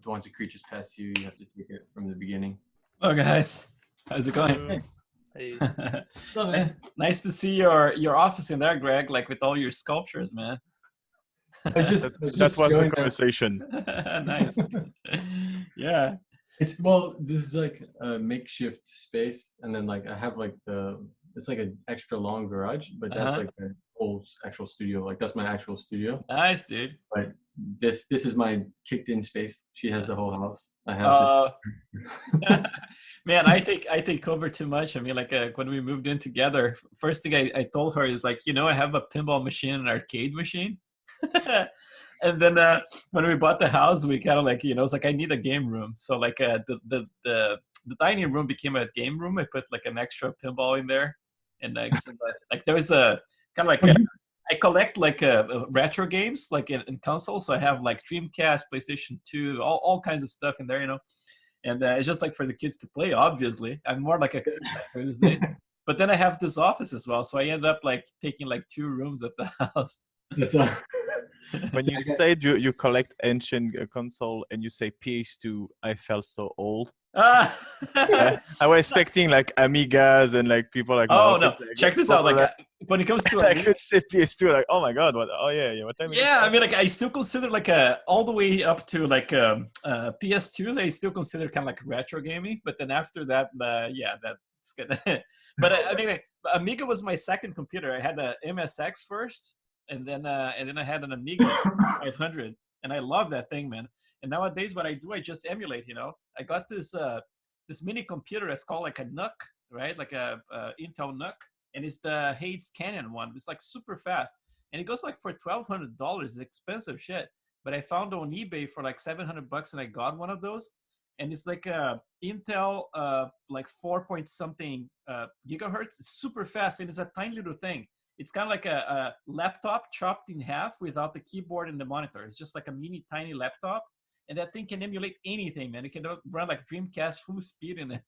once a creature's past you, you have to take it from the beginning. Oh, guys, how's it going? Hey. Nice to see your office in there, Greg. Like with all your sculptures, man. That was the conversation. Nice. Yeah. This is like a makeshift space, and then like I have like it's like an extra long garage, but that's like the whole actual studio. Like that's my actual studio. Nice, dude. But this is my kicked in space. She has the whole house. I have this. Man, I take over too much. I mean, like when we moved in together, first thing I told her is like, I have a pinball machine and an arcade machine. And then when we bought the house, we kind of like, it's like I need a game room. So like the dining room became a game room. I put like an extra pinball in there, and like there was a kind of like I collect like retro games like in consoles. So I have like Dreamcast, PlayStation 2, all kinds of stuff in there, And it's just like for the kids to play. Obviously, I'm more like a collector these days. But then I have this office as well, so I end up like taking like 2 rooms of the house. When you said you collect ancient console and you say PS2, I felt so old. Yeah, I was expecting like Amigas and like people like. Oh no! Like, check this out. Like when it comes to I could say PS2, like oh my god, what? Oh yeah. What time? Yeah, I mean like I still consider like all the way up to like PS2s. I still consider kind of like retro gaming, but then after that, that's good. But I mean, like, Amiga was my second computer. I had the MSX first. And then I had an Amiga 500, and I love that thing, man. And nowadays, what I do, I just emulate. I got this mini computer that's called like a NUC, right? Like a Intel NUC, and it's the Hades Canyon one. It's like super fast, and it goes like for $1,200. It's expensive shit, but I found on eBay for like $700, and I got one of those. And it's like a Intel like 4 point something gigahertz. It's super fast, and it's a tiny little thing. It's kind of like a laptop chopped in half without the keyboard and the monitor. It's just like a mini tiny laptop. And that thing can emulate anything, man. It can run like Dreamcast full speed in it.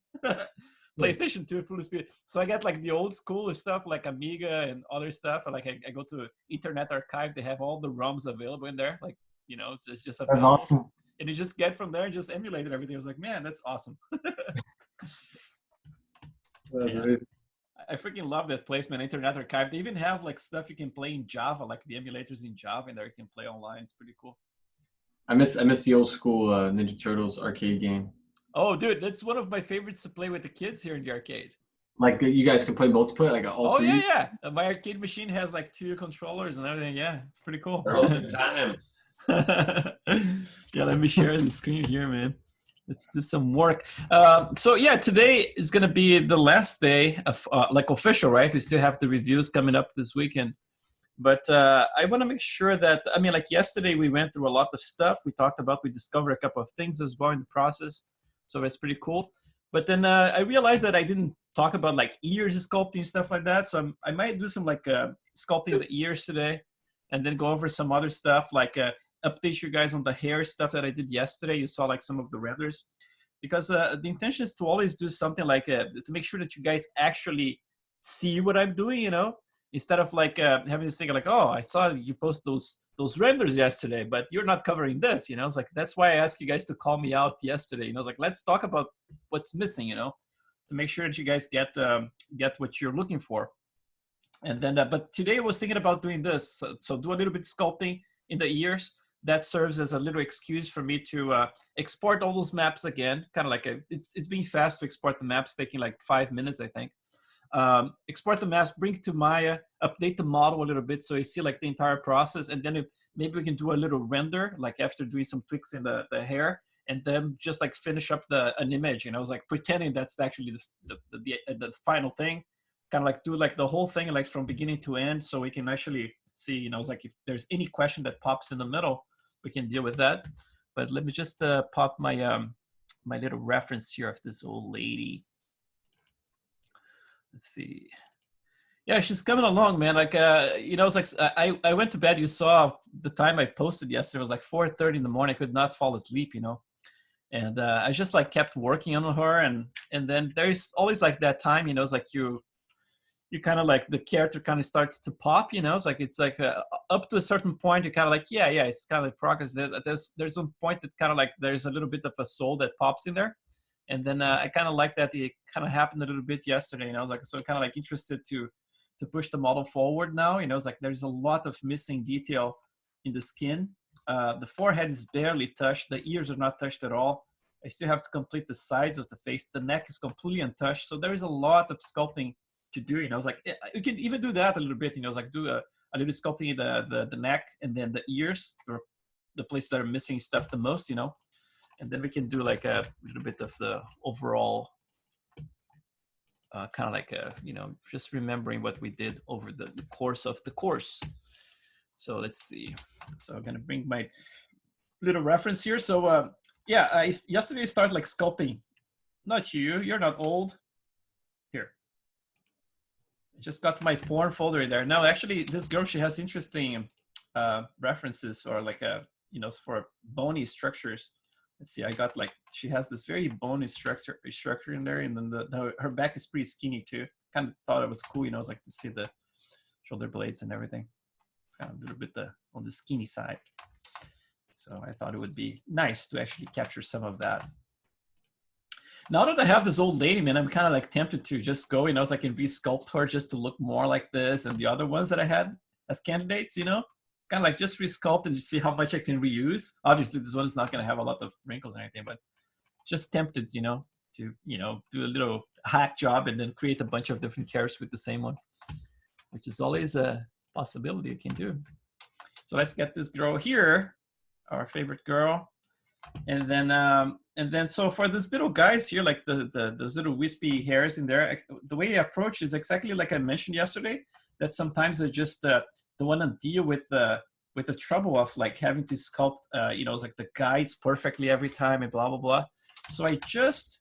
PlayStation 2 full speed. So I got like the old school stuff like Amiga and other stuff. Like I go to Internet Archive. They have all the ROMs available in there. Like, it's just that's awesome. And you just get from there and just emulate everything. I was like, man, that's awesome. Yeah. I freaking love that place, man. Internet Archive. They even have like stuff you can play in Java, like the emulators in Java, and there you can play online. It's pretty cool. I miss the old school Ninja Turtles arcade game. Oh, dude, that's one of my favorites to play with the kids here in the arcade. Like you guys can play multiplayer, like all three? Yeah. My arcade machine has like 2 controllers and everything. Yeah, it's pretty cool. All the time. Yeah, let me share the screen here, man. Let's do some work. So yeah, today is going to be the last day of like official, right? We still have the reviews coming up this weekend. But I want to make sure that, I mean, like yesterday we went through a lot of stuff. We discovered a couple of things as well in the process. So that's pretty cool. But then I realized that I didn't talk about like ears sculpting, stuff like that. So I might do some like sculpting the ears today and then go over some other stuff like update you guys on the hair stuff that I did yesterday. You saw like some of the renders, because the intention is to always do something like to make sure that you guys actually see what I'm doing, instead of like having this thing like, oh, I saw you post those renders yesterday, but you're not covering this, It's like, that's why I asked you guys to call me out yesterday. It's like, let's talk about what's missing, to make sure that you guys get what you're looking for. And then, but today I was thinking about doing this. So do a little bit sculpting in the ears. That serves as a little excuse for me to export all those maps again. Kind of like it's being fast to export the maps, taking like 5 minutes, I think. Export the maps, bring it to Maya, update the model a little bit so you see like the entire process, and then maybe we can do a little render, like after doing some tweaks in the hair, and then just like finish up an image. I was like pretending that's actually the final thing. Kind of like do like the whole thing like from beginning to end, so we can actually see. It's like if there's any question that pops in the middle, we can deal with that. But let me just pop my my little reference here of this old lady. Let's see. Yeah, she's coming along, man. Like, it's like I went to bed. You saw the time I posted yesterday. It was like 4:30 in the morning. I could not fall asleep, And I just like kept working on her, and then there's always like that time, it's like you you kind of like the character kind of starts to pop, you know. It's like up to a certain point, you kind of like, yeah, it's kind of like progress. There's one point that kind of like there's a little bit of a soul that pops in there, and then I kind of like that it kind of happened a little bit yesterday, and I was like, so kind of like interested to push the model forward now. You know, it's like there's a lot of missing detail in the skin. The forehead is barely touched. The ears are not touched at all. I still have to complete the sides of the face. The neck is completely untouched. So there is a lot of sculpting to do. You know, it's like you can even do that a little bit. You know, it's like do a little sculpting in the neck and then the ears, or the places that are missing stuff the most. You know, and then we can do like a little bit of the overall kind of like you know, just remembering what we did over the course of the course. So let's see. So I'm gonna bring my little reference here. So yeah, yesterday I started like sculpting. Not you, you're not old. Here. I just got my porn folder in there. Now actually this girl, she has interesting references, or like you know, for bony structures. Let's see, I got like, she has this very bony structure in there, and then her back is pretty skinny too. Kind of thought it was cool, you know, it's like to see the shoulder blades and everything. It's kind of a little bit on the skinny side. So I thought it would be nice to actually capture some of that. Now that I have this old lady, man, I'm kind of like tempted to just go, you know, so I can re-sculpt her just to look more like this and the other ones that I had as candidates, you know? Kind of like just re-sculpt and see how much I can reuse. Obviously, this one is not going to have a lot of wrinkles or anything, but just tempted, you know, to, you know, do a little hack job and then create a bunch of different characters with the same one, which is always a possibility you can do. So let's get this girl here, our favorite girl. And then so for this little guys here, like those little wispy hairs in there, the way I approach is exactly like I mentioned yesterday, that sometimes I just the one to deal with the trouble of like having to sculpt, you know, it's like the guides perfectly every time and blah, blah, blah. So I just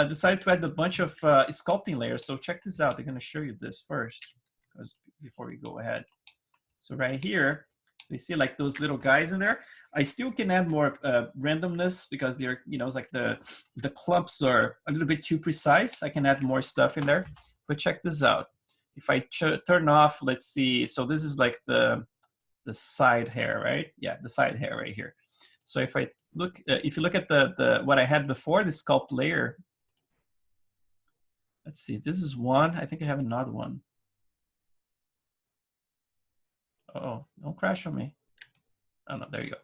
decided to add a bunch of sculpting layers. So check this out. I'm going to show you this first before we go ahead. So right here, you see like those little guys in there. I still can add more randomness because they're, you know, it's like the clumps are a little bit too precise. I can add more stuff in there, but check this out. If I turn off, let's see. So this is like the side hair, right? Yeah, the side hair right here. So if I look, if you look at the what I had before, the sculpt layer. Let's see. This is one. I think I have another one. Oh, don't crash on me. Oh no, there you go.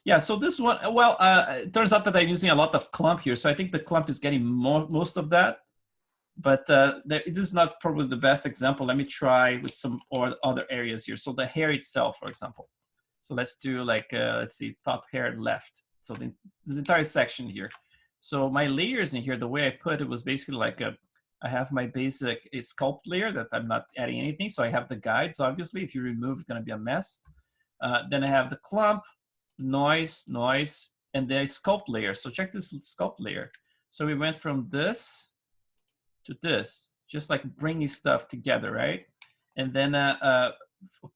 Yeah, so this one, well, it turns out that I'm using a lot of clump here. So I think the clump is getting most of that. But it is not probably the best example. Let me try with some other areas here. So the hair itself, for example. So let's do like, let's see, top hair left. So this entire section here. So my layers in here, the way I put it was basically like I have my basic sculpt layer that I'm not adding anything. So I have the guides, obviously. If you remove, it's going to be a mess. Then I have the clump, noise, and the sculpt layer. So check this sculpt layer. So we went from this to this, just like bringing stuff together, right? And then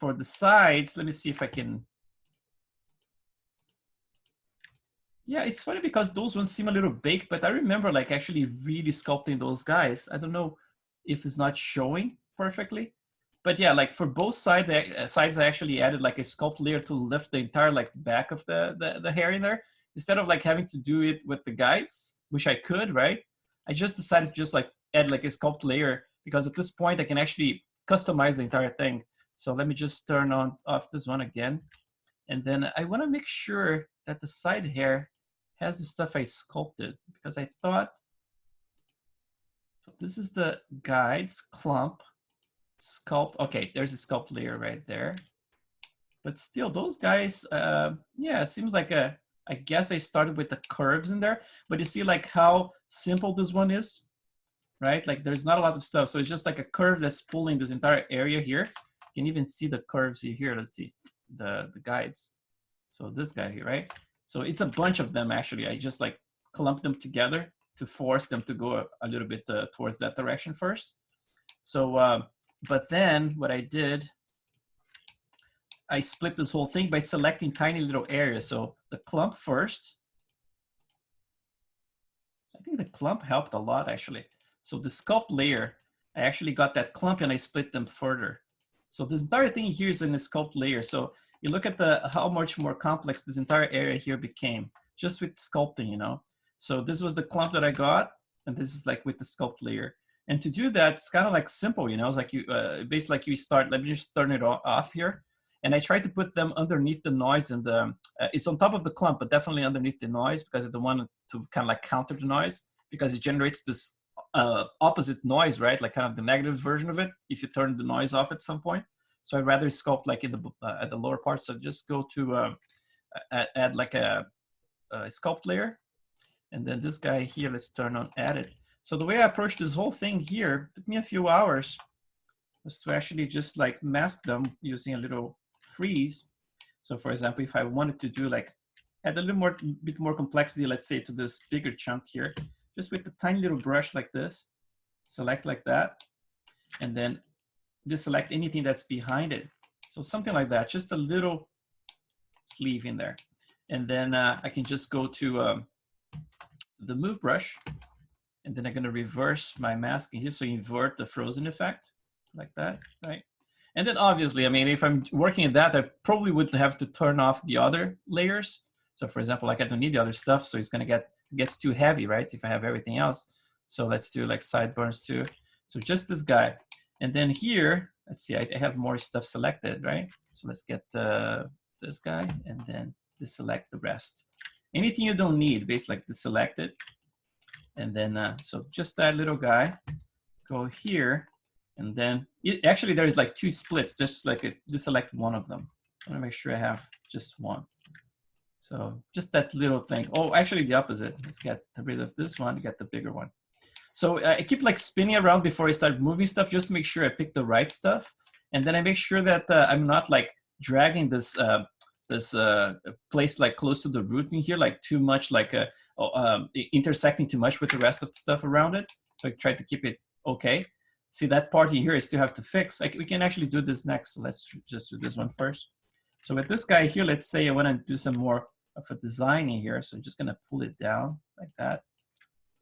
for the sides, let me see if I can. Yeah, it's funny because those ones seem a little baked, but I remember like actually really sculpting those guys. I don't know if it's not showing perfectly, but yeah, like for both sides, I actually added like a sculpt layer to lift the entire like back of the hair in there, instead of like having to do it with the guides, which I could, right? I just decided to just like add like a sculpt layer, because at this point I can actually customize the entire thing. So let me just turn off this one again. And then I want to make sure that the side hair has the stuff I sculpted, because I thought, so this is the guides, clump, sculpt. Okay, there's a sculpt layer right there. But still, those guys, yeah, it seems like I guess I started with the curves in there, but you see like how simple this one is, right? Like there's not a lot of stuff. So it's just like a curve that's pulling this entire area here. You can even see the curves here. Let's see the guides. So this guy here, right? So it's a bunch of them actually. I just like clumped them together to force them to go a little bit towards that direction first. So, but then what I did, I split this whole thing by selecting tiny little areas. So the clump first. I think the clump helped a lot actually. So the sculpt layer, I actually got that clump and I split them further. So this entire thing here is in a sculpt layer. So you look at how much more complex this entire area here became just with sculpting, you know. So this was the clump that I got, and this is like with the sculpt layer. And to do that, it's kind of like simple, you know. It's like you basically like you start. Let me just turn it off here, and I try to put them underneath the noise, and it's on top of the clump, but definitely underneath the noise because I don't want to kind of like counter the noise because it generates this opposite noise, right? Like kind of the negative version of it if you turn the noise off at some point. So I'd rather sculpt like in the at the lower part. So just go to add like a sculpt layer, and then this guy here, let's turn on edit. So the way I approached this whole thing here took me a few hours was to actually just like mask them using a little freeze. So for example, if I wanted to do like add a little bit more complexity, let's say to this bigger chunk here, just with a tiny little brush like this, select like that, and then deselect anything that's behind it. So something like that, just a little sleeve in there. And then I can just go to the move brush, and then I'm gonna reverse my masking here. So invert the frozen effect like that, right? And then obviously, I mean, if I'm working at that, I probably would have to turn off the other layers. So for example, like I don't need the other stuff, so it's gonna it gets too heavy, right? If I have everything else. So let's do like sideburns too. So just this guy. And then here, let's see, I have more stuff selected, right? So let's get this guy and then deselect the rest. Anything you don't need, basically like deselect it. And then, so just that little guy, go here. And then actually there's like two splits, just like deselect one of them. I wanna make sure I have just one. So just that little thing. Oh, actually the opposite. Let's get rid of this one, get the bigger one. So I keep like spinning around before I start moving stuff just to make sure I pick the right stuff. And then I make sure that I'm not like dragging this place like close to the root in here, like too much, like intersecting too much with the rest of the stuff around it. So I try to keep it okay. See that part in here I still have to fix. We can actually do this next. So let's just do this one first. So with this guy here, let's say I want to do some more of a design in here. So I'm just gonna pull it down like that.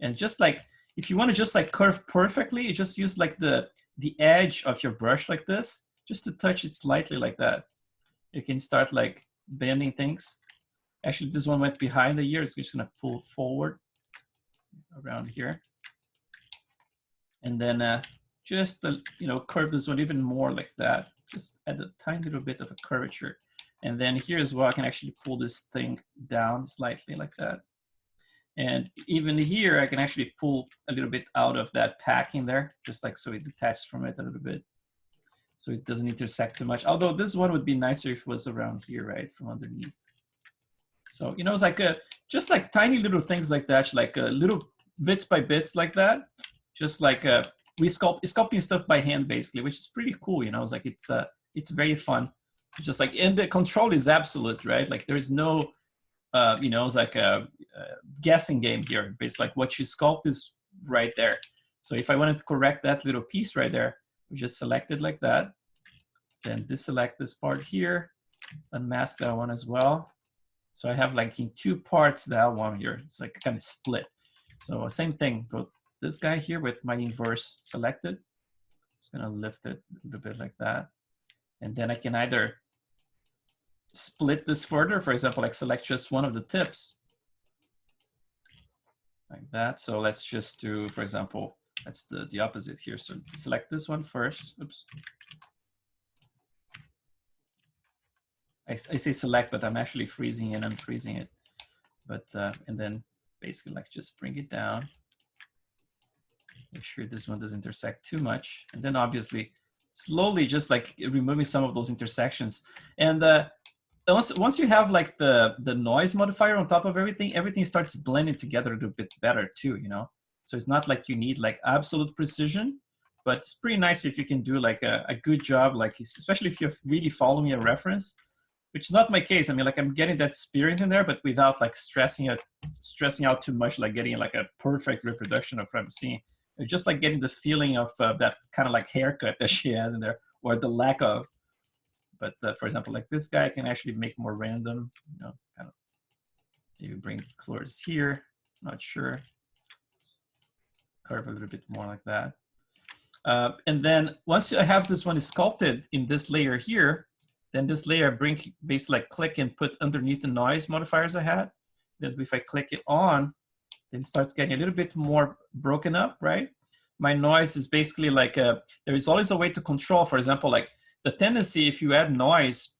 And just like, if you want to just like curve perfectly, you just use like the edge of your brush like this, just to touch it slightly like that. You can start like bending things. Actually, this one went behind the ear. It's just gonna pull forward around here. And then just, you know, curve this one even more like that. Just add a tiny little bit of a curvature. And then here as well, I can actually pull this thing down slightly like that. And even here, I can actually pull a little bit out of that packing there, just like so it detaches from it a little bit. So it doesn't intersect too much. Although this one would be nicer if it was around here, right, from underneath. So, you know, it's like just like tiny little things like that, like little bits by bits like that. Just like sculpting stuff by hand, basically, which is pretty cool, you know. It's like, it's very fun. Just like, and the control is absolute, right? Like there is no, you know, it's like a guessing game here. Basically, like what you sculpt is right there. So if I wanted to correct that little piece right there, we just select it like that. Then deselect this part here, unmask that one as well. So I have like in two parts that one here. It's like kind of split. So same thing, go this guy here with my inverse selected. Just gonna lift it a little bit like that. And then I can either split this further, for example, like select just one of the tips like that. So let's just do, for example, that's the opposite here. So select this one first. Oops. I say select, but I'm actually freezing and unfreezing it. But, and then basically like just bring it down. Make sure this one doesn't intersect too much. And then obviously slowly just like removing some of those intersections. And once you have like the noise modifier on top of everything, everything starts blending together a little bit better too, you know? So it's not like you need like absolute precision, but it's pretty nice if you can do like a good job, like especially if you're really following a reference, which is not my case. I mean, like I'm getting that spirit in there, but without like stressing out too much, like getting like a perfect reproduction of what I'm seeing. Just like getting the feeling of that kind of like haircut that she has in there, or the lack of. But for example, like this guy, I can actually make more random, you know, kind of. You bring colors here, not sure. Curve a little bit more like that. And then once I have this one sculpted in this layer here, then this layer basically like click and put underneath the noise modifiers I had. Then if I click it on, then it starts getting a little bit more broken up, right? My noise is basically like there is always a way to control, for example, like the tendency if you add noise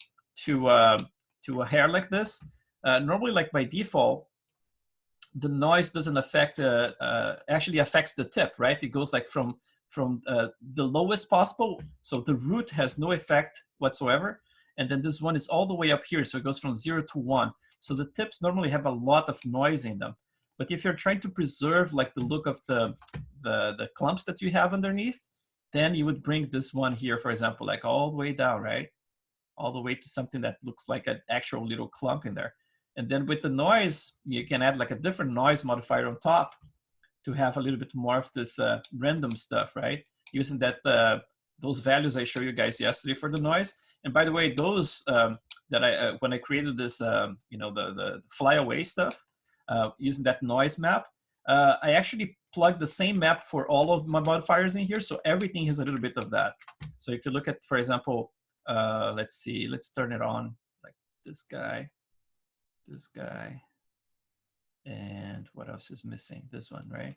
to a hair like this, normally like by default, the noise doesn't affect, actually affects the tip, right? It goes like from the lowest possible, so the root has no effect whatsoever, and then this one is all the way up here, so it goes from 0 to 1. So the tips normally have a lot of noise in them. But if you're trying to preserve like the look of the clumps that you have underneath, then you would bring this one here, for example, like all the way down, right? All the way to something that looks like an actual little clump in there. And then with the noise, you can add like a different noise modifier on top to have a little bit more of this random stuff, right? Using that those values I showed you guys yesterday for the noise. And by the way, those that I when I created this, you know, the flyaway stuff, using that noise map, I actually plugged the same map for all of my modifiers in here, so everything has a little bit of that. So if you look at, for example, let's see, let's turn it on, like this guy, and what else is missing? This one, right?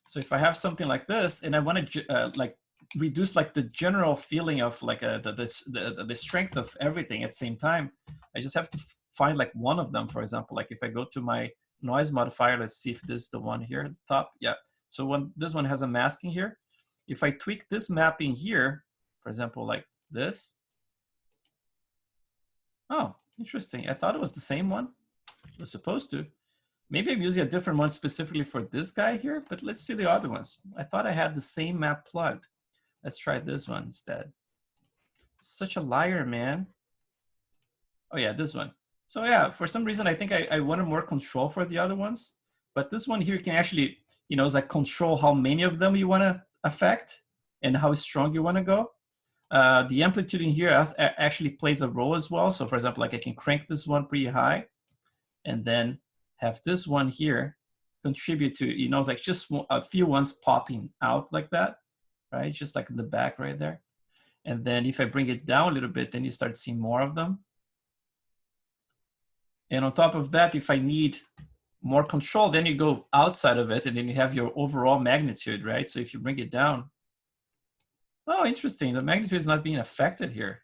So if I have something like this, and I want to like reduce like the general feeling of like the strength of everything at the same time, I just have to find like one of them. For example, like if I go to my noise modifier, let's see if this is the one here at the top. Yeah. So when this one has a masking here, if I tweak this mapping here, for example, like this. Oh, interesting. I thought it was the same one. It was supposed to. Maybe I'm using a different one specifically for this guy here, but let's see the other ones. I thought I had the same map plugged. Let's try this one instead. Such a liar, man. Oh yeah, this one. So yeah, for some reason, I think I wanted more control for the other ones, but this one here can actually, you know, it's like control how many of them you want to affect and how strong you want to go. The amplitude in here actually plays a role as well. So for example, like I can crank this one pretty high and then have this one here contribute to, you know, like just a few ones popping out like that, right? Just like in the back right there. And then if I bring it down a little bit, then you start seeing more of them. And on top of that, if I need more control, then you go outside of it and then you have your overall magnitude, right? So if you bring it down, oh, interesting. The magnitude is not being affected here.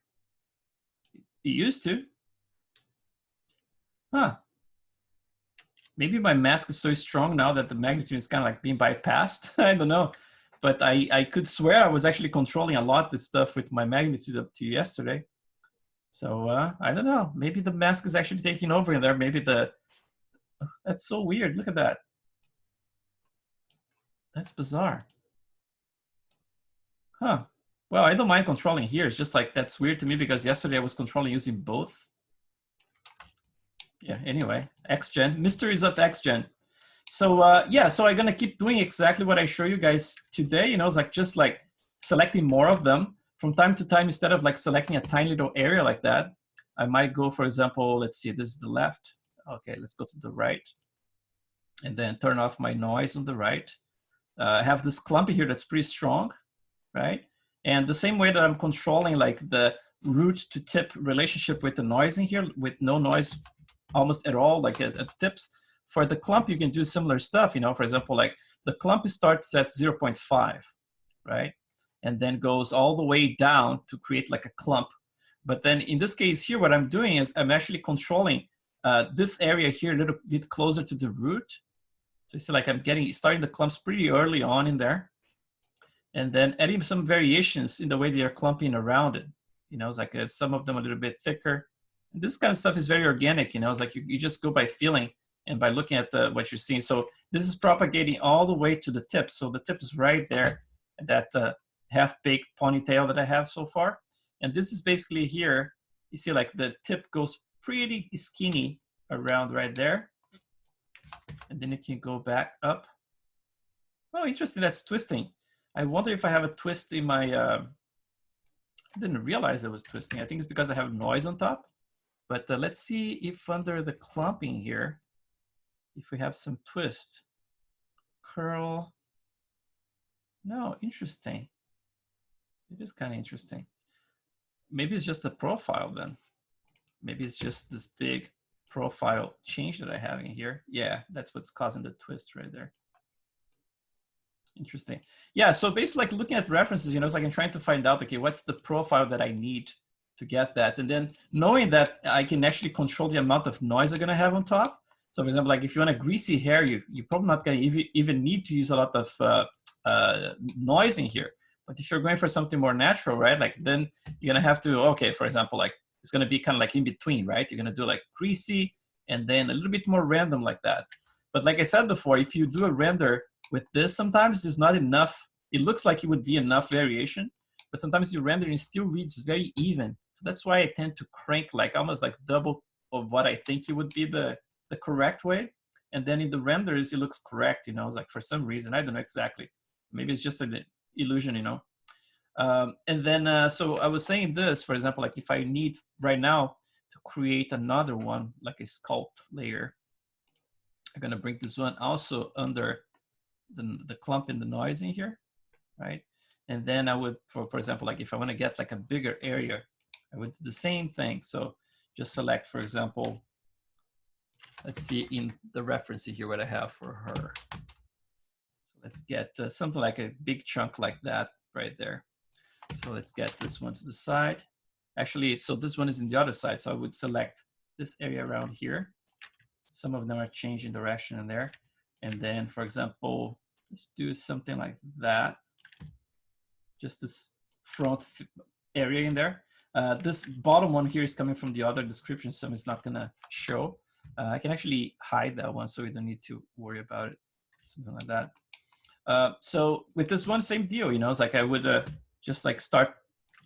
It used to. Huh. Maybe my mask is so strong now that the magnitude is kind of like being bypassed. I don't know. But I could swear I was actually controlling a lot of this stuff with my magnitude up to yesterday. So I don't know. Maybe the mask is actually taking over in there. Maybe that's so weird. Look at that. That's bizarre. Huh. Well, I don't mind controlling here. It's just like that's weird to me because yesterday I was controlling using both. Yeah, anyway, XGen, mysteries of XGen. So yeah, so I'm gonna keep doing exactly what I show you guys today. You know, it's like just like selecting more of them from time to time. Instead of like selecting a tiny little area like that, I might go, for example, let's see, this is the left. Okay, let's go to the right, and then turn off my noise on the right. I have this clumpy here that's pretty strong, right? And the same way that I'm controlling like the root to tip relationship with the noise in here, with no noise almost at all, like at the tips. For the clump, you can do similar stuff, you know, for example, like the clump starts at 0.5, right? And then goes all the way down to create like a clump. But then in this case here, what I'm doing is I'm actually controlling this area here a little bit closer to the root. So you see like I'm starting the clumps pretty early on in there. And then adding some variations in the way they are clumping around it. You know, it's like some of them a little bit thicker. And this kind of stuff is very organic, you know, it's like you just go by feeling and by looking at what you're seeing. So this is propagating all the way to the tip. So the tip is right there, that half-baked ponytail that I have so far. And this is basically here, you see like the tip goes pretty skinny around right there. And then you can go back up. Oh, interesting, that's twisting. I wonder if I have a twist in my, I didn't realize it was twisting. I think it's because I have noise on top. But let's see if under the clumping here, if we have some twist. Curl. No, interesting. It is kind of interesting. Maybe it's just a profile then. Maybe it's just this big profile change that I have in here. Yeah, that's what's causing the twist right there. Interesting. Yeah, so basically like looking at references, you know, it's like I'm trying to find out, okay, what's the profile that I need to get that? And then knowing that I can actually control the amount of noise I'm gonna have on top. So for example, like if you want a greasy hair, you're probably not gonna even need to use a lot of noise in here. But if you're going for something more natural, right? Like then you're gonna have to, okay, for example, like it's gonna be kind of like in between, right? You're gonna do like greasy and then a little bit more random like that. But like I said before, if you do a render with this, sometimes it's not enough. It looks like it would be enough variation, but sometimes your rendering still reads very even. So that's why I tend to crank like almost like double of what I think it would be the correct way. And then in the renders, it looks correct, you know, it's like for some reason, I don't know exactly. Maybe it's just an illusion, you know. And then, so I was saying this, for example, like if I need right now to create another one, like a sculpt layer, I'm gonna bring this one also under the clump in the noise in here, right? And then I would, for example, like if I wanna get like a bigger area, I would do the same thing. So just select, for example, let's see in the reference here what I have for her. Let's get something like a big chunk like that right there. So let's get this one to the side. Actually, so this one is in the other side. So I would select this area around here. Some of them are changing direction in there. And then, for example, let's do something like that. Just this front area in there. This bottom one here is coming from the other description, so it's not gonna show. I can actually hide that one so we don't need to worry about it. Something like that. So with this one, same deal, you know, it's like I would just like start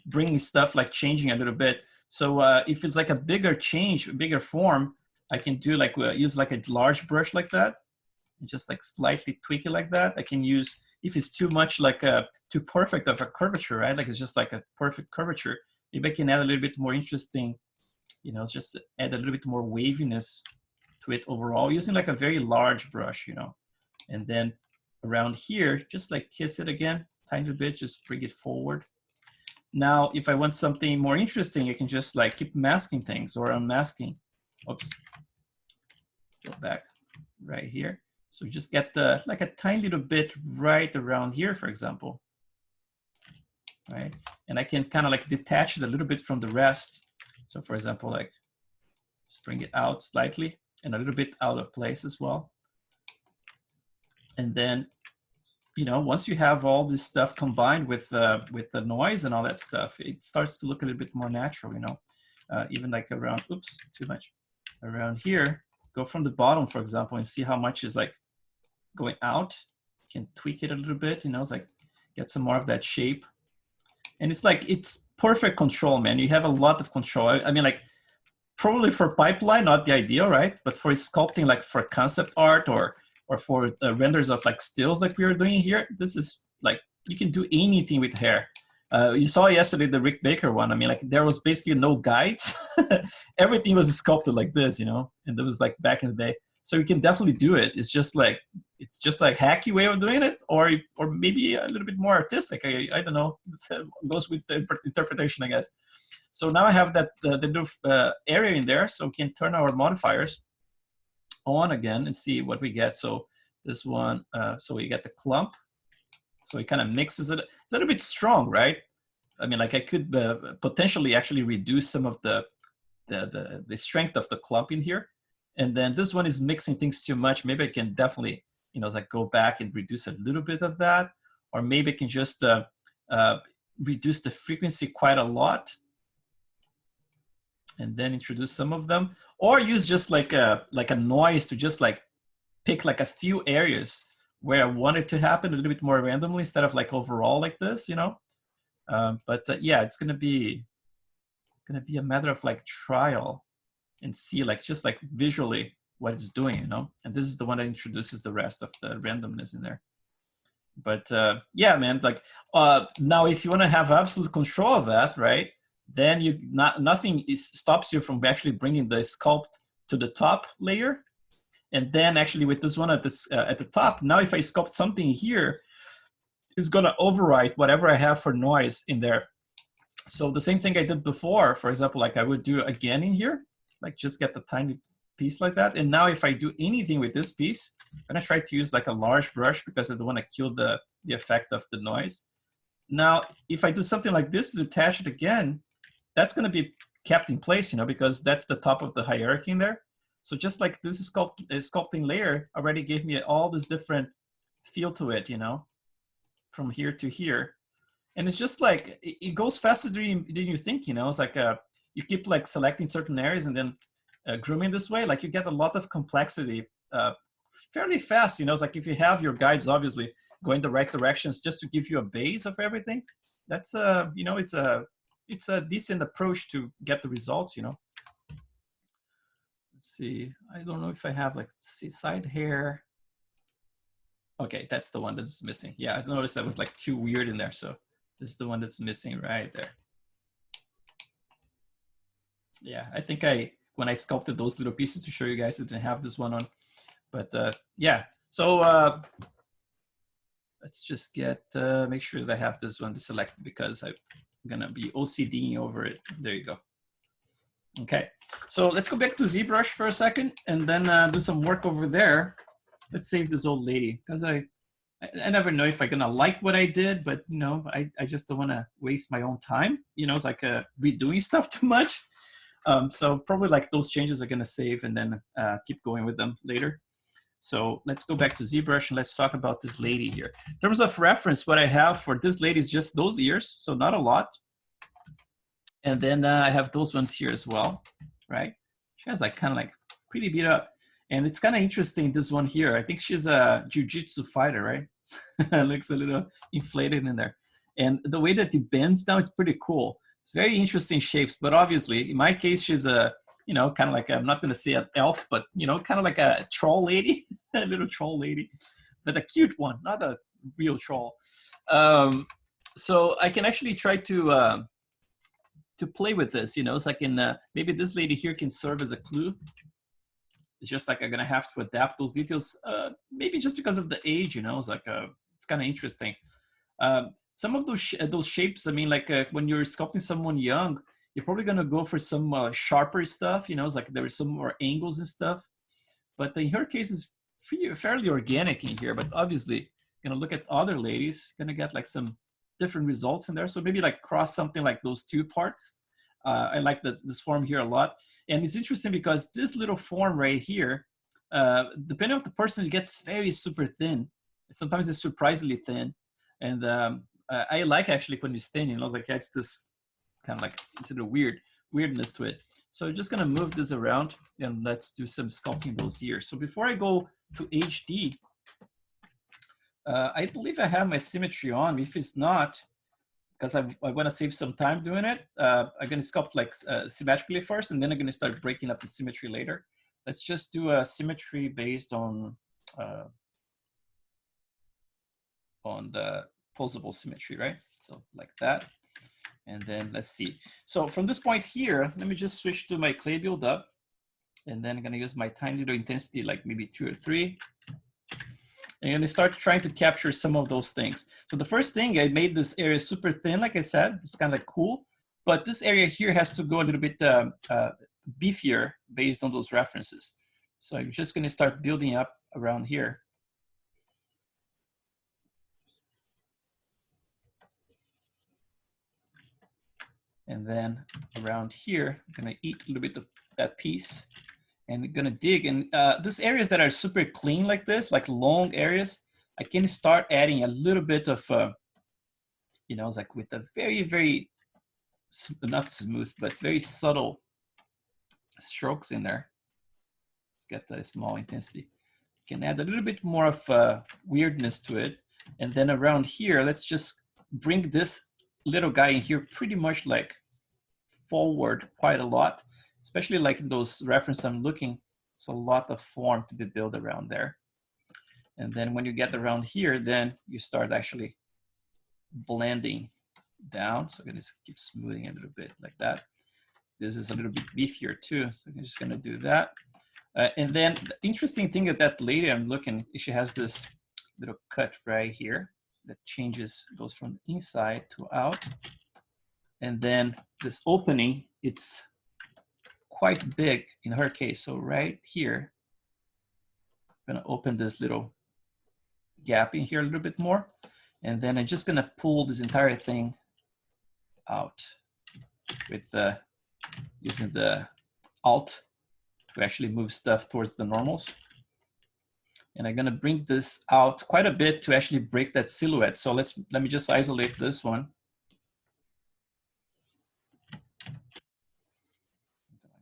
bringing stuff, like changing a little bit. So if it's like a bigger change, a bigger form, I can do like, use like a large brush like that, and just like slightly tweak it like that. I can use, if it's too much like too perfect of a curvature, right? Like it's just like a perfect curvature. Maybe I can add a little bit more interesting, you know, just add a little bit more waviness to it overall, using like a very large brush, you know. And then around here, just like kiss it again, tiny bit, just bring it forward. Now, if I want something more interesting, I can just like keep masking things or unmasking. Oops, go back right here. So just get the, like a tiny little bit right around here, for example, right? And I can kind of like detach it a little bit from the rest. So for example, like just bring it out slightly and a little bit out of place as well. And then, you know, once you have all this stuff combined with the noise and all that stuff, it starts to look a little bit more natural, you know, even like around, oops, too much. Around here, go from the bottom, for example, and see how much is like going out. You can tweak it a little bit, you know, it's like get some more of that shape. And it's like, it's perfect control, man. You have a lot of control. I mean, like probably for pipeline, not the ideal, right? But for sculpting, like for concept art or for renders of like stills like we were doing here, this is like, you can do anything with hair. You saw yesterday the Rick Baker one. I mean, like there was basically no guides. Everything was sculpted like this, you know, and it was like back in the day. So you can definitely do it. It's just like hacky way of doing it, or maybe a little bit more artistic. I don't know. It goes with the interpretation, I guess. So now I have that the new area in there, so we can turn our modifiers on again and see what we get. So this one, so we get the clump. So it kind of mixes it. It's a little bit strong, right? I mean, like I could potentially actually reduce some of the strength of the clump in here. And then this one is mixing things too much. Maybe I can definitely, you know, like go back and reduce a little bit of that. Or maybe I can just reduce the frequency quite a lot and then introduce some of them. Or use just like a noise to just like pick like a few areas where I want it to happen a little bit more randomly instead of like overall like this, you know. But yeah, it's gonna be a matter of like trial and see like just like visually what it's doing, you know. And this is the one that introduces the rest of the randomness in there. But yeah, man, like now if you want to have absolute control of that, right, then nothing stops you from actually bringing the sculpt to the top layer. And then actually with this one at the top, now if I sculpt something here, is going to overwrite whatever I have for noise in there. So the same thing I did before, for example, like I would do again in here, like just get the tiny piece like that. And now if I do anything with this piece, I'm going to try to use like a large brush because I don't want to kill the effect of the noise. Now, if I do something like this, detach it again, that's going to be kept in place, you know, because that's the top of the hierarchy in there. So just like this sculpting layer already gave me all this different feel to it, you know, from here to here. And it's just like, it goes faster than you think, you know. It's like you keep like selecting certain areas and then grooming this way, like you get a lot of complexity fairly fast, you know. It's like if you have your guides obviously going the right directions just to give you a base of everything, that's you know, it's a decent approach to get the results, you know. Let's see, I don't know if I have like, let's see, side hair. Okay, that's the one that's missing. Yeah, I noticed that was like too weird in there, so this is the one that's missing right there. Yeah, I think when I sculpted those little pieces to show you guys, I didn't have this one on. But yeah, so let's just get, make sure that I have this one selected because I'm gonna be OCDing over it. There you go. Okay, so let's go back to ZBrush for a second and then do some work over there. Let's save this old lady because I never know if I'm gonna like what I did, but you know, I just don't wanna waste my own time. You know, it's like redoing stuff too much. So probably like those changes are gonna save and then keep going with them later. So let's go back to ZBrush and let's talk about this lady here. In terms of reference, what I have for this lady is just those ears, so not a lot. And then I have those ones here as well, right? She has like kind of like pretty beat up. And it's kind of interesting, this one here. I think she's a jiu-jitsu fighter, right? Looks a little inflated in there. And the way that it bends down, it's pretty cool. It's very interesting shapes, but obviously, in my case, she's a, you know, kind of like, I'm not going to say an elf, but, you know, kind of like a troll lady, a little troll lady, but a cute one, not a real troll. So I can actually try to play with this, you know. It's like in, maybe this lady here can serve as a clue. It's just like I'm going to have to adapt those details, maybe just because of the age, you know. It's like, it's kind of interesting. Some of those shapes, I mean, like when you're sculpting someone young, you're probably going to go for some sharper stuff, you know. It's like there are some more angles and stuff. But in her case, it's fairly organic in here. But obviously, going to look at other ladies, going to get like some different results in there. So maybe like cross something like those two parts. I like this form here a lot. And it's interesting because this little form right here, depending on the person, it gets very super thin. Sometimes it's surprisingly thin. And I like actually when it's thin, you know, like it's this kind of like, it's a little weirdness to it. So I'm just gonna move this around and let's do some sculpting those ears. So before I go to HD, I believe I have my symmetry on. If it's not, because I want to save some time doing it, I'm going to sculpt like symmetrically first, and then I'm going to start breaking up the symmetry later. Let's just do a symmetry based on the posable symmetry, right? So like that. And then let's see. So from this point here, let me just switch to my clay build up. And then I'm going to use my tiny little intensity, like maybe 2 or 3. And I'm going to start trying to capture some of those things. So the first thing, I made this area super thin, like I said. It's kind of cool. But this area here has to go a little bit beefier based on those references. So I'm just going to start building up around here. And then around here, I'm going to eat a little bit of that piece. And I'm gonna dig, and these areas that are super clean like this, like long areas, I can start adding a little bit of, you know, it's like with a very, very, not smooth, but very subtle strokes in there. Let's get a small intensity. Can add a little bit more of weirdness to it. And then around here, let's just bring this little guy in here pretty much like forward quite a lot. Especially like those references I'm looking, it's a lot of form to be built around there. And then when you get around here, then you start actually blending down. So I'm gonna keep smoothing a little bit like that. This is a little bit beefier too, so I'm just gonna do that. And then the interesting thing that lady I'm looking, she has this little cut right here. that changes, goes from inside to out. And then this opening, it's quite big in her case. So right here, I'm gonna open this little gap in here a little bit more. And then I'm just gonna pull this entire thing out with using the Alt to actually move stuff towards the normals. And I'm gonna bring this out quite a bit to actually break that silhouette. So let me just isolate this one. Like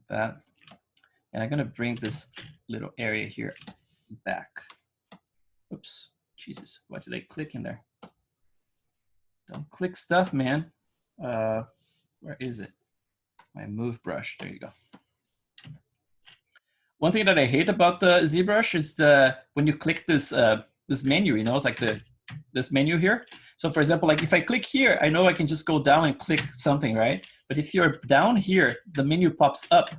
that. And I'm gonna bring this little area here back. Oops, Jesus, why did I click in there? Don't click stuff, man. Where is it? My move brush, there you go. One thing that I hate about the ZBrush is when you click this this menu, you know, it's like this menu here. So for example, like if I click here, I know I can just go down and click something, right? But if you're down here, the menu pops up.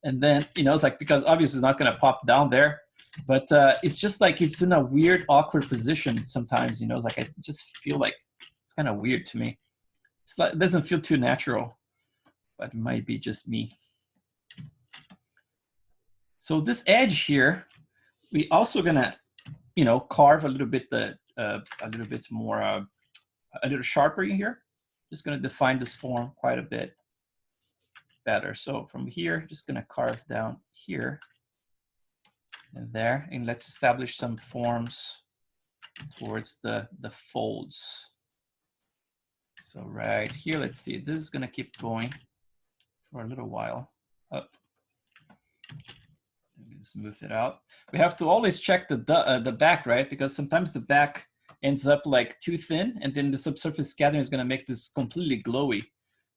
And then, you know, it's like, because obviously it's not gonna pop down there, but it's just like, it's in a weird, awkward position sometimes, you know, it's like, I just feel like it's kind of weird to me. It's like, it doesn't feel too natural, but it might be just me. So this edge here, we also gonna, you know, carve a little bit a little bit more, a little sharper in here. Just gonna define this form quite a bit better. So from here, just gonna carve down here and there, and let's establish some forms towards the folds. So right here, let's see, this is gonna keep going for a little while. Up. Smooth it out. We have to always check the back, right? Because sometimes the back ends up like too thin, and then the subsurface scattering is going to make this completely glowy.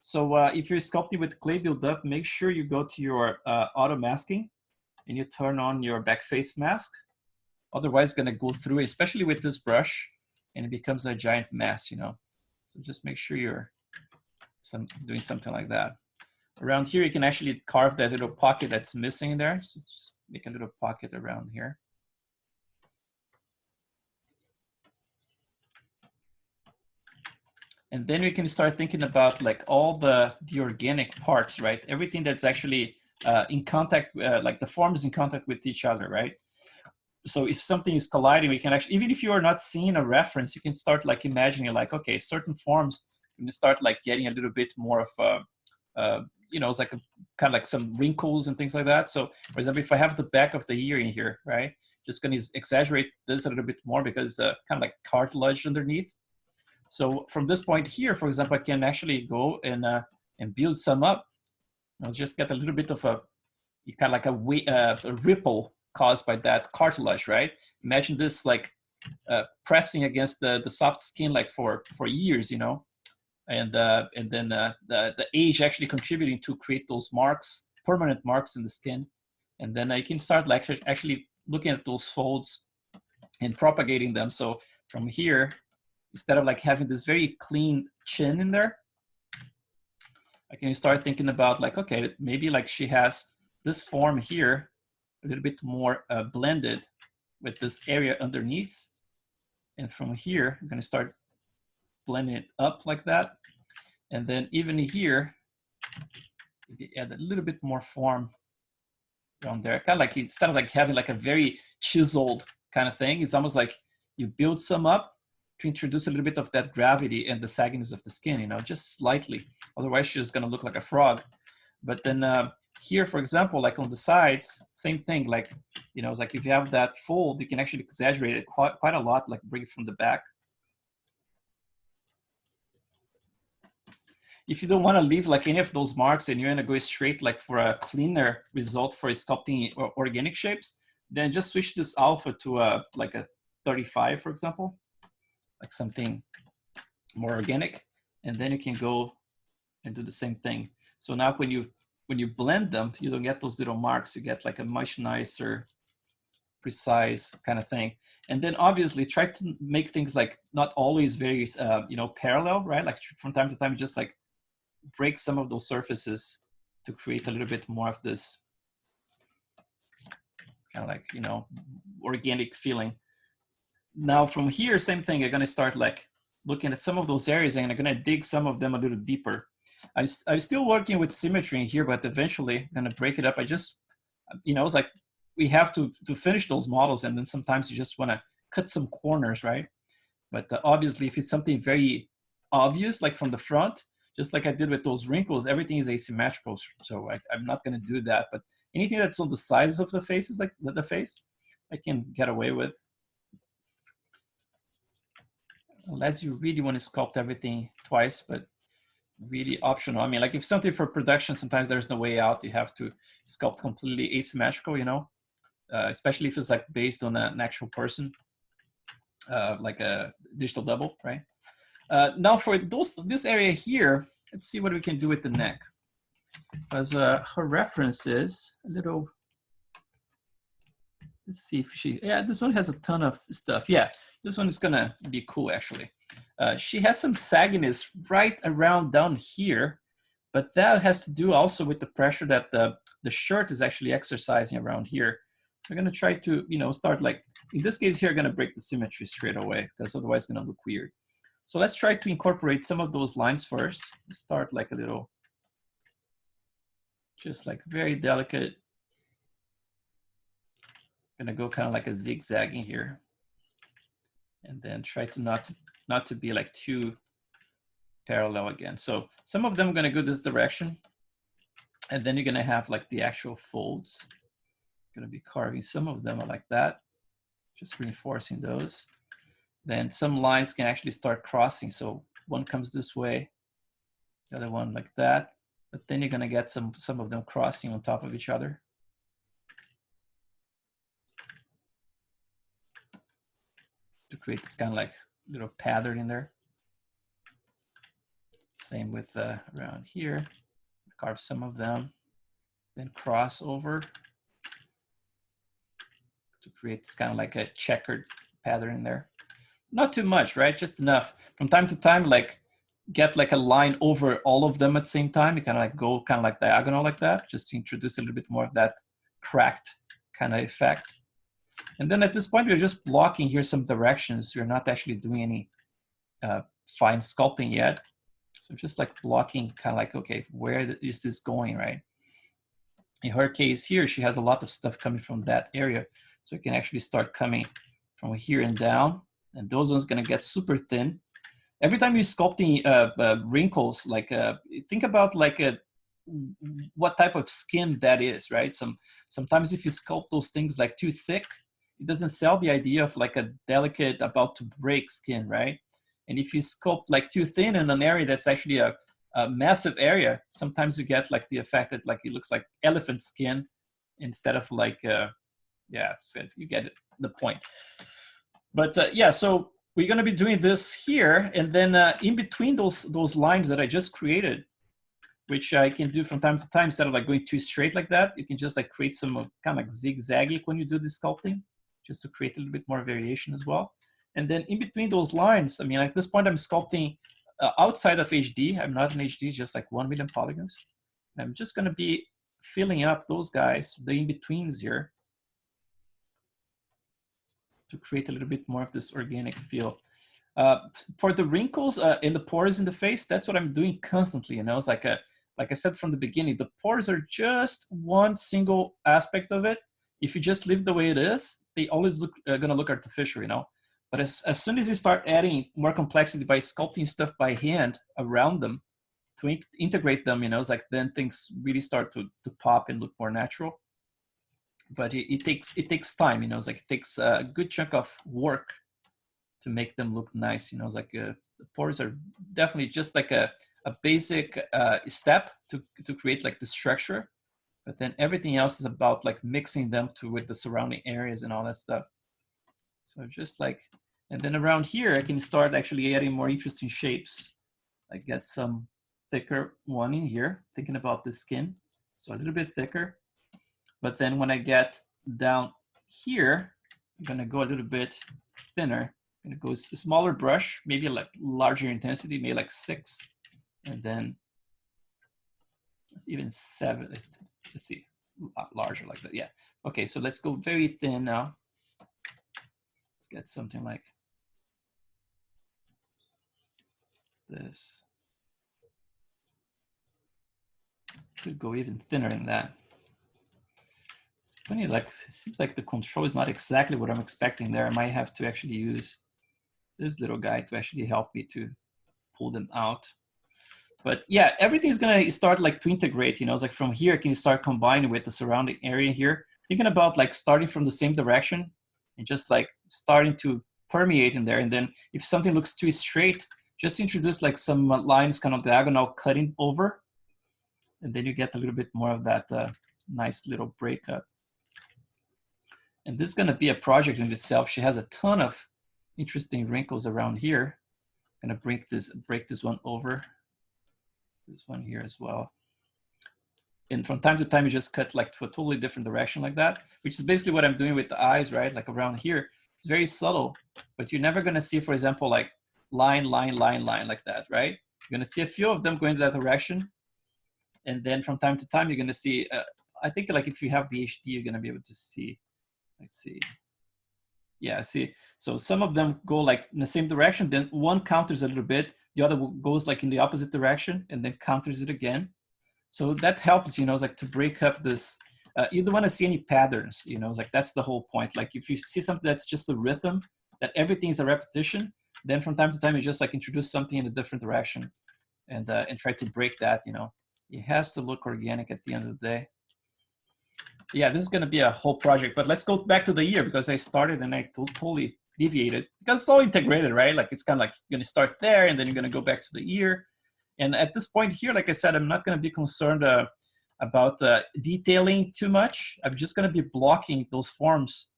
So if you're sculpting with clay buildup, make sure you go to your auto masking and you turn on your back face mask. Otherwise, it's going to go through, especially with this brush, and it becomes a giant mess, you know. So just make sure you're doing something like that. Around here, you can actually carve that little pocket that's missing there. So just make a little pocket around here. And then we can start thinking about like all the organic parts, right? Everything that's actually in contact, like the forms in contact with each other, right? So if something is colliding, we can actually, even if you are not seeing a reference, you can start like imagining like, okay, certain forms, you can start like getting a little bit more of a, you know, it's like kind of like some wrinkles and things like that. So for example, if I have the back of the ear in here, right, just going to exaggerate this a little bit more because kind of like cartilage underneath. So from this point here, for example, I can actually go and build some up. I'll just get a little bit of a kind of like a ripple caused by that cartilage, right? Imagine this like pressing against the soft skin like for years, you know. And then the age actually contributing to create those marks, permanent marks in the skin. And then I can start like actually looking at those folds and propagating them. So from here, instead of like having this very clean chin in there, I can start thinking about like, okay, maybe like she has this form here, a little bit more blended with this area underneath. And from here, I'm gonna start blending it up like that. And then even here, add a little bit more form down there. Kind of like, instead of like having like a very chiseled kind of thing, it's almost like you build some up to introduce a little bit of that gravity and the sagginess of the skin, you know, just slightly. Otherwise, she's gonna look like a frog. But then here, for example, like on the sides, same thing. Like, you know, it's like if you have that fold, you can actually exaggerate it quite a lot, like bring it from the back. If you don't want to leave like any of those marks and you're gonna go straight like for a cleaner result for sculpting organic shapes, then just switch this alpha to like a 35, for example, like something more organic, and then you can go and do the same thing. So now when you blend them, you don't get those little marks. You get like a much nicer, precise kind of thing. And then obviously try to make things like not always very you know, parallel, right? Like from time to time, just like break some of those surfaces to create a little bit more of this kind of like, you know, organic feeling. now from here, same thing. I'm gonna start like looking at some of those areas and I'm gonna dig some of them a little deeper. I'm still working with symmetry in here, but eventually I'm gonna break it up. I just, you know, it's like we have to finish those models, and then sometimes you just wanna cut some corners, right? But obviously, if it's something very obvious, like from the front, just like I did with those wrinkles, everything is asymmetrical. So I'm not gonna do that. But anything that's on the sides of the faces, like the face, I can get away with. Unless you really want to sculpt everything twice, but really optional. I mean, like if something for production, sometimes there's no way out. You have to sculpt completely asymmetrical, you know, especially if it's like based on an actual person, like a digital double, right? Now for this area here, let's see what we can do with the neck. As her reference is a little, let's see if she, yeah, this one has a ton of stuff. Yeah, this one is gonna be cool actually. She has some sagginess right around down here, but that has to do also with the pressure that the shirt is actually exercising around here. So I'm gonna try to, you know, start like, in this case here, I'm gonna break the symmetry straight away because otherwise it's gonna look weird. So let's try to incorporate some of those lines first. Start like a little, just like very delicate. Gonna go kind of like a zigzagging here. And then try to not to be like too parallel again. So some of them are gonna go this direction. And then you're gonna have like the actual folds. Gonna be carving, some of them are like that. Just reinforcing those. Then some lines can actually start crossing. So one comes this way, the other one like that. But then you're gonna get some of them crossing on top of each other. To create this kind of like little pattern in there. Same with around here. Carve some of them, then cross over to create this kind of like a checkered pattern in there. Not too much, right? Just enough. From time to time, like get like a line over all of them at the same time. You kind of like go kind of like diagonal like that, just to introduce a little bit more of that cracked kind of effect. And then at this point, we're just blocking here some directions. We're not actually doing any fine sculpting yet. So just like blocking kind of like, okay, where is this going, right? In her case here, she has a lot of stuff coming from that area. So it can actually start coming from here and down. And those ones gonna get super thin. Every time you're sculpting wrinkles, like think about like what type of skin that is, right? Sometimes if you sculpt those things like too thick, it doesn't sell the idea of like a delicate, about to break skin, right? And if you sculpt like too thin in an area that's actually a massive area, sometimes you get like the effect that like it looks like elephant skin instead of like, yeah, so you get the point. But yeah, so we're gonna be doing this here, and then in between those lines that I just created, which I can do from time to time, instead of like going too straight like that, you can just like create some kind of like zigzaggy when you do this sculpting, just to create a little bit more variation as well. And then in between those lines, I mean, at this point, I'm sculpting outside of HD. I'm not in HD, just like 1 million polygons. And I'm just gonna be filling up those guys, the in-betweens here, to create a little bit more of this organic feel. For the wrinkles and the pores in the face, that's what I'm doing constantly. You know, it's like I said from the beginning, the pores are just one single aspect of it. If you just leave the way it is, they always gonna look artificial, you know. But as soon as you start adding more complexity by sculpting stuff by hand around them to integrate them, you know, it's like then things really start to pop and look more natural. But it takes time, you know. It's like it takes a good chunk of work to make them look nice, you know. It's like the pores are definitely just like a basic step to create like the structure, but then everything else is about like mixing them with the surrounding areas and all that stuff. So just like, and then around here I can start actually adding more interesting shapes. I get some thicker one in here, thinking about the skin, so a little bit thicker. But then when I get down here, I'm gonna go a little bit thinner. I'm gonna go a smaller brush, maybe like larger intensity, maybe like 6, and then even 7. Let's see, larger like that. Yeah. Okay, so let's go very thin now. get something like this. Could go even thinner than that. It's funny, like it seems like the control is not exactly what I'm expecting there. I might have to actually use this little guy to actually help me to pull them out. But yeah, everything's gonna start like to integrate, you know, it's like from here, can you start combining with the surrounding area here? Thinking about like starting from the same direction and just like starting to permeate in there. And then if something looks too straight, just introduce like some lines kind of diagonal cutting over. And then you get a little bit more of that nice little breakup. And this is gonna be a project in itself. She has a ton of interesting wrinkles around here. I'm gonna break this one over. This one here as well. And from time to time, you just cut like to a totally different direction like that, which is basically what I'm doing with the eyes, right? Like around here, it's very subtle, but you're never gonna see, for example, like line, line, line, line like that, right? You're gonna see a few of them going that direction. And then from time to time, you're gonna see, I think like if you have the HD, you're gonna be able to see, let's see. Yeah, see, so some of them go like in the same direction, then one counters a little bit, the other goes like in the opposite direction and then counters it again. So that helps, you know, it's like to break up this, you don't want to see any patterns, you know, it's like that's the whole point. Like if you see something that's just a rhythm, that everything is a repetition, then from time to time you just like introduce something in a different direction and try to break that, you know. It has to look organic at the end of the day. Yeah, this is going to be a whole project, but let's go back to the year because I started and I totally deviated because it's all integrated, right? Like it's kind of like you're going to start there and then you're going to go back to the year. And at this point here, like I said, I'm not going to be concerned about detailing too much. I'm just going to be blocking those forms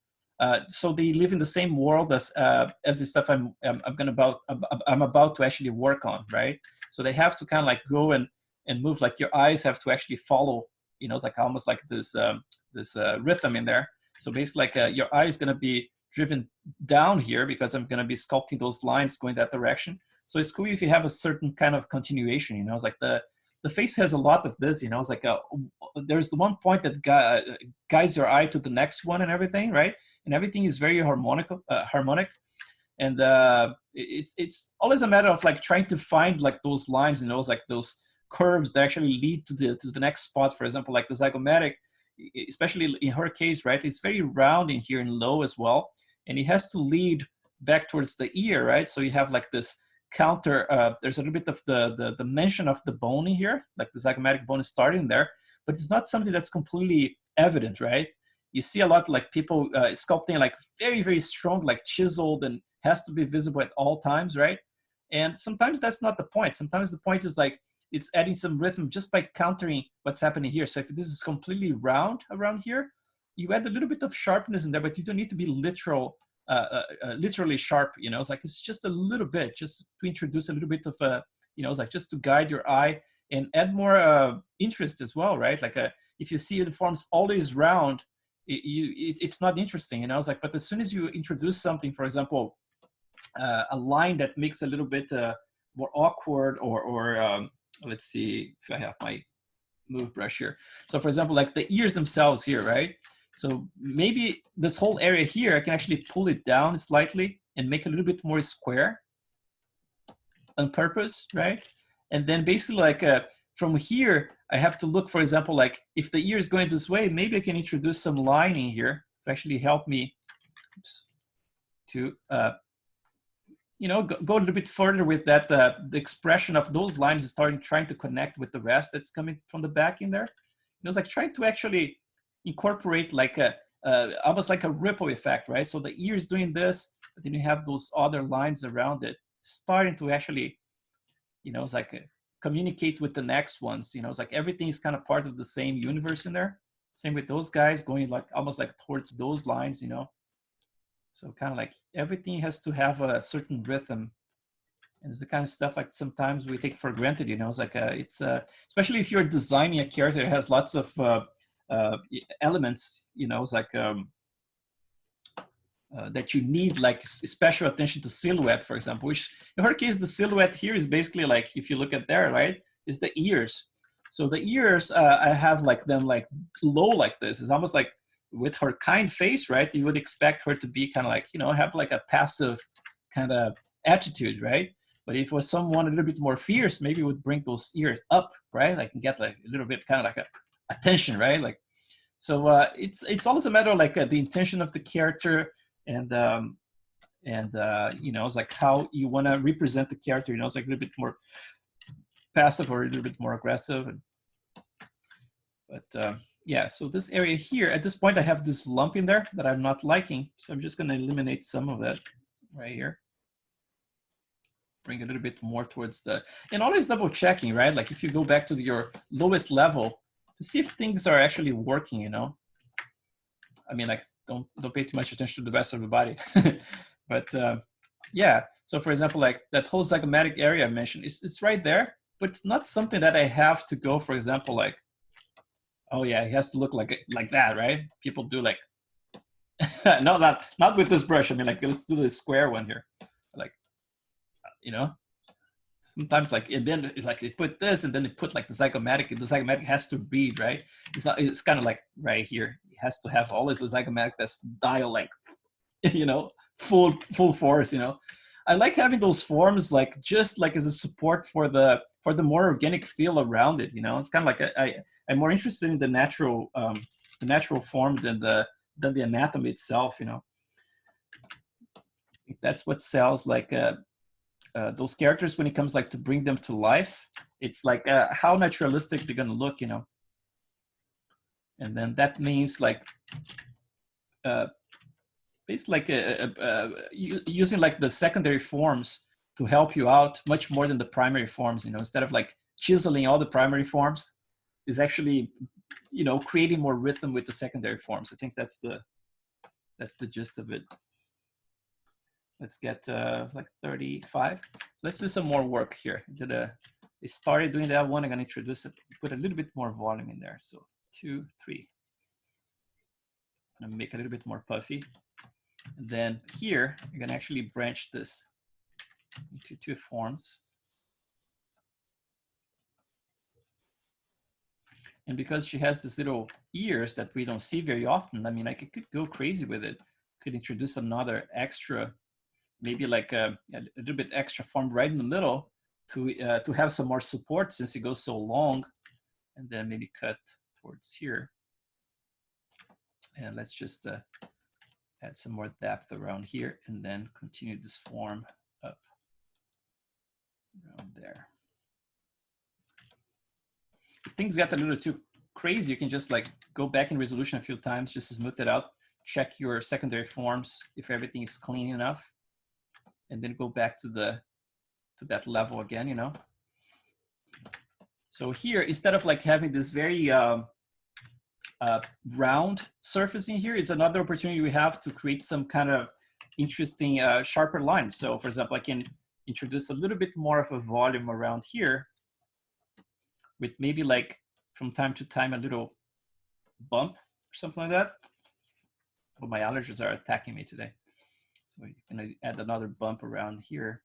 so they live in the same world as the stuff I'm about to actually work on, right? So they have to kind of like go and move. Like your eyes have to actually follow. You know, it's like almost like this rhythm in there. So basically, like your eye is going to be driven down here because I'm going to be sculpting those lines going that direction. So it's cool if you have a certain kind of continuation. You know, it's like the face has a lot of this. You know, it's like there's the one point that guides your eye to the next one and everything, right? And everything is very harmonic. And it's always a matter of like trying to find like those lines. You know, it's like those curves that actually lead to the next spot. For example, like the zygomatic, especially in her case, right? It's very round in here and low as well, and it has to lead back towards the ear, right? So you have like this counter. There's a little bit of the dimension of the bone in here, like the zygomatic bone is starting there, but it's not something that's completely evident, right? You see a lot like people sculpting like very, very strong, like chiseled, and has to be visible at all times, right? And sometimes that's not the point. Sometimes the point is like it's adding some rhythm just by countering what's happening here. So if this is completely round around here, you add a little bit of sharpness in there, but you don't need to be literally sharp. You know, it's like it's just a little bit, just to introduce a little bit of you know, it's like just to guide your eye and add more interest as well, right? Like if you see the forms always round, it's not interesting. You know, it's like, but as soon as you introduce something, for example, a line that makes a little bit more awkward, or let's see if I have my move brush here. So for example, like the ears themselves here, right? So maybe this whole area here, I can actually pull it down slightly and make it a little bit more square on purpose, right? And then basically like from here, I have to look, for example, like if the ear is going this way, maybe I can introduce some line in here to actually help me to you know, go a little bit further with that. The expression of those lines is trying to connect with the rest that's coming from the back in there. You know, it's like trying to actually incorporate like almost like a ripple effect, right? So the ear is doing this, but then you have those other lines around it starting to actually, you know, it's like communicate with the next ones. You know, it's like everything is kind of part of the same universe in there. Same with those guys going like almost like towards those lines, you know. So kind of like everything has to have a certain rhythm. And it's the kind of stuff like sometimes we take for granted, you know, it's like, it's especially if you're designing a character that has lots of elements, you know, it's like that you need like special attention to silhouette, for example, which in her case, the silhouette here is basically like, if you look at there, right, is the ears. So the ears, I have like them like low like this. It's almost like with her kind face, right, you would expect her to be kind of like, you know, have like a passive kind of attitude, right? But if it was someone a little bit more fierce, maybe it would bring those ears up, right? Like and get like a little bit kind of like a attention, right? Like, so it's always a matter of like the intention of the character and you know, it's like how you want to represent the character. You know, it's like a little bit more passive or a little bit more aggressive. But yeah, so this area here, at this point, I have this lump in there that I'm not liking. So I'm just going to eliminate some of that right here. Bring a little bit more towards the, and always double checking, right? Like if you go back to your lowest level to see if things are actually working, you know? I mean, like don't pay too much attention to the rest of the body. But yeah, so for example, like that whole zygomatic area I mentioned, it's right there, but it's not something that I have to go, for example, like, oh yeah, it has to look like that, right? People do like, no, not with this brush. I mean, like, let's do the square one here. Like, you know, sometimes like, and then like they put this and then they put like the zygomatic has to breathe, right? It's kind of like right here. It has to have always a zygomatic that's dial like, you know, full force, you know. I like having those forms like just like as a support for the more organic feel around it, you know. It's kind of like I'm more interested in the natural form than the anatomy itself, you know. That's what sells like those characters when it comes like to bring them to life. It's like how naturalistic they're gonna look, you know. And then that means like basically like using like the secondary forms to help you out much more than the primary forms, you know. Instead of like chiseling all the primary forms, is actually, you know, creating more rhythm with the secondary forms. I think that's the gist of it. Let's get like 35. So let's do some more work here. I started doing that one. I'm gonna introduce it, put a little bit more volume in there. So 2, 3. I'm gonna make it a little bit more puffy. And then here, I'm gonna actually branch this into 2 forms. And because she has these little ears that we don't see very often, I mean, I could go crazy with it. Could introduce another extra, maybe like a little bit extra form right in the middle to have some more support since it goes so long, and then maybe cut towards here. And let's just add some more depth around here and then continue this form up around there. If things got a little too crazy, you can just like go back in resolution a few times just to smooth it out. Check your secondary forms if everything is clean enough, and then go back to that level again, you know. So here, instead of like having this very round surface in here, it's another opportunity we have to create some kind of interesting sharper lines. So for example, I can introduce a little bit more of a volume around here with maybe like from time to time a little bump or something like that. Oh, my allergies are attacking me today. So you can add another bump around here.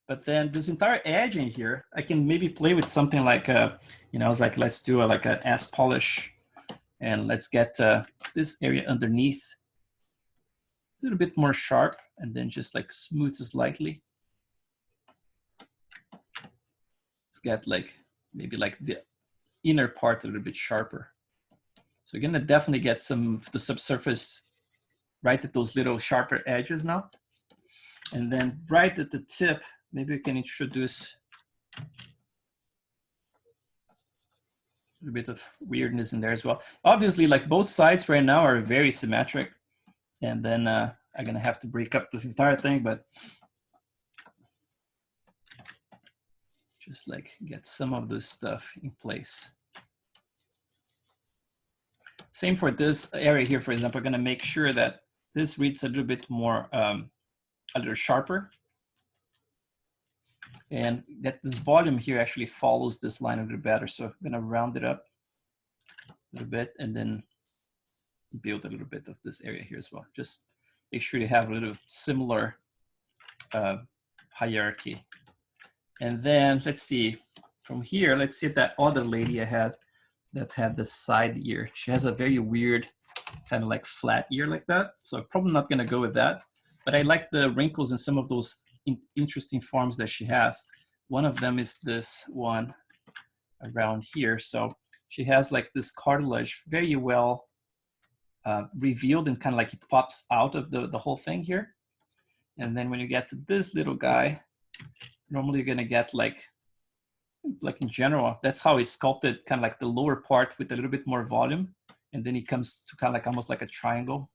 But then this entire edge in here, I can maybe play with something like, you know, I was like, let's do like an S polish, and let's get this area underneath a little bit more sharp, and then just like smooth slightly. Let's get like, maybe like the inner part a little bit sharper. So you're gonna definitely get some of the subsurface right at those little sharper edges now. And then right at the tip, maybe we can introduce a little bit of weirdness in there as well. Obviously, like both sides right now are very symmetric. And then I'm gonna have to break up this entire thing, but just like get some of this stuff in place. Same for this area here, for example. I'm gonna make sure that this reads a little bit more, a little sharper. And that this volume here actually follows this line a little better. So I'm gonna round it up a little bit and then build a little bit of this area here as well. Just make sure you have a little similar hierarchy. And then let's see, from here, let's see that other lady I had that had the side ear. She has a very weird kind of like flat ear like that. So I'm probably not gonna go with that. But I like the wrinkles in some of those interesting forms that she has. One of them is this one around here. So she has like this cartilage very well revealed, and kind of like it pops out of the whole thing here. And then when you get to this little guy, normally you're gonna get like in general, that's how it's sculpted, kind of like the lower part with a little bit more volume. And then it comes to kind of like almost like a triangle.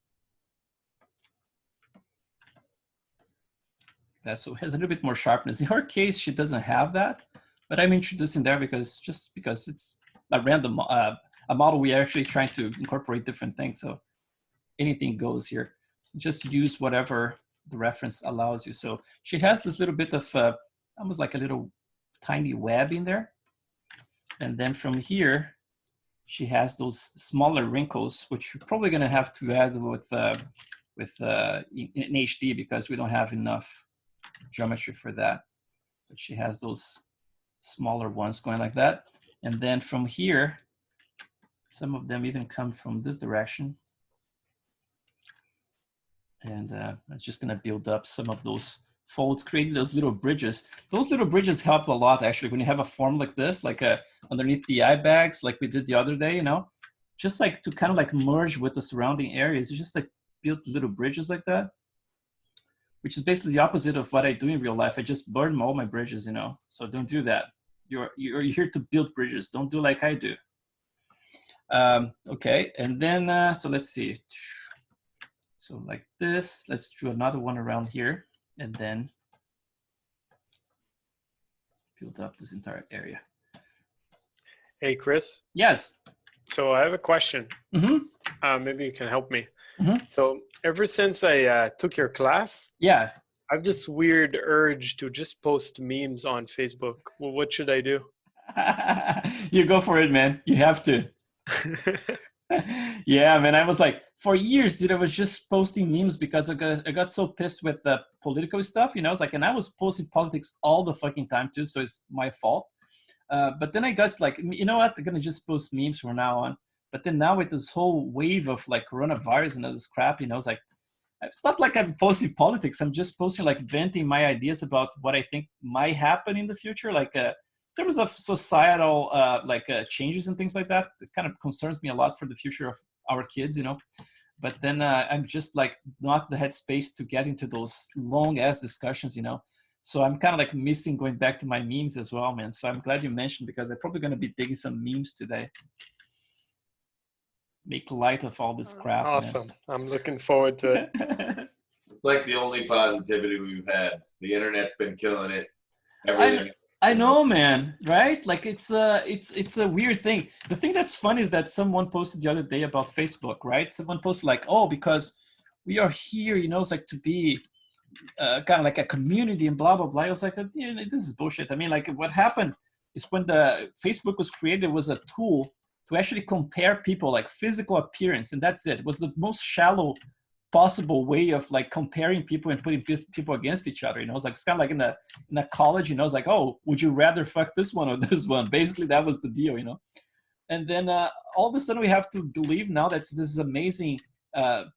So it has a little bit more sharpness. In her case, she doesn't have that, but I'm introducing there because it's a random a model. We are actually trying to incorporate different things, so anything goes here. So just use whatever the reference allows you. So she has this little bit of almost like a little tiny web in there, and then from here she has those smaller wrinkles, which you're probably going to have to add with in HD because we don't have enough geometry for that. But she has those smaller ones going like that. And then from here, some of them even come from this direction. And I'm just gonna build up some of those folds, creating those little bridges. Those little bridges help a lot, actually, when you have a form like this, like underneath the eye bags, like we did the other day, you know, just like to kind of like merge with the surrounding areas. You just like build little bridges like that, which is basically the opposite of what I do in real life. I just burn all my bridges, you know, so don't do that. You're here to build bridges. Don't do like I do. Okay, and then, so let's see. So like this, let's do another one around here, and then build up this entire area. Hey, Chris. Yes. So I have a question. Mm-hmm. Maybe you can help me. Mm-hmm. So ever since I took your class, yeah, I have this weird urge to just post memes on Facebook. Well, what should I do? You go for it, man. You have to. Yeah, man. I was like, for years, dude, I was just posting memes because I got so pissed with the political stuff, you know. It's like, and I was posting politics all the fucking time too, so it's my fault. But then I got like, you know what? I'm gonna just post memes from now on. But then now with this whole wave of like coronavirus and all this crap, you know, it's like, it's not like I'm posting politics. I'm just posting like venting my ideas about what I think might happen in the future, like in terms of societal changes and things like that. It kind of concerns me a lot for the future of our kids, you know. But then I'm just like not the headspace to get into those long ass discussions, you know. So I'm kind of like missing going back to my memes as well, man. So I'm glad you mentioned, because I'm probably going to be digging some memes today. Make light of all this crap. Awesome. Man. I'm looking forward to it. It's like the only positivity we've had. The internet's been killing it. Everything. I know, man. Right? Like it's a weird thing. The thing that's fun is that someone posted the other day about Facebook, right? Someone posted like, oh, because we are here, you know, it's like to be kind of like a community and blah, blah, blah. I was like, yeah, this is bullshit. I mean, like what happened is when the Facebook was created, it was a tool to actually compare people, like physical appearance, and that's it. It was the most shallow possible way of like comparing people and putting people against each other. You know, it's like it's kind of like in a college. You know, it's like, oh, would you rather fuck this one or this one? Basically, that was the deal. You know, and then all of a sudden we have to believe now that this is amazing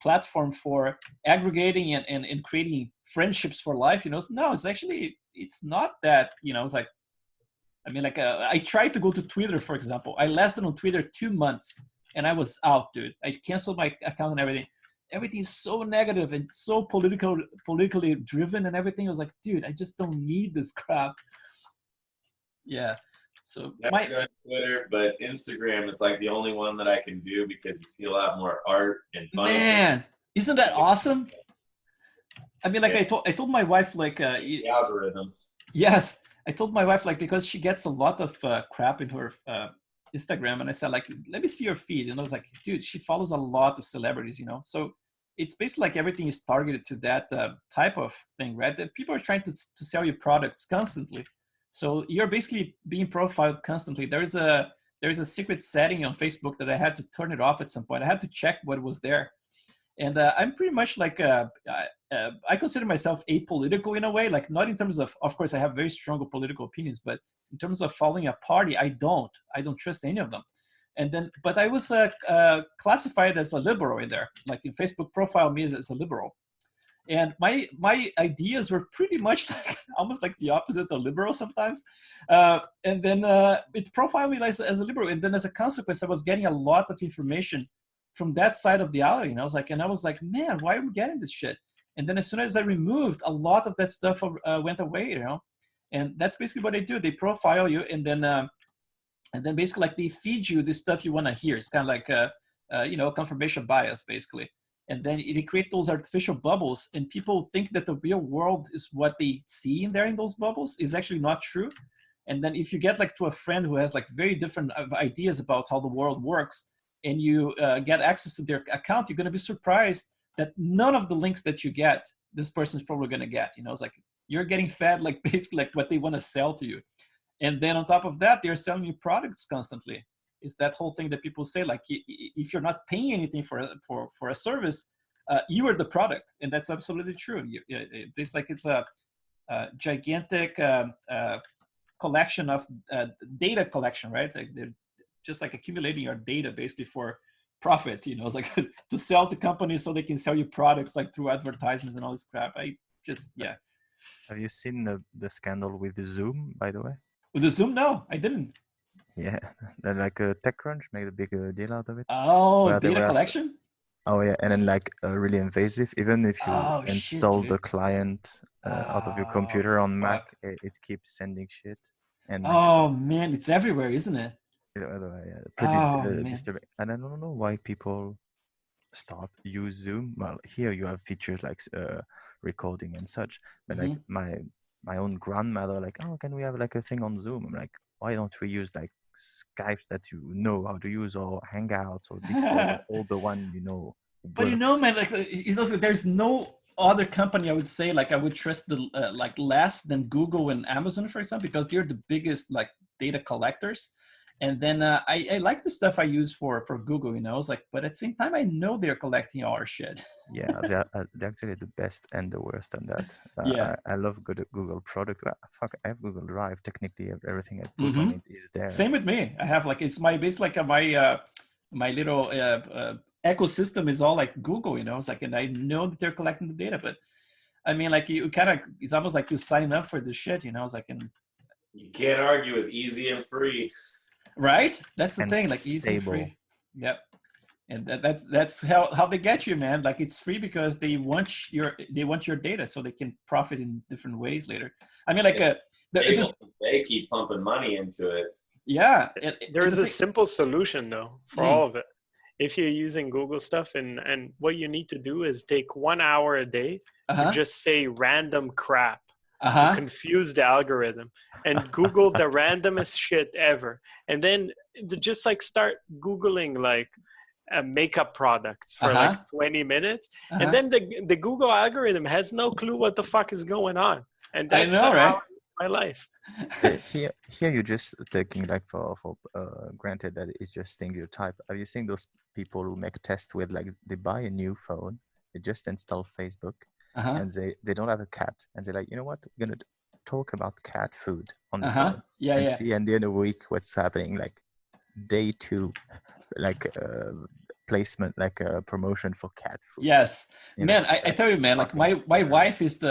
platform for aggregating and creating friendships for life. You know, no, it's not that. You know, it's like. I mean, like, I tried to go to Twitter, for example. I lasted on Twitter 2 months, and I was out, dude. I canceled my account and everything. Everything's so negative and so politically driven and everything. I was like, dude, I just don't need this crap. Yeah. So I go to Twitter, but Instagram is like the only one that I can do because you see a lot more art and fun. Man, isn't that awesome? I mean, like, yeah. I told my wife, like, the algorithm. Yes. I told my wife, like, because she gets a lot of crap in her Instagram, and I said, like, let me see your feed. And I was like, dude, she follows a lot of celebrities, you know. So it's basically like everything is targeted to that type of thing, right? That people are trying to sell you products constantly. So you're basically being profiled constantly. There is a secret setting on Facebook that I had to turn it off at some point. I had to check what was there. And I'm pretty much like, I consider myself apolitical in a way, like not in terms of course, I have very strong political opinions, but in terms of following a party, I don't trust any of them. And then, but I was classified as a liberal in there. Like in Facebook profile me as a liberal. And my ideas were pretty much like, almost like the opposite of liberal sometimes. And then it profiled me as a liberal. And then as a consequence, I was getting a lot of information from that side of the aisle. You know, I was like, man, why are we getting this shit? And then as soon as I removed, a lot of that stuff went away, you know. And that's basically what they do. They profile you, and then basically like they feed you the stuff you want to hear. It's kind of like you know, confirmation bias basically. And then they create those artificial bubbles, and people think that the real world is what they see in there in those bubbles. Is actually not true. And then if you get like to a friend who has like very different ideas about how the world works, and you get access to their account, you're going to be surprised that none of the links that you get, this person's probably going to get. You know, it's like you're getting fed like basically like what they want to sell to you. And then on top of that, they're selling you products constantly. It's that whole thing that people say, like, if you're not paying anything for a service, you are the product. And that's absolutely true. It's like it's a gigantic collection of data collection, right? Like they're just like accumulating your data basically for profit, you know. It's like to sell to companies so they can sell you products like through advertisements and all this crap. Yeah. Have you seen the scandal with Zoom, by the way? With the Zoom? No, I didn't. Yeah, they're like TechCrunch made a big deal out of it. Oh, data collection? Oh yeah, and then like really invasive. Even if you install shit, the client out of your computer on Mac, it keeps sending shit. And man, it's everywhere, isn't it? Pretty disturbing. And I don't know why people use Zoom. Well, here you have features like recording and such, but like my own grandmother, like, oh, can we have like a thing on Zoom? I'm like, why don't we use like Skype that you know how to use, or Hangouts, or Discord, all the one you know? But you know, man, like you know, there's no other company I would say like I would trust like less than Google and Amazon, for example, because they're the biggest like data collectors. And then I like the stuff I use for Google, you know. It's like, but at the same time, I know they're collecting our shit. Yeah, they're actually the best and the worst on that. Yeah, I love Google product. Fuck, I have Google Drive. Technically, everything I put on it is there. Same with me. I have like, it's my basically like my little ecosystem is all like Google, you know. It's like, and I know that they're collecting the data, but I mean, like you kind of, it's almost like you sign up for the shit, you know. It's like, and you can't argue with easy and free. Right? That's the thing, like easy and free. Yep. And that's how they get you, man. Like it's free because they want your data so they can profit in different ways later. I mean, like they keep pumping money into it. Yeah. There's a simple solution though for all of it. If you're using Google stuff, and what you need to do is take 1 hour a day to just say random crap. To confuse the algorithm and Google the randomest shit ever, and then just like start Googling like makeup products for like 20 minutes, and then the Google algorithm has no clue what the fuck is going on, and that's right? My life. Here you're just taking like for granted that it's just things you type. Have you seen those people who make tests with like they buy a new phone, they just install Facebook. And they don't have a cat, and they're like, you know what, we're gonna talk about cat food on the phone, and see at the end of the week what's happening. Like day 2, like placement, like a promotion for cat food. Yes, man, I tell you, man, like my wife is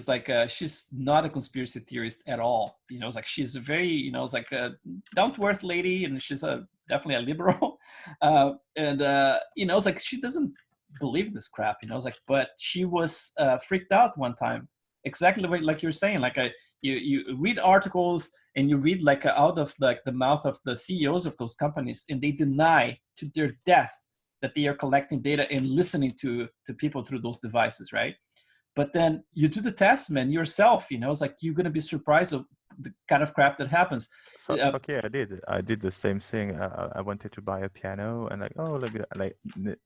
like she's not a conspiracy theorist at all. You know, it's like she's a very, you know, it's like a down to earth lady, and she's definitely a liberal, and you know, it's like she doesn't believe this crap, you know. It's like, but she was freaked out one time, exactly like you're saying, like you read articles and you read like out of like the mouth of the CEOs of those companies, and they deny to their death that they are collecting data and listening to people through those devices, right? But then you do the test, man, yourself, you know. It's like you're gonna be surprised of the kind of crap that happens. Okay, I did the same thing. I wanted to buy a piano, and like, oh, like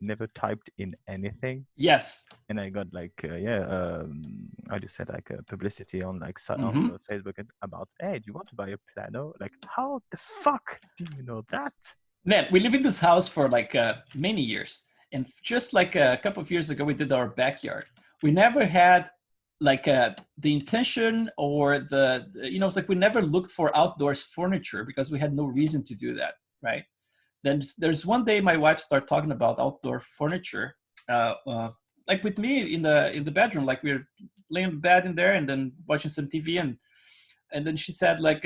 never typed in anything. Yes. And I got like I just said like publicity on like on Facebook about, hey, do you want to buy a piano? Like, how the fuck do you know that? Man, we live in this house for like many years, and just like a couple of years ago, we did our backyard. We never had like the intention or you know, it's like we never looked for outdoors furniture because we had no reason to do that, right? then there's one day my wife started talking about outdoor furniture, like with me in the bedroom, like we were laying in bed in there and then watching some TV, and then she said like,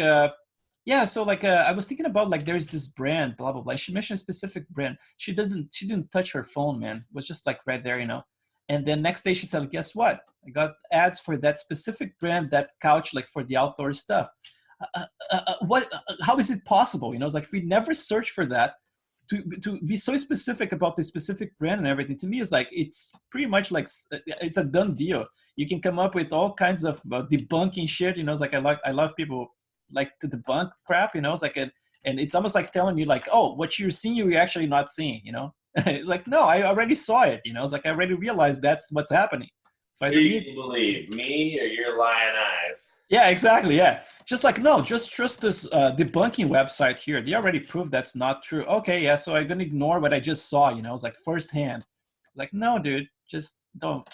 yeah, so like I was thinking about like there's this brand, blah blah blah. She mentioned a specific brand. She didn't touch her phone, man. It was just like right there, you know. And then next day she said, guess what? I got ads for that specific brand, that couch, like for the outdoor stuff. How is it possible? You know, it's like if we never search for that, to be so specific about the specific brand and everything, to me is like, it's pretty much like it's a done deal. You can come up with all kinds of debunking shit. You know, it's like I love people like to debunk crap. You know, it's like and it's almost like telling you like, oh, what you're seeing, you're actually not seeing. You know, it's like, no, I already saw it. You know, it's like I already realized that's what's happening. So I do you believe me or your lying eyes? Yeah, exactly. Yeah, just like, no, just trust this debunking website here. They already proved that's not true. Okay, yeah, so I'm gonna ignore what I just saw. You know, it's like firsthand. Like, no, dude, just don't.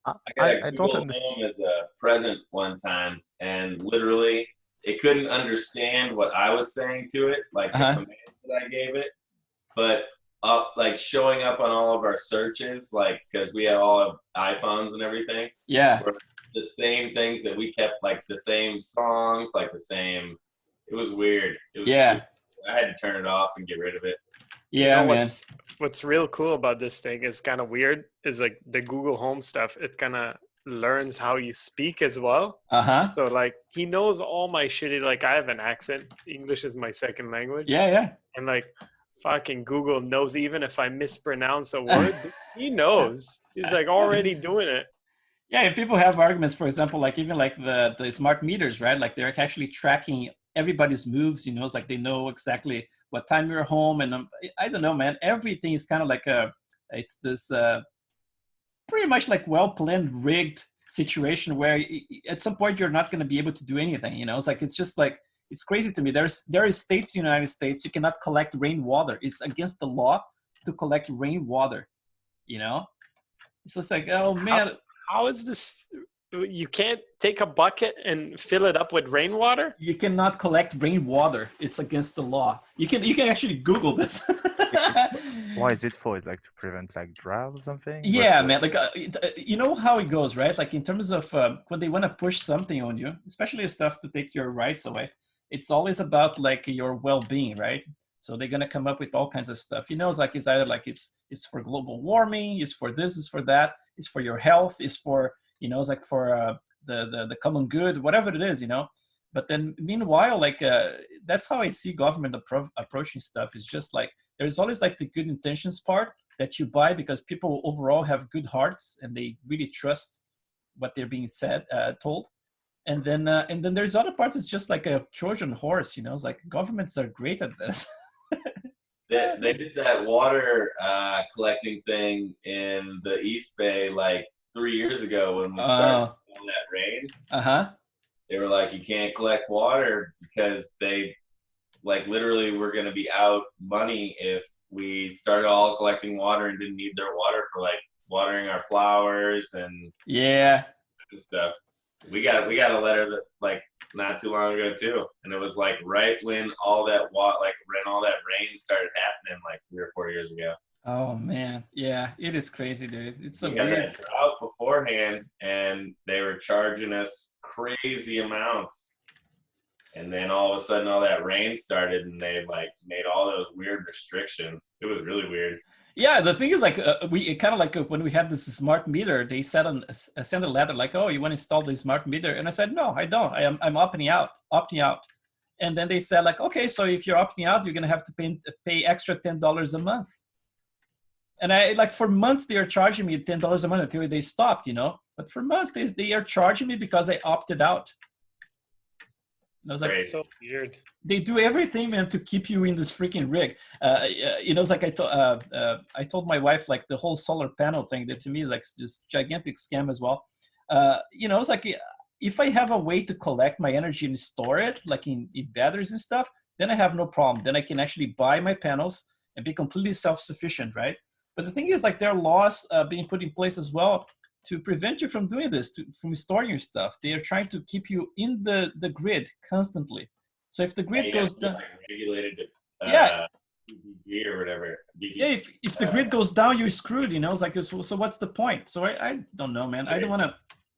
Okay. I don't understand. Home as a present one time, and literally, it couldn't understand what I was saying to it, like the commands that I gave it, but like showing up on all of our searches, like because we all have iPhones and everything. Yeah. The same things that we kept, like the same songs, like the same. It was weird. It was I had to turn it off and get rid of it. Yeah, you know, man. What's real cool about this thing is kind of weird. Is like the Google Home stuff. It kind of learns how you speak as well. So like he knows all my shitty. Like I have an accent. English is my second language. Yeah. And like. Fucking Google knows even if I mispronounce a word, he knows. He's like already doing it. Yeah, and people have arguments, for example, like even like the smart meters, right? Like they're actually tracking everybody's moves, you know, it's like they know exactly what time you're home. And I don't know, man, everything is kind of like it's this pretty much like well-planned, rigged situation where at some point you're not going to be able to do anything, you know, it's like, it's just like, it's crazy to me. There is states in the United States you cannot collect rainwater. It's against the law to collect rainwater. You know, it's just like, oh man, how is this? You can't take a bucket and fill it up with rainwater. You cannot collect rainwater. It's against the law. You can actually Google this. Why is it for? Like to prevent like drought or something? Yeah, man. Like you know how it goes, right? Like in terms of when they want to push something on you, especially stuff to take your rights away. It's always about like your well-being, right? So they're gonna come up with all kinds of stuff. You know, it's like it's either like it's for global warming, it's for this, it's for that, it's for your health, it's for, you know, it's like for the common good, whatever it is, you know. But then meanwhile, like that's how I see government approaching stuff. It's just like there's always like the good intentions part that you buy because people overall have good hearts and they really trust what they're being told. And then there's other part that's just like a Trojan horse, you know. It's like governments are great at this. They did that water collecting thing in the East Bay like 3 years ago when we started all that rain. They were like, you can't collect water because they like literally were going to be out money if we started all collecting water and didn't need their water for like watering our flowers and stuff. We got a letter that like not too long ago too, and it was like right when all that rain started happening like 3 or 4 years ago. Oh man, yeah, it is crazy, dude. It's so we had weird. that drought beforehand, and they were charging us crazy amounts, and then all of a sudden all that rain started, and they like made all those weird restrictions. It was really weird. Yeah, the thing is, like, we kind of like when we had this smart meter, they sent a letter like, "Oh, you want to install the smart meter?" And I said, "No, I don't. I'm opting out." And then they said, like, "Okay, so if you're opting out, you're gonna have to pay extra $10 a month." And I like for months they are charging me $10 a month until they stopped, you know. But for months they are charging me because I opted out. And I was like, so weird. They do everything, man, to keep you in this freaking rig. You know, it's like I told my wife, like the whole solar panel thing that to me is like just gigantic scam as well. You know, it's like if I have a way to collect my energy and store it, like in batteries and stuff, then I have no problem. Then I can actually buy my panels and be completely self-sufficient, right? But the thing is, like, there are laws being put in place as well to prevent you from doing this, from storing your stuff. They are trying to keep you in the grid constantly. So if the grid goes down, like regulated. BBG or whatever. BBG. Yeah, if the grid goes down, you're screwed. You know, it's like, so what's the point? So I don't know, man. I don't want to,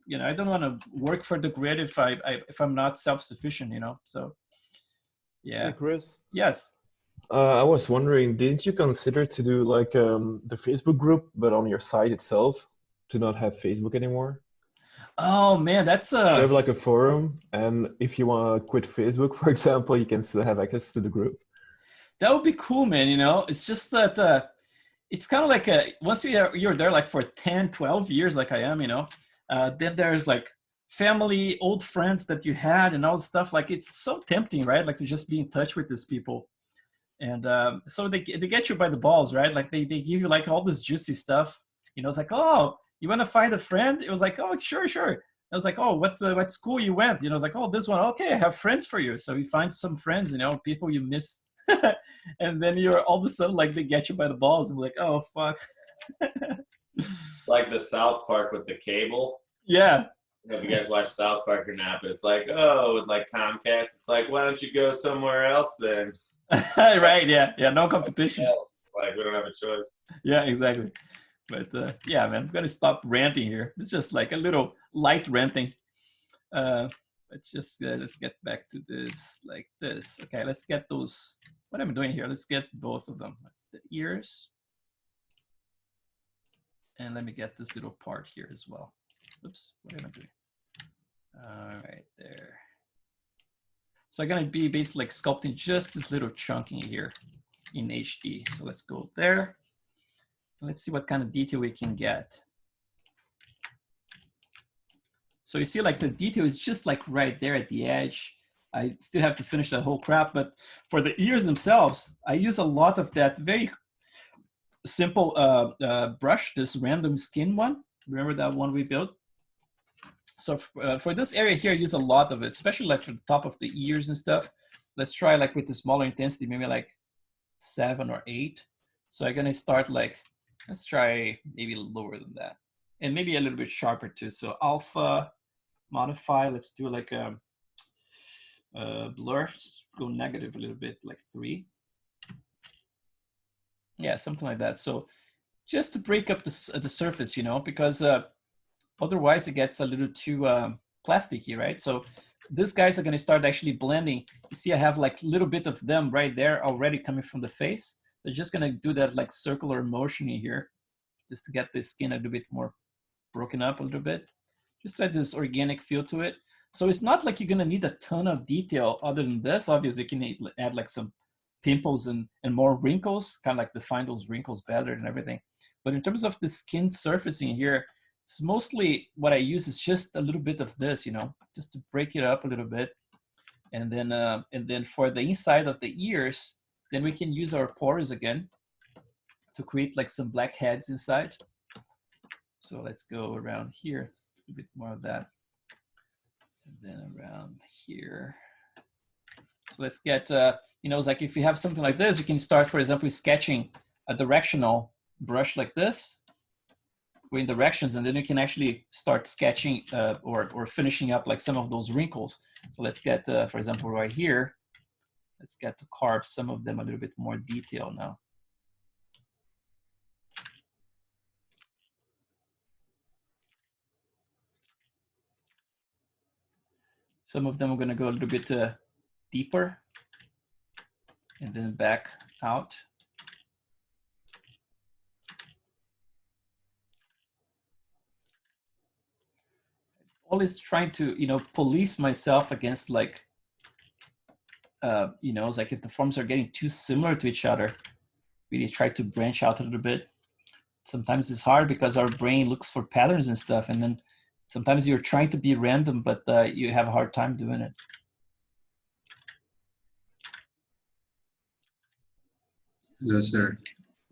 you know, I don't want to work for the grid if I'm not self-sufficient. You know, so yeah. Hey, Chris. Yes. I was wondering, didn't you consider to do like the Facebook group, but on your site itself, to not have Facebook anymore? Oh man, that's You have like a forum, and if you want to quit Facebook, for example, you can still have access to the group. That would be cool, man. You know, it's just that it's kind of like once you're there like for 10, 12 years, like I am, you know, then there's like family, old friends that you had and all the stuff. Like it's so tempting, right? Like to just be in touch with these people. And so they get you by the balls, right? Like they give you like all this juicy stuff. You know, it's like, oh, you want to find a friend? It was like, oh, sure. I was like, oh, what school you went? You know, it's like, oh, this one. Okay, I have friends for you. So you find some friends, you know, people you miss. And then you're all of a sudden like they get you by the balls and like, oh, fuck. Like the South Park with the cable. Yeah. If you guys watch South Park or not, but it's like, oh, with like Comcast, it's like, why don't you go somewhere else then? Right, yeah, no competition. Like we don't have a choice. Yeah, exactly. But yeah, man, I'm gonna stop ranting here. It's just like a little light ranting. Let's just let's get back to this like this. Okay, let's get those. What am I doing here? Let's get both of them. That's the ears. And let me get this little part here as well. Oops, what am I doing? All right, there. So I'm gonna be basically like sculpting just this little chunk in here in HD. So let's go there. Let's see what kind of detail we can get. So you see like the detail is just like right there at the edge. I still have to finish that whole crap, but for the ears themselves, I use a lot of that very simple brush, this random skin one. Remember that one we built? So for this area here, I use a lot of it, especially like for the top of the ears and stuff. Let's try like with the smaller intensity, maybe like 7 or 8. So I'm gonna start like, let's try maybe lower than that. And maybe a little bit sharper too. So alpha, modify, let's do like a blur, let's go negative a little bit, like 3. Yeah, something like that. So just to break up the surface, you know, because otherwise it gets a little too plasticky, right? So these guys are gonna start actually blending. You see I have like a little bit of them right there already coming from the face. They're just gonna do that like circular motion in here just to get the skin a little bit more broken up a little bit. Just let this organic feel to it. So it's not like you're gonna need a ton of detail other than this. Obviously you can add like some pimples and more wrinkles, kind of like define those wrinkles better and everything. But in terms of the skin surfacing here, it's mostly what I use is just a little bit of this, you know, just to break it up a little bit. And then for the inside of the ears, then we can use our pores again to create like some black heads inside. So let's go around here, a bit more of that. And then around here. So let's get, you know, it's like if you have something like this, you can start, for example, sketching a directional brush like this, go in directions, and then you can actually start sketching or finishing up like some of those wrinkles. So let's get, for example, right here, let's get to carve some of them a little bit more detail now. Some of them are going to go a little bit deeper and then back out. Always trying to, you know, police myself against like, you know, it's like if the forms are getting too similar to each other, really try to branch out a little bit. Sometimes it's hard because our brain looks for patterns and stuff, and then sometimes you're trying to be random, but you have a hard time doing it. Hello, sir.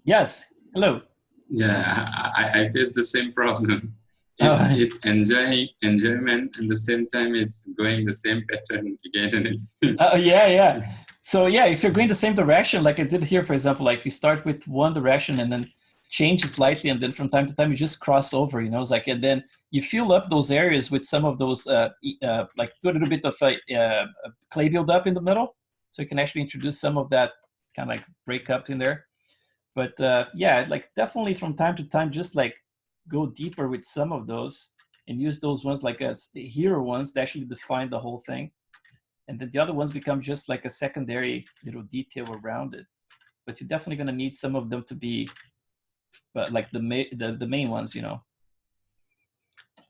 Yes, hello. Yeah, I face the same problem. It's enjoyment, and the same time it's going the same pattern again and again. Yeah. So yeah, if you're going the same direction, like I did here, for example, like you start with one direction and then change slightly, and then from time to time you just cross over, you know, it's like, and then you fill up those areas with some of those, like do a little bit of clay build up in the middle, so you can actually introduce some of that kind of like break up in there. But yeah, like definitely from time to time, just like go deeper with some of those and use those ones like as hero ones to actually define the whole thing. And then the other ones become just like a secondary little detail around it. But you're definitely going to need some of them to be like the main ones, you know.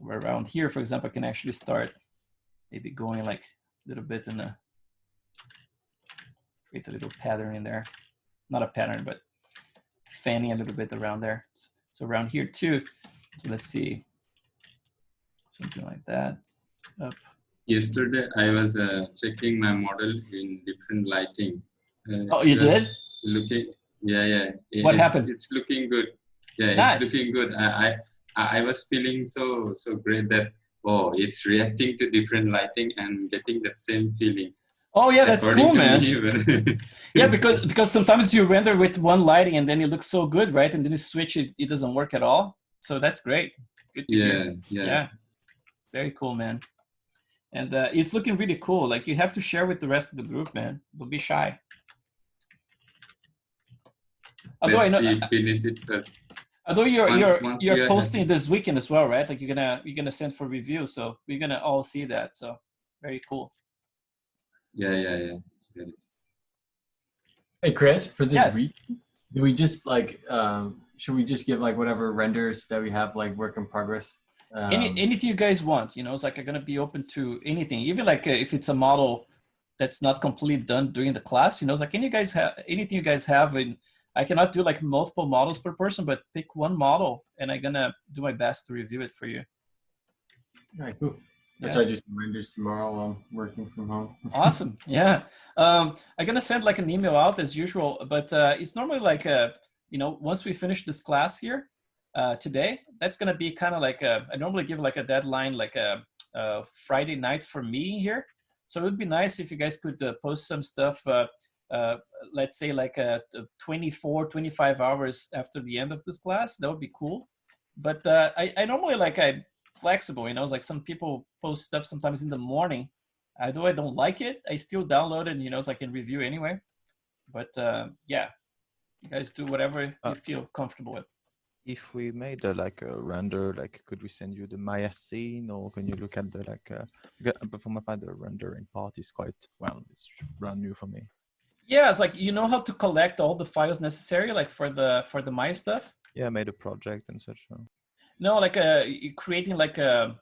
Around here, for example, I can actually start maybe going like a little bit in the, create a little pattern in there. Not a pattern, but fanning a little bit around there. So around here too. So let's see, something like that. Up. Yesterday, I was checking my model in different lighting. Oh, you did? Looking, yeah. What happened? It's looking good. Yeah, nice. It's looking good. I was feeling so great that it's reacting to different lighting and getting that same feeling. Oh yeah, that's cool, man. Me, yeah, because sometimes you render with one lighting and then it looks so good, right? And then you switch it, it doesn't work at all. So that's great. Good to hear. Yeah. Very cool, man. And it's looking really cool. Like you have to share with the rest of the group, man. Don't be shy. Although I know, finish it first. Although you're posting this weekend as well, right? Like you're gonna send for review, so we're gonna all see that. So very cool. Yeah. Hey Chris, for this week, do we just like should we just give like whatever renders that we have like work in progress? Anything you guys want, you know, it's like I'm gonna be open to anything, even like if it's a model that's not completely done during the class, you know, it's like anything you guys have, and I cannot do like multiple models per person, but pick one model and I'm gonna do my best to review it for you. All right, cool. I'll try to do some renders tomorrow while I'm working from home. Awesome. Yeah. I'm gonna send like an email out as usual, but it's normally like you know, once we finish this class here today, that's gonna be kind of like I normally give like a deadline, like a Friday night for me here. So it would be nice if you guys could post some stuff, let's say like 24, 25 hours after the end of this class. That would be cool. But I normally like I'm flexible, you know, it's like some people post stuff sometimes in the morning. Although I don't like it, I still download it and, you know, so I can review anyway. But yeah, you guys do whatever you feel comfortable with. If we made like a render, like could we send you the Maya scene, or can you look at the like? For my part, the rendering part is quite it's brand new for me. Yeah, it's like you know how to collect all the files necessary, like for the Maya stuff. Yeah, I made a project and such. No, like creating like a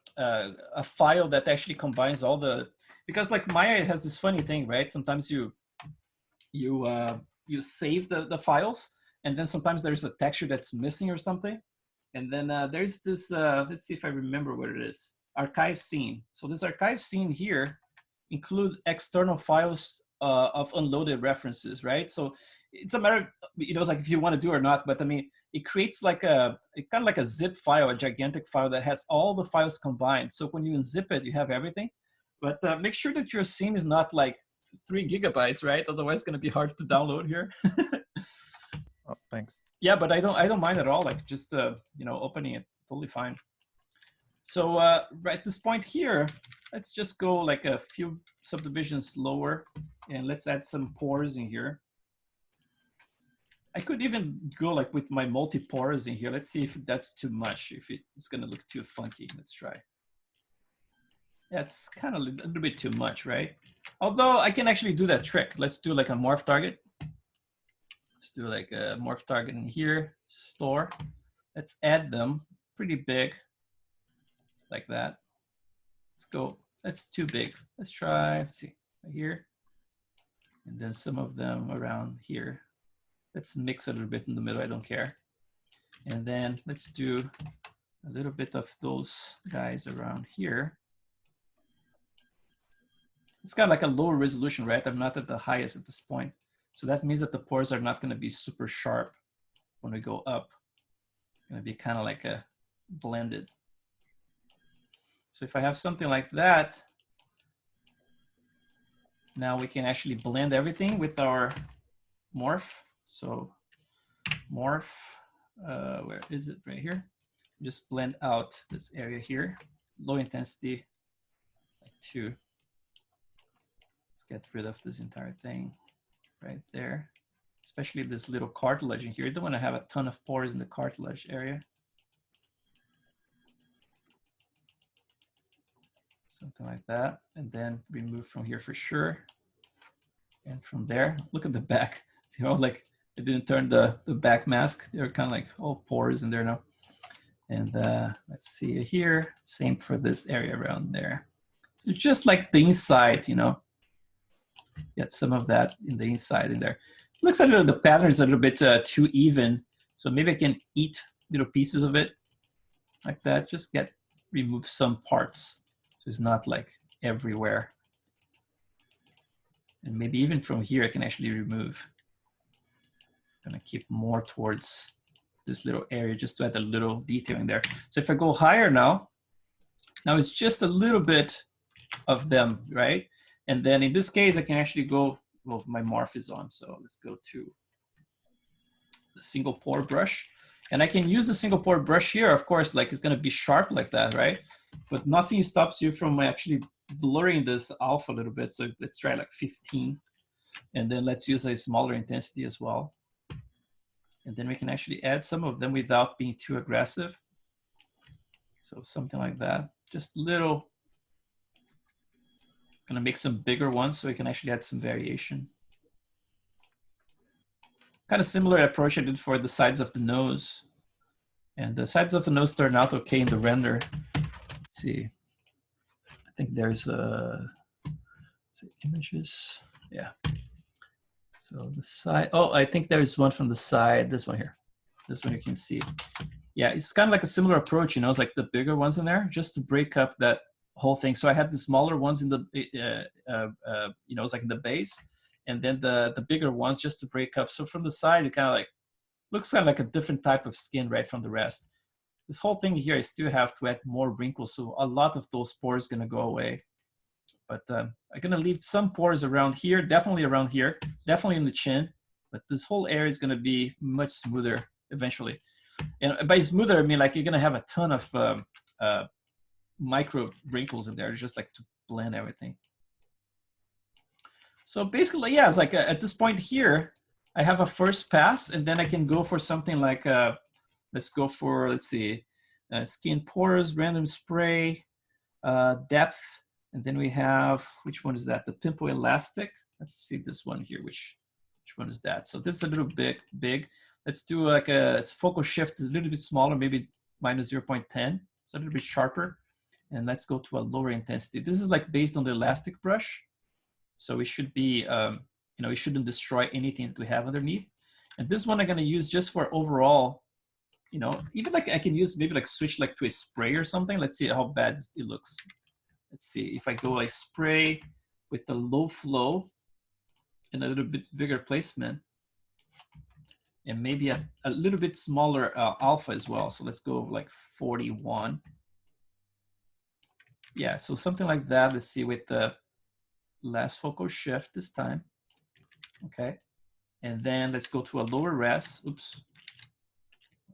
file that actually combines all the, because like Maya has this funny thing, right? Sometimes you save the files, and then sometimes there's a texture that's missing or something. And then there's this, let's see if I remember what it is, archive scene. So this archive scene here include external files of unloaded references, right? So it's a matter, you know, it's like if you want to do it or not, but I mean, it creates like kind of like a zip file, a gigantic file that has all the files combined. So when you unzip it, you have everything. But make sure that your scene is not like 3 gigabytes, right? Otherwise, it's going to be hard to download here. Oh, thanks. Yeah, but I don't mind at all. Like just you know, opening it, totally fine. So right at this point here, let's just go like a few subdivisions lower, and let's add some pores in here. I could even go like with my multi-pores in here. Let's see if that's too much, if it's gonna look too funky. Let's try. Yeah, it's kind of a little bit too much, right? Although I can actually do that trick. Let's do like a morph target. Let's do like a morph target in here, store. Let's add them pretty big, like that. Let's go, that's too big. Let's try, let's see, right here. And then some of them around here. Let's mix a little bit in the middle, I don't care. And then let's do a little bit of those guys around here. It's kind of like a lower resolution, right? I'm not at the highest at this point. So that means that the pores are not gonna be super sharp when we go up. It's gonna be kind of like a blended. So if I have something like that, now we can actually blend everything with our morph. So morph, where is it? Right here. Just blend out this area here. Low intensity, like 2. Let's get rid of this entire thing right there. especially this little cartilage in here. You don't want to have a ton of pores in the cartilage area. Something like that. And then remove from here for sure. And from there, look at the back. You know, like it didn't turn the back mask. They're kind of like all pores in there now. And let's see here, same for this area around there. So just like the inside, you know, get some of that in the inside in there. Looks like the pattern is a little bit too even. So maybe I can eat little pieces of it like that. Just remove some parts. So it's not like everywhere. And maybe even from here, I can actually remove. I'm gonna keep more towards this little area just to add a little detail in there. So if I go higher now it's just a little bit of them, right? And then in this case, I can actually go, well, my morph is on. So let's go to the single pore brush. And I can use the single pore brush here, of course, like it's gonna be sharp like that, right? But nothing stops you from actually blurring this alpha a little bit. So let's try like 15. And then let's use a smaller intensity as well. And then we can actually add some of them without being too aggressive. So something like that, just little. Gonna make some bigger ones so we can actually add some variation. Kind of similar approach I did for the sides of the nose. And the sides of the nose turned out okay in the render. Let's see. I think there's images. Yeah. So the side, oh, I think there's one from the side, this one here. This one you can see. Yeah, it's kind of like a similar approach, you know, it's like the bigger ones in there just to break up that whole thing. So I had the smaller ones in the, you know, it's like in the base, and then the bigger ones just to break up. So from the side, it kind of like, looks kind of like a different type of skin, right, from the rest. This whole thing here, I still have to add more wrinkles. So a lot of those pores gonna go away. But I'm gonna leave some pores around here, definitely around here, definitely in the chin. But this whole area is gonna be much smoother eventually. And by smoother, I mean like you're gonna have a ton of micro wrinkles in there, just like to blend everything. So basically, yeah, it's like at this point here, I have a first pass, and then I can go for something like, let's go for, let's see, skin pores, random spray, depth. And then we have, which one is that? The pimple elastic. Let's see this one here, which one is that? So this is a little bit big. Let's do like a focal shift, a little bit smaller, maybe minus 0.10. So a little bit sharper. And let's go to a lower intensity. This is like based on the elastic brush. So it should be, you know, it shouldn't destroy anything that we have underneath. And this one I'm gonna use just for overall, you know, even like I can use maybe like switch like to a spray or something. Let's see how bad it looks. Let's see if I go like spray with the low flow and a little bit bigger placement, and maybe a little bit smaller alpha as well. So let's go like 41. Yeah, so something like that. Let's see with the last focal shift this time. Okay, and then let's go to a lower res. Oops,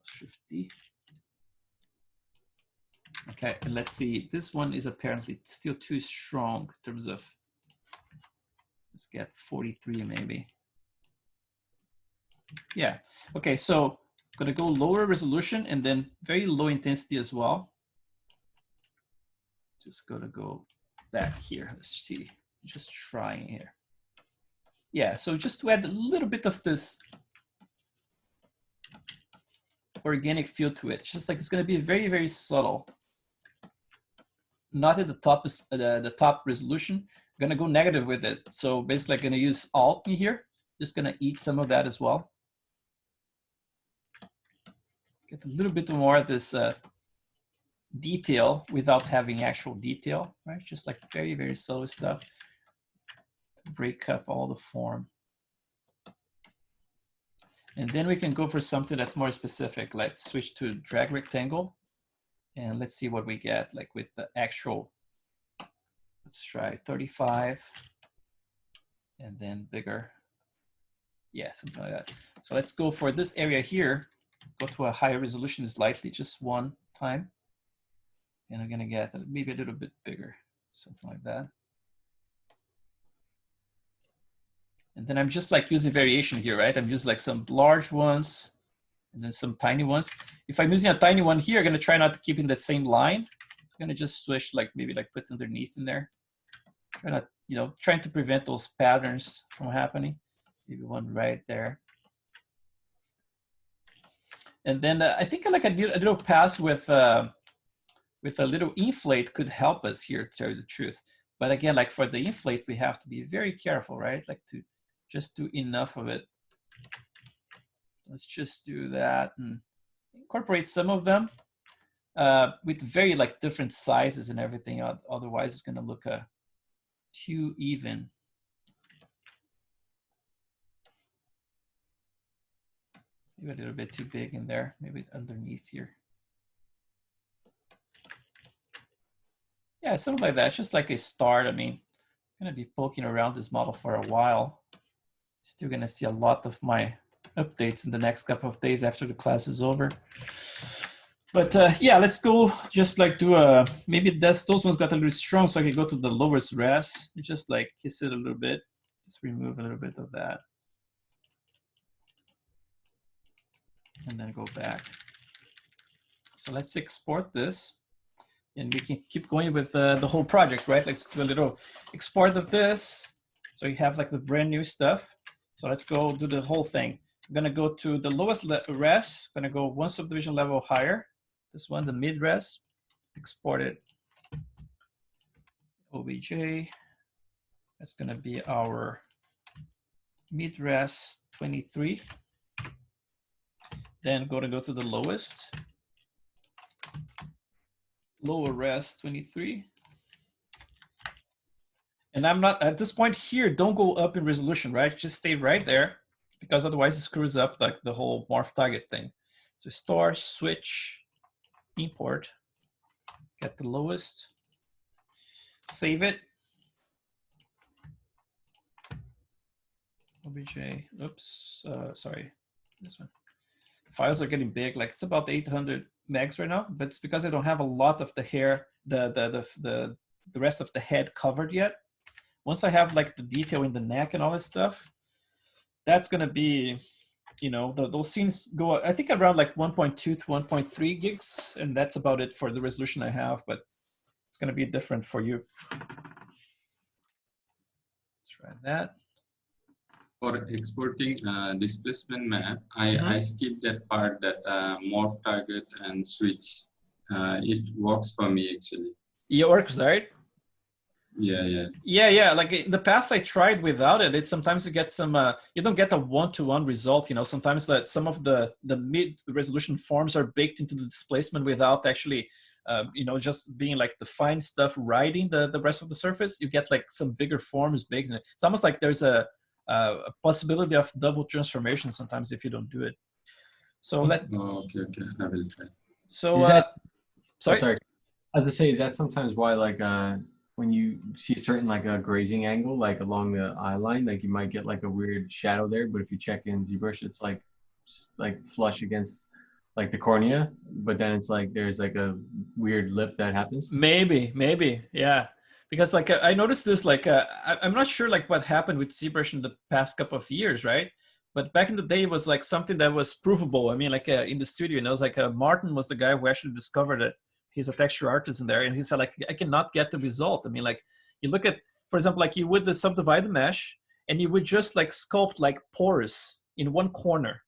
Shift D. Okay, and let's see, this one is apparently still too strong in terms of, let's get 43 maybe. Yeah, okay, so I'm gonna go lower resolution and then very low intensity as well. Just gonna go back here, let's see, just trying here. Yeah, so just to add a little bit of this organic feel to it, just like it's gonna be very, very subtle. Not at the top, the top resolution. I'm gonna go negative with it. So basically I'm gonna use Alt in here. Just gonna eat some of that as well. Get a little bit more of this detail without having actual detail, right? Just like very, very subtle stuff to break up all the form. And then we can go for something that's more specific. Let's switch to drag rectangle. And let's see what we get, like with the actual, let's try 35 and then bigger. Yeah, something like that. So let's go for this area here, go to a higher resolution slightly, just one time. And I'm gonna get maybe a little bit bigger, something like that. And then I'm just like using variation here, right? I'm using like some large ones and then some tiny ones. If I'm using a tiny one here, I'm gonna try not to keep in the same line. I'm gonna just switch, like maybe like put underneath in there. Try not, you know, trying to prevent those patterns from happening. Maybe one right there. And then I think like a little pass with a little inflate could help us here, to tell you the truth. But again, like for the inflate, we have to be very careful, right? Like to just do enough of it. Let's just do that and incorporate some of them with very like different sizes and everything. Otherwise, it's gonna look too even. Maybe a little bit too big in there. Maybe underneath here. Yeah, something like that. It's just like a start. I mean, I'm gonna be poking around this model for a while. Still gonna see a lot of my updates in the next couple of days after the class is over. But yeah, let's go just like do maybe those ones got a little strong, so I can go to the lowest res, just like kiss it a little bit. Just remove a little bit of that. And then go back. So let's export this. And we can keep going with the whole project, right? Let's do a little export of this. So you have like the brand new stuff. So let's go do the whole thing. I'm gonna go to the lowest res, gonna go one subdivision level higher. This one, the mid res, export it. OBJ, that's gonna be our mid res 23. Then go to the lowest. Lower res 23. And I'm not, at this point here, don't go up in resolution, right? Just stay right there, because otherwise it screws up like the whole morph target thing. So star, switch, import, get the lowest, save it. OBJ, oops, sorry, this one. Files are getting big, like it's about 800 megs right now, but it's because I don't have a lot of the hair, the rest of the head covered yet. Once I have like the detail in the neck and all that stuff, that's gonna be, you know, those scenes go, I think around like 1.2 to 1.3 gigs, and that's about it for the resolution I have, but it's gonna be different for you. Try that. For exporting displacement map, I skipped that part, that morph target and switch. It works for me actually. It works, right? Yeah. Like in the past, I tried without it. It's sometimes you get some, you don't get a one-to-one result. You know, sometimes that some of the mid-resolution forms are baked into the displacement without actually, you know, just being like the fine stuff riding the rest of the surface. You get like some bigger forms baked in it. It's almost like there's a possibility of double transformation sometimes if you don't do it. So let. Oh, okay. I will try. So sorry. As I say, is that sometimes why like when you see a certain like a grazing angle like along the eye line, like you might get like a weird shadow there, but if you check in ZBrush, it's like flush against like the cornea, but then it's like there's like a weird lip that happens. Maybe, yeah. Because like I noticed this, like I'm not sure like what happened with ZBrush in the past couple of years, right? But back in the day, it was like something that was provable. I mean, like in the studio, and it was like Martin was the guy who actually discovered it. He's a texture artist in there, and he said like I cannot get the result. I mean, like you look at, for example, like you would subdivide the mesh, and you would just like sculpt like pores in one corner.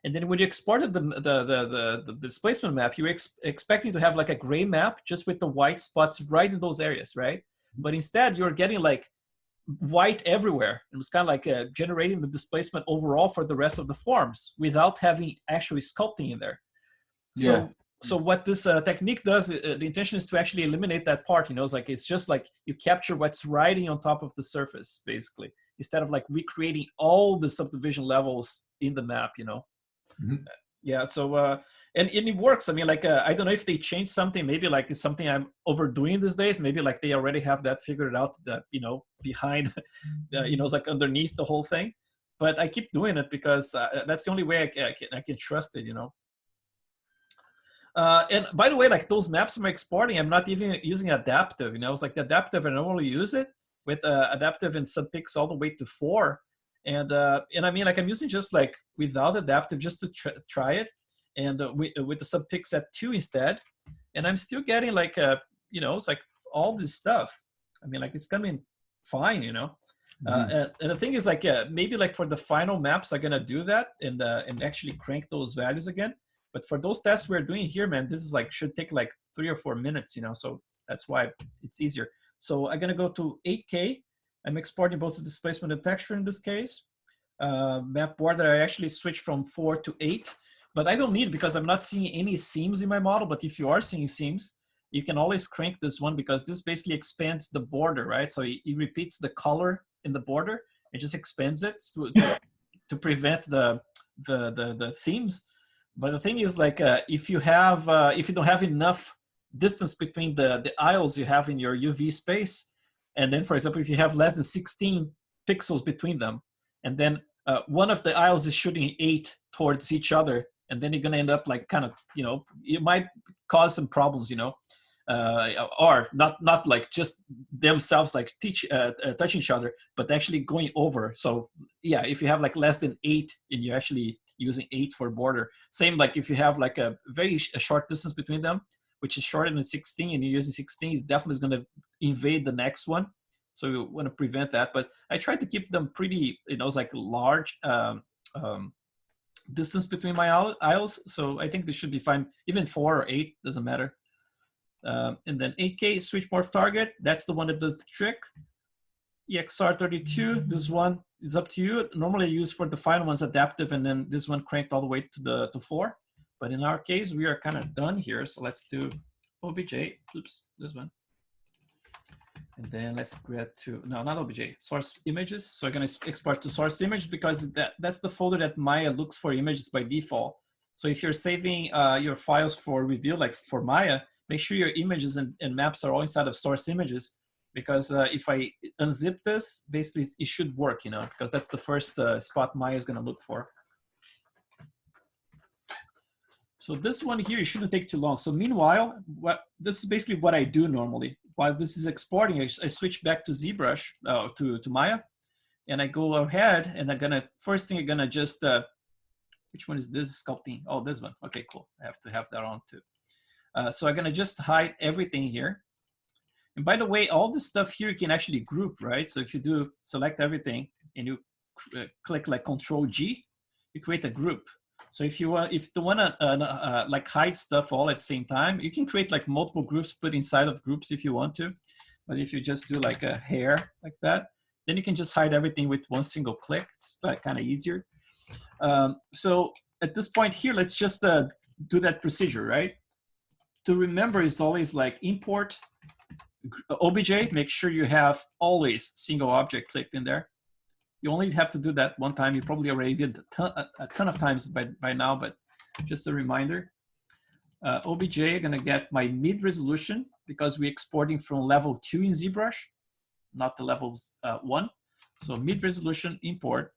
And then when you exported the displacement map, you were expecting to have like a gray map just with the white spots right in those areas, right? But instead, you're getting like white everywhere. It was kind of like generating the displacement overall for the rest of the forms without having actually sculpting in there. So what this technique does, the intention is to actually eliminate that part. You know, it's just like you capture what's riding on top of the surface, basically, instead of like recreating all the subdivision levels in the map, you know. Yeah, so and it works. I mean, like I don't know if they changed something. Maybe like it's something I'm overdoing these days. Maybe like they already have that figured out, that, you know, behind, you know, it's like underneath the whole thing. But I keep doing it because that's the only way I can trust it, you know. And by the way, like those maps I'm exporting, I'm not even using adaptive. You know, it's like the adaptive, I normally use it with adaptive and subpix all the way to 4. And I mean, like I'm using just like without adaptive just to try it, and with the subpixel 2 instead, and I'm still getting like you know, it's like all this stuff. I mean, like it's coming fine, you know. And the thing is, like, maybe like for the final maps, I'm gonna do that and actually crank those values again. But for those tests we're doing here, man, this is like should take like 3 or 4 minutes, you know. So that's why it's easier. So I'm gonna go to 8K. I'm exporting both the displacement and texture in this case. Map border, I actually switched from 4 to 8, but I don't need it because I'm not seeing any seams in my model. But if you are seeing seams, you can always crank this one because this basically expands the border, right? So it repeats the color in the border. It just expands it to prevent the seams. But the thing is, like, if you don't have enough distance between the aisles you have in your UV space, and then, for example, if you have less than 16 pixels between them, and then one of the aisles is shooting 8 towards each other, and then you're gonna end up like kind of, you know, it might cause some problems, you know, or not like just themselves like touching each other, but actually going over. So yeah, if you have like less than 8 and you're actually using 8 for border, same like if you have like a very short distance between them, which is shorter than 16, and you're using 16, is definitely going to invade the next one. So you want to prevent that. But I try to keep them pretty, you know, it's like large distance between my aisles. So I think they should be fine. Even 4 or 8, doesn't matter. And then 8K switch morph target. That's the one that does the trick. EXR32, this one is up to you. Normally I use for the final ones adaptive, and then this one cranked all the way to 4. But in our case, we are kind of done here. So let's do OBJ, oops, this one. And then let's get to, no, not OBJ, source images. So I'm gonna export to source image because that's the folder that Maya looks for images by default. So if you're saving your files for review, like for Maya, make sure your images and maps are all inside of source images, because if I unzip this, basically it should work, you know, because that's the first spot Maya is gonna look for. So this one here, it shouldn't take too long. So meanwhile, this is basically what I do normally. While this is exporting, I switch back to ZBrush, to Maya, and I go ahead and first thing I'm gonna just, which one is this sculpting? Oh, this one, okay, cool. I have to have that on too. So I'm gonna just hide everything here. And by the way, all this stuff here you can actually group, right? So if you do select everything and you click like Control G, you create a group. So if you want to like hide stuff all at the same time, you can create like multiple groups, put inside of groups if you want to. But if you just do like a hair like that, then you can just hide everything with one single click. It's kind of easier. So at this point here, let's just do that procedure, right? To remember is always like import OBJ, make sure you have always single object clicked in there. You only have to do that one time. You probably already did a ton of times by now, but just a reminder. OBJ, I'm gonna get my mid resolution because we're exporting from level 2 in ZBrush, not the level 1. So mid resolution import.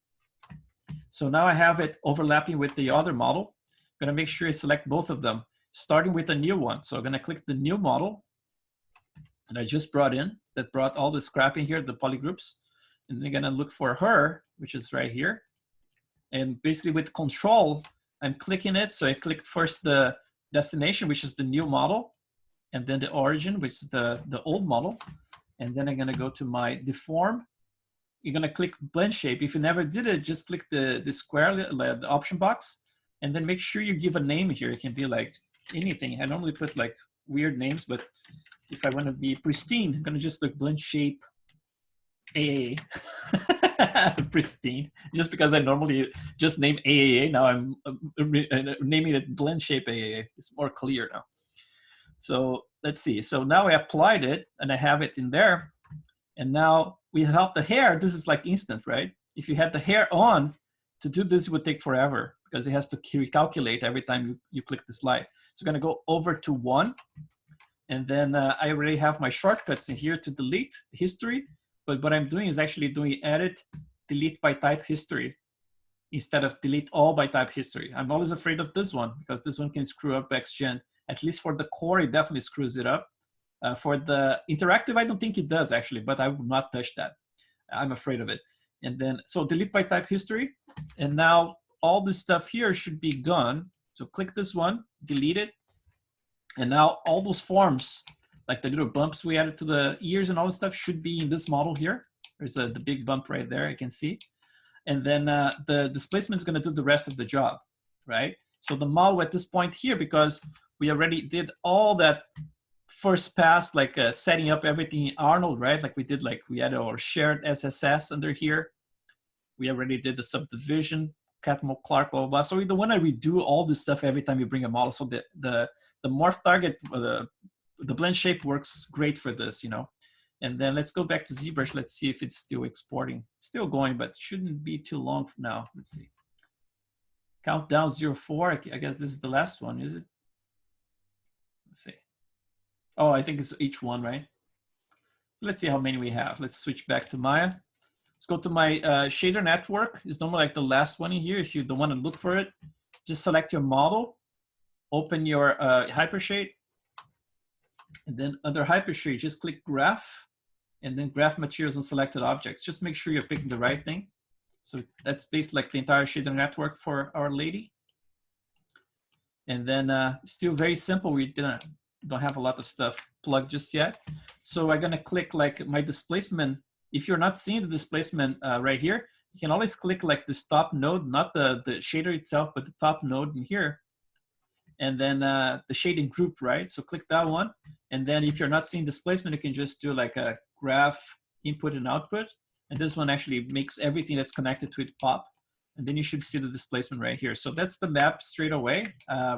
So now I have it overlapping with the other model. I'm gonna make sure I select both of them, starting with a new one. So I'm gonna click the new model that I just brought in, that brought all the scrapping here, the polygroups. And then I'm gonna look for her, which is right here. And basically with control, I'm clicking it. So I clicked first the destination, which is the new model, and then the origin, which is the old model. And then I'm gonna go to my deform. You're gonna click blend shape. If you never did it, just click the square, the option box, and then make sure you give a name here. It can be like anything. I normally put like weird names, but if I wanna be pristine, I'm gonna just look blend shape AAA. Pristine, just because I normally just name AAA. Now I'm naming it blend shape AAA. It's more clear now. So let's see. So now I applied it and I have it in there. And now we have the hair. This is like instant, right? If you had the hair on, to do this would take forever because it has to recalculate every time you click the slide. So I'm gonna go over to 1. And then I already have my shortcuts in here to delete history. But what I'm doing is actually doing edit, delete by type history instead of delete all by type history. I'm always afraid of this one because this one can screw up XGen. At least for the core, it definitely screws it up. For the interactive, I don't think it does actually, but I would not touch that. I'm afraid of it. And then, so delete by type history. And now all this stuff here should be gone. So click this one, delete it. And now all those forms, like the little bumps we added to the ears and all this stuff should be in this model here. There's the big bump right there, I can see. And then the displacement is going to do the rest of the job, right? So the model at this point here, because we already did all that first pass, like setting up everything in Arnold, right? Like we did, like we had our shared SSS under here. We already did the subdivision, Catmull, Clark, blah, blah, blah. So we don't want to redo all this stuff every time you bring a model. So the morph target, the blend shape works great for this, you know. And then let's go back to ZBrush. Let's see if it's still exporting. Still going, but shouldn't be too long from now. Let's see. Countdown 04. I guess this is the last one, is it? Let's see. Oh, I think it's each one, right? So let's see how many we have. Let's switch back to Maya. Let's go to my shader network. It's normally like the last one in here. If you don't want to look for it, just select your model, open your Hypershade, and then under Hypershade, just click Graph, and then Graph Materials and Selected Objects. Just make sure you're picking the right thing. So that's basically like the entire shader network for Our Lady. And then still very simple. We don't have a lot of stuff plugged just yet. So I'm gonna click like my displacement. If you're not seeing the displacement right here, you can always click like this top node, not the shader itself, but the top node in here. And then the shading group, right? So click that one. And then if you're not seeing displacement, you can just do like a graph input and output. And this one actually makes everything that's connected to it pop. And then you should see the displacement right here. So that's the map straight away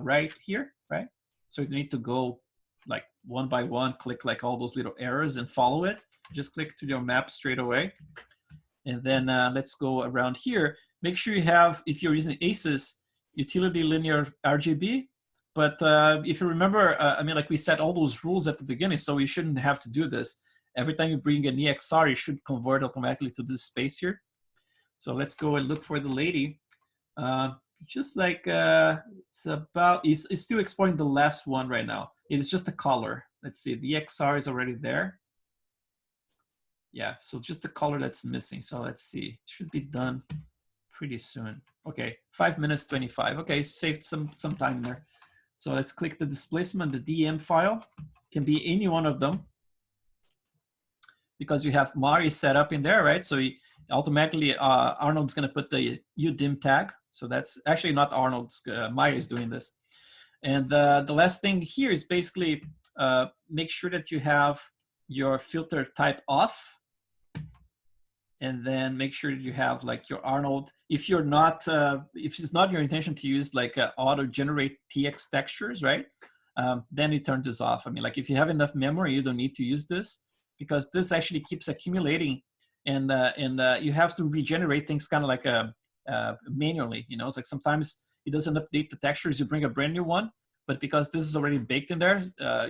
right here, right? So you need to go like one by one, click like all those little arrows and follow it. Just click to your map straight away. And then let's go around here. Make sure you have, if you're using ACES, utility linear RGB. But if you remember, I mean, like we set all those rules at the beginning, so you shouldn't have to do this. Every time you bring an EXR, you should convert automatically to this space here. So let's go and look for the lady. Just like it's still exporting the last one right now. It is just a color. Let's see, the EXR is already there. Yeah, so just the color that's missing. So let's see, it should be done pretty soon. Okay, 5 minutes 25. Okay, saved some time there. So let's click the displacement. The DM file can be any one of them because you have Mari set up in there, right? So automatically Arnold's gonna put the UDIM tag. So that's actually not Arnold's, Maya is doing this. And the last thing here is basically make sure that you have your filter type off. And then make sure that you have like your Arnold. If you're not, if it's not your intention to use like auto generate TX textures, right? Then you turn this off. I mean, like if you have enough memory, you don't need to use this because this actually keeps accumulating, and you have to regenerate things kind of like manually. You know, it's like sometimes it doesn't update the textures. You bring a brand new one, but because this is already baked in there,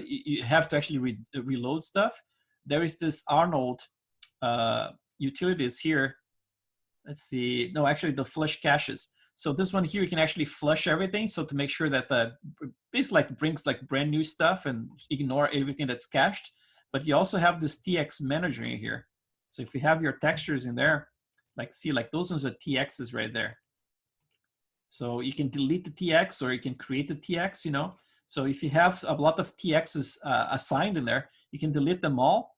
you have to actually reload stuff. There is this Arnold. Utilities here. Let's see. No, actually the flush caches. So this one here, you can actually flush everything. So to make sure that the basically like brings like brand new stuff and ignore everything that's cached. But you also have this TX manager in here. So if you have your textures in there, like see, like those ones are TXs right there. So you can delete the TX or you can create the TX, you know. So if you have a lot of TXs assigned in there, you can delete them all.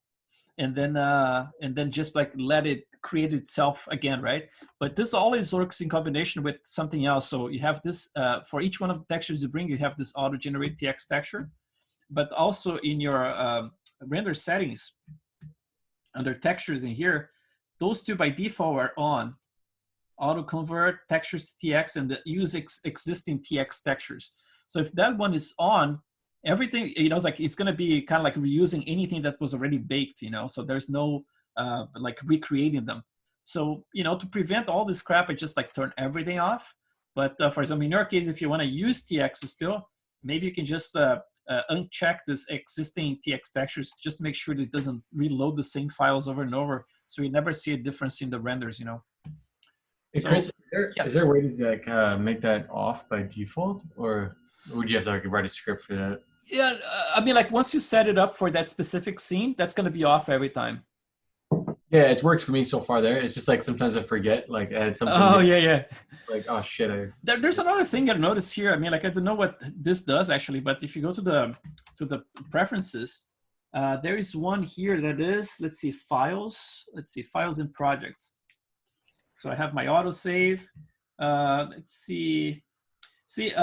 And then just like let it create itself again, right? But this always works in combination with something else. So you have this, for each one of the textures you bring, you have this auto-generate TX texture. But also in your render settings, under textures in here, those two by default are on. Auto-convert textures to TX and the use existing TX textures. So if that one is on, everything, you know, it's like it's going to be kind of like reusing anything that was already baked, you know, so there's no like recreating them. So, you know, to prevent all this crap, I just like turn everything off. But for example, in your case, if you want to use TX still, maybe you can just uncheck this existing TX textures, just make sure that it doesn't reload the same files over and over. So you never see a difference in the renders, you know. Hey, so, Chris, is there a way to like make that off by default, or would you have to like write a script for that? Yeah, I mean, like once you set it up for that specific scene, that's going to be off every time. Yeah, it's worked for me so far there. It's just like sometimes I forget, like I had something. Oh, yeah. Like, oh shit. There's another thing I noticed here. I mean, like, I don't know what this does actually, but if you go to the preferences, there is one here that is, let's see, files. Let's see, files and projects. So I have my autosave. Let's see. See,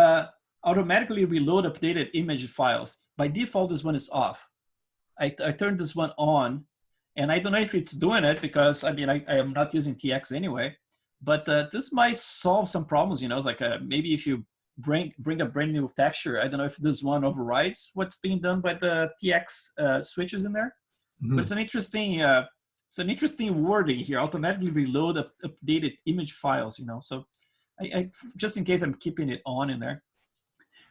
automatically reload updated image files. By default, this one is off. I turned this one on, and I don't know if it's doing it because, I mean, I am not using TX anyway, but this might solve some problems, you know. It's like maybe if you bring a brand new texture, I don't know if this one overrides what's being done by the TX switches in there. Mm-hmm. But it's an interesting wording here, automatically reload updated image files, you know. So I just in case I'm keeping it on in there.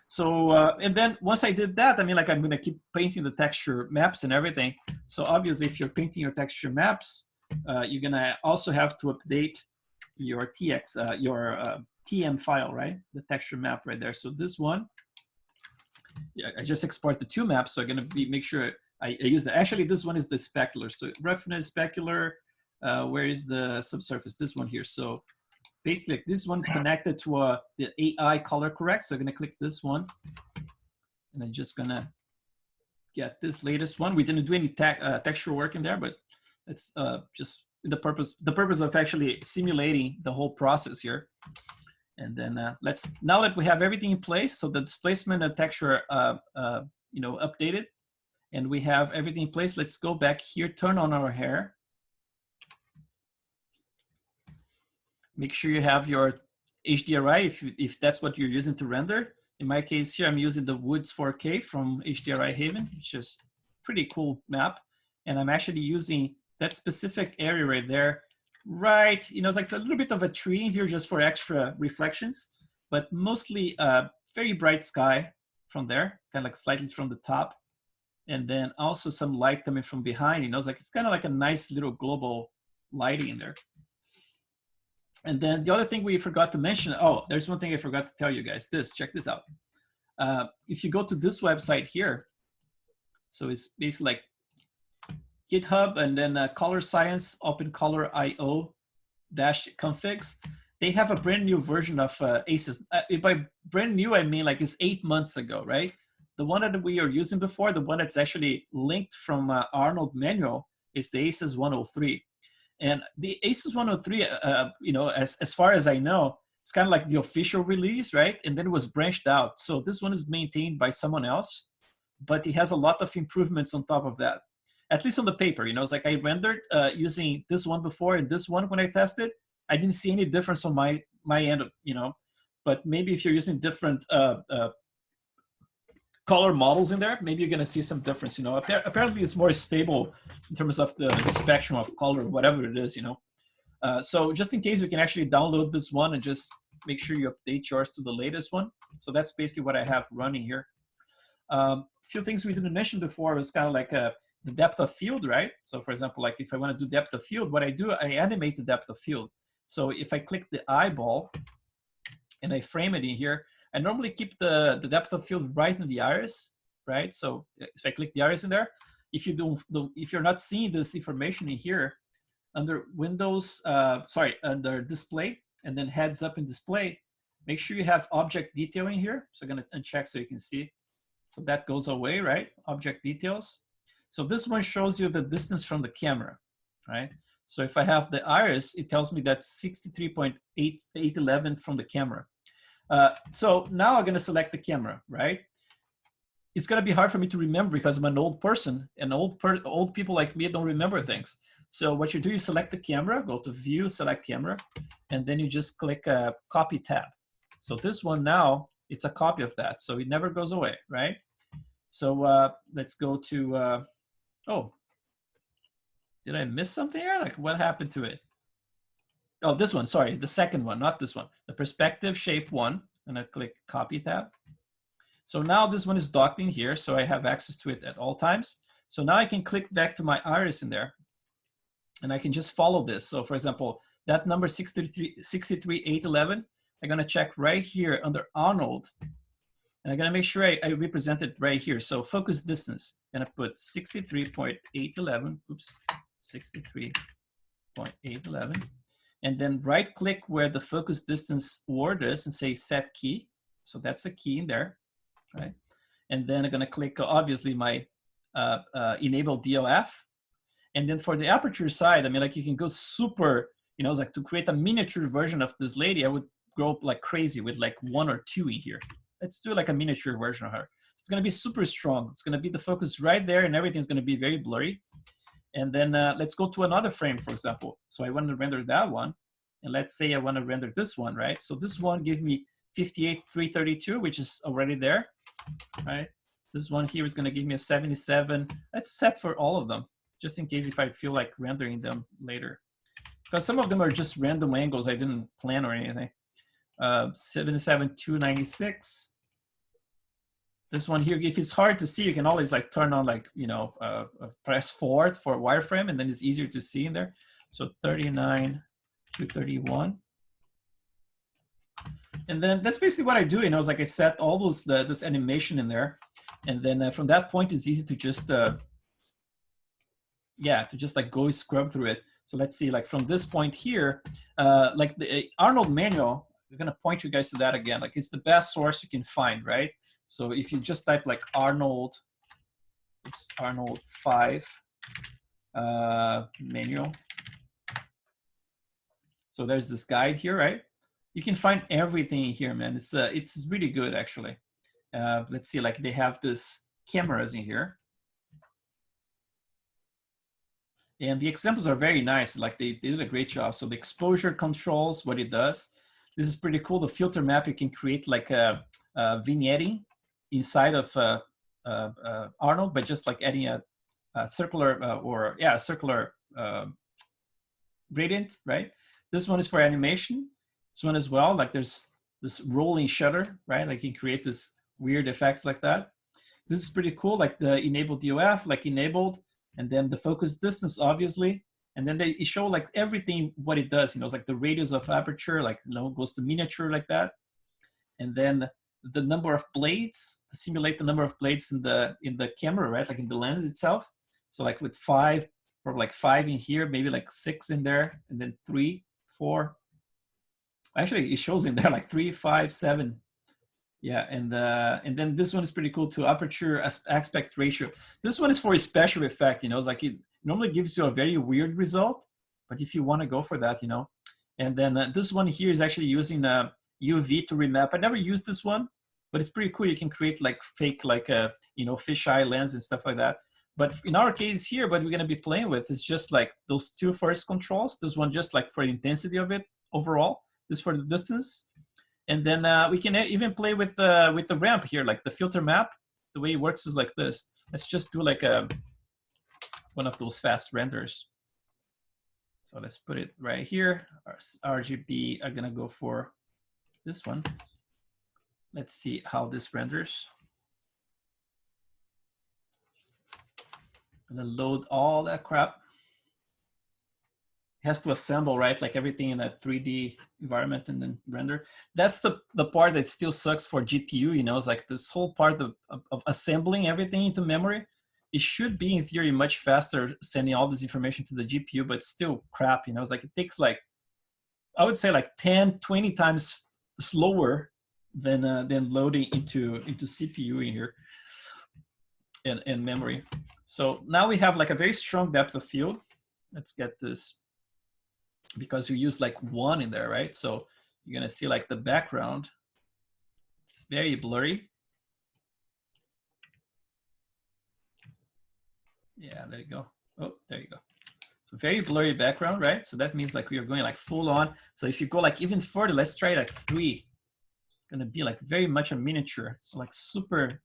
So, and then once I did that, I mean, like I'm gonna keep painting the texture maps and everything. So obviously if you're painting your texture maps, you're gonna also have to update your TX, your TM file, right? The texture map right there. So this one, yeah, I just export the two maps. So I'm gonna make sure I use that. Actually, this one is the specular. So roughness, specular, where is the subsurface? This one here. So basically, this one's connected to the AI color correct. So I'm gonna click this one, and I'm just gonna get this latest one. We didn't do any texture work in there, but it's just the purpose of actually simulating the whole process here. And then now that we have everything in place, so the displacement and texture, you know, updated, and we have everything in place. Let's go back here, turn on our hair. Make sure you have your HDRI if that's what you're using to render. In my case here, I'm using the Woods 4K from HDRI Haven, which is pretty cool map. And I'm actually using that specific area right there. Right, you know, it's like a little bit of a tree here just for extra reflections, but mostly very bright sky from there, kind of like slightly from the top. And then also some light coming from behind, you know, it's kind of like a nice little global lighting in there. And then the other thing we forgot to mention, oh, there's one thing I forgot to tell you guys, check this out. If you go to this website here, so it's basically like GitHub and then Color Science, OpenColor.io -configs. They have a brand new version of ACES. By brand new, I mean like it's 8 months ago, right? The one that we are using before, the one that's actually linked from Arnold manual is the ACES 103. And the ACES 103, you know, as far as I know, it's kind of like the official release, right? And then it was branched out. So this one is maintained by someone else, but it has a lot of improvements on top of that. At least on the paper, you know, it's like I rendered using this one before and this one when I tested. I didn't see any difference on my end, you know, but maybe if you're using different color models in there, maybe you're going to see some difference, you know. Apparently it's more stable in terms of the spectrum of color, whatever it is, you know. So just in case, you can actually download this one and just make sure you update yours to the latest one. So that's basically what I have running here. A few things we didn't mention before was kind of like the depth of field, right? So for example, like if I want to do depth of field, what I do, I animate the depth of field. So if I click the eyeball and I frame it in here, I normally keep the depth of field right in the iris, right? So if I click the iris in there, if you're not seeing this information in here, under Windows, under display, and then heads up in display, make sure you have object detail in here. So I'm gonna uncheck so you can see. So that goes away, right? Object details. So this one shows you the distance from the camera, right? So if I have the iris, it tells me that's 63.811 from the camera. So now I'm gonna select the camera, right? It's gonna be hard for me to remember because I'm an old person, and old people like me don't remember things. So what you do, you select the camera, go to View, select Camera, and then you just click Copy tab. So this one now, it's a copy of that, so it never goes away, right? So let's go to, oh, did I miss something here? Like what happened to it? Oh, this one, sorry, the second one, not this one. The perspective shape one, and I click Copy tab. So now this one is docked in here, so I have access to it at all times. So now I can click back to my iris in there, and I can just follow this. So for example, that number 63.811, I'm gonna check right here under Arnold, and I'm gonna make sure I represent it right here. So focus distance, I'm gonna put 63.811, oops, 63.811. 0.811. And then right click where the focus distance word is and say set key. So that's a key in there, right? And then I'm gonna click obviously my enable DOF. And then for the aperture side, I mean, like you can go super, you know, it's like to create a miniature version of this lady, I would go like crazy with like 1 or 2 in here. Let's do like a miniature version of her. So it's gonna be super strong. It's gonna be the focus right there and everything's gonna be very blurry. And then let's go to another frame, for example. So I want to render that one. And let's say I want to render this one, right? So this one gives me 58,332, which is already there, right? This one here is going to give me a 77. Let's set for all of them, just in case if I feel like rendering them later. Because some of them are just random angles I didn't plan or anything. 77,296. This one here, if it's hard to see, you can always like turn on like, you know, press forward for wireframe and then it's easier to see in there. So 39,231. And then that's basically what I do. You know, it's like I set all those, this animation in there. And then from that point, it's easy to just, yeah, to just like go scrub through it. So let's see, like from this point here, like the Arnold manual, we're gonna point you guys to that again. Like it's the best source you can find, right? So if you just type like Arnold, oops, Arnold 5 manual. So there's this guide here, right? You can find everything here, man. It's really good actually. Let's see, like they have this cameras in here. And the examples are very nice. Like they did a great job. So the exposure controls, what it does. This is pretty cool. The filter map, you can create like a vignetting inside of Arnold by just like adding a circular circular gradient, right? This one is for animation. This one as well, like there's this rolling shutter, right? Like you can create this weird effects like that. This is pretty cool, like the enable DOF, like enabled, and then the focus distance, obviously. And then they show like everything, what it does, you know, it's like the radius of aperture, like, you know, goes to miniature like that. And then the number of blades, to simulate the number of blades in the camera, right? Like in the lens itself. So like with 5, or like 5 in here, maybe like 6 in there, and then 3, 4. Actually, it shows in there like 3, 5, 7. Yeah, and then this one is pretty cool too. Aperture aspect ratio. This one is for a special effect. You know, it's like it normally gives you a very weird result, but if you want to go for that, you know. And then this one here is actually using UV to remap. I never used this one, but it's pretty cool. You can create like fake, like you know, fisheye lens and stuff like that. But in our case here, what we're gonna be playing with is just like those 2 first controls. This one just like for the intensity of it overall. This for the distance. And then we can even play with the ramp here, like the filter map. The way it works is like this. Let's just do like one of those fast renders. So let's put it right here. Our RGB, I'm gonna go for this one. Let's see how this renders. I'm gonna load all that crap. It has to assemble, right? Like everything in that 3D environment and then render. That's the part that still sucks for GPU, you know, it's like this whole part of assembling everything into memory. It should be in theory much faster sending all this information to the GPU, but still crap, you know, it's like it takes like, I would say like 10, 20 times slower than loading into CPU in here and memory. So now we have like a very strong depth of field. Let's get this, because you use like 1 in there, right? So you're gonna see like the background, it's very blurry. Yeah, there you go. Oh, there you go. So very blurry background, right? So that means like we are going like full on. So if you go like even further, let's try like 3. It's gonna be like very much a miniature. So like super,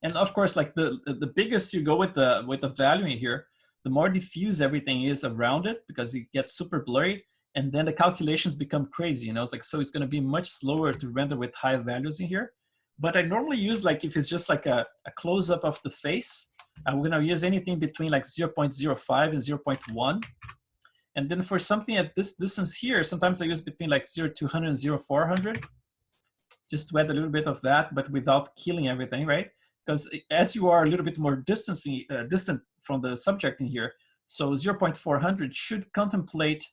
and of course like the biggest you go with the value in here, the more diffuse everything is around it, because it gets super blurry, and then the calculations become crazy, you know, it's like, so it's going to be much slower to render with high values in here. But I normally use like, if it's just like a close-up of the face, I'm going to use anything between like 0.05 and 0.1. And then for something at this distance here, sometimes I use between like 0.200 and 0.400, just to add a little bit of that, but without killing everything, right? Because as you are a little bit more distant from the subject in here, So 0.400 should contemplate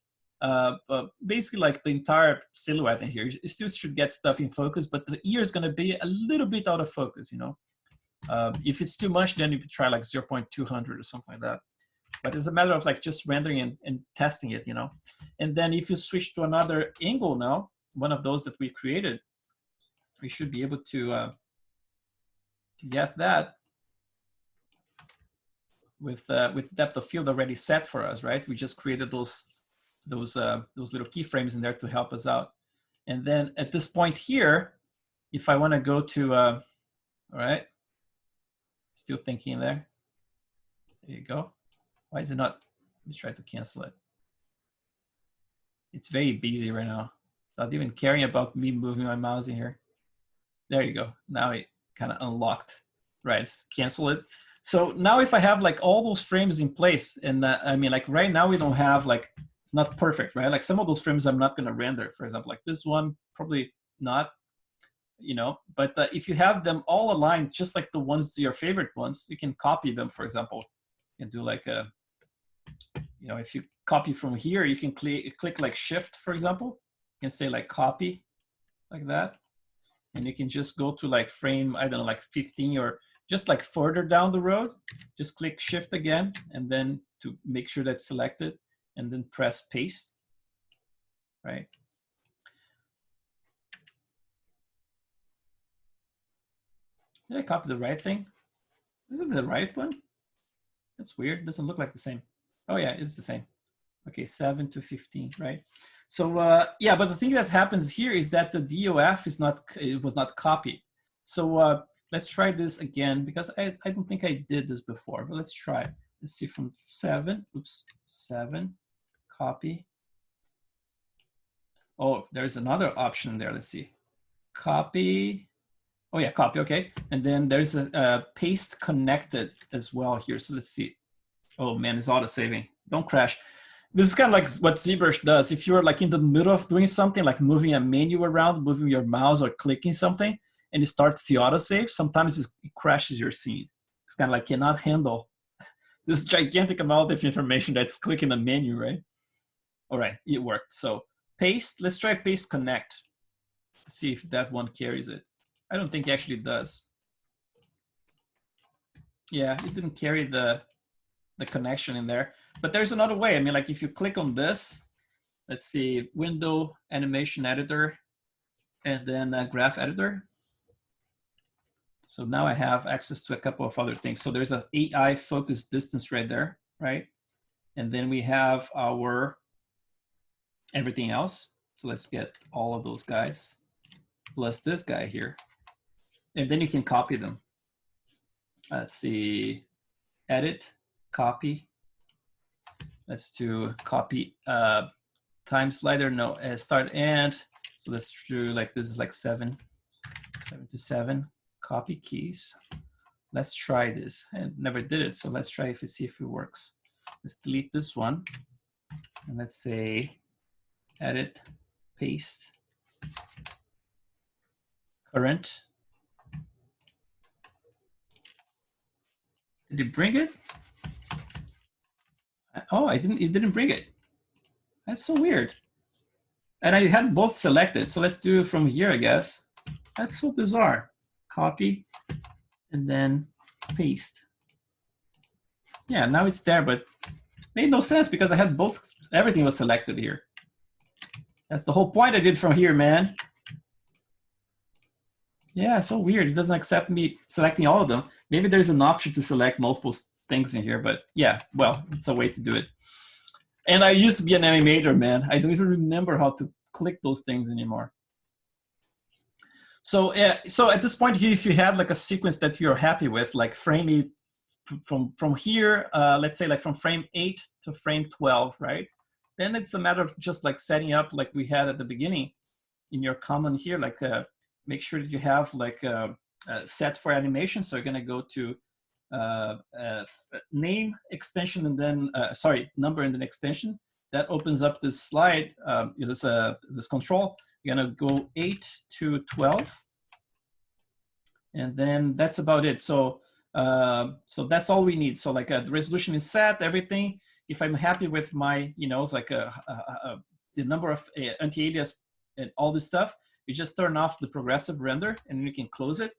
basically like the entire silhouette in here. You still should get stuff in focus, but the ear is going to be a little bit out of focus, you know. If it's too much, then you could try like 0.200 or something like that. But it's a matter of like just rendering and testing it, you know. And then if you switch to another angle now, one of those that we created, we should be able to get that with depth of field already set for us, right? We just created those little keyframes in there to help us out. And then at this point here, if I want to go to, all right, still thinking there. There you go. Why is it not? Let me try to cancel it. It's very busy right now. Not even caring about me moving my mouse in here. There you go. Now it kind of unlocked. Right, let's cancel it. So now if I have like all those frames in place, and I mean like right now we don't have like, it's not perfect, right? Like some of those frames I'm not gonna render. For example, like this one, probably not, you know, but if you have them all aligned, just like the ones, your favorite ones, you can copy them, for example. You can do like a, you know, if you copy from here, you can click like shift, for example. You can say like copy, like that. And you can just go to like frame, I don't know, like 15 or just like further down the road, just click shift again, and then to make sure that's selected, and then press paste, right? Did I copy the right thing? Is it the right one? That's weird, doesn't look like the same. Oh yeah, it's the same. Okay, 7 to 15, right? So yeah, but the thing that happens here is that the DOF is not, it was not copied. So let's try this again, because I don't think I did this before, but let's try. Let's see from 7, oops, 7, copy. Oh, there's another option there, let's see. Copy, oh yeah, copy, okay. And then there's a paste connected as well here, so let's see. Oh man, it's auto-saving, don't crash. This is kind of like what ZBrush does. If you're like in the middle of doing something, like moving a menu around, moving your mouse or clicking something, and it starts to autosave, sometimes it crashes your scene. It's kind of like cannot handle this gigantic amount of information that's clicking a menu, right? All right, it worked. So paste, let's try paste connect. See if that one carries it. I don't think it actually does. Yeah, it didn't carry the connection in there. But there's another way. I mean, like if you click on this, let's see, window, animation editor, and then graph editor. So now I have access to a couple of other things. So there's an AI focus distance right there, right? And then we have our everything else. So let's get all of those guys, plus this guy here. And then you can copy them. Let's see, edit, copy. Let's do copy time slider, no, start end. So let's do like, this is like 7 to 7, copy keys. Let's try this. I never did it, so let's try see if it works. Let's delete this one. And let's say edit, paste, current. Did it bring it? Oh, it didn't bring it. That's so weird. And I had both selected, so let's do it from here, I guess. That's so bizarre. Copy, and then paste. Yeah, now it's there, but made no sense because I had both, everything was selected here. That's the whole point I did from here, man. Yeah, so weird. It doesn't accept me selecting all of them. Maybe there's an option to select multiple things in here, but yeah, well, it's a way to do it. And I used to be an animator, man. I don't even remember how to click those things anymore. So so at this point here, if you had like a sequence that you're happy with, like frame it from here, let's say like from frame 8 to frame 12, right? Then it's a matter of just like setting up like we had at the beginning in your common here, like make sure that you have like set for animation. So you're gonna go to name, extension, and then, sorry, number and then extension. That opens up this slide, this control. You're gonna go 8 to 12. And then that's about it. So so that's all we need. So like the resolution is set, everything. if I'm happy with my, you know, it's like the number of anti-alias and all this stuff, you just turn off the progressive render and you can close it.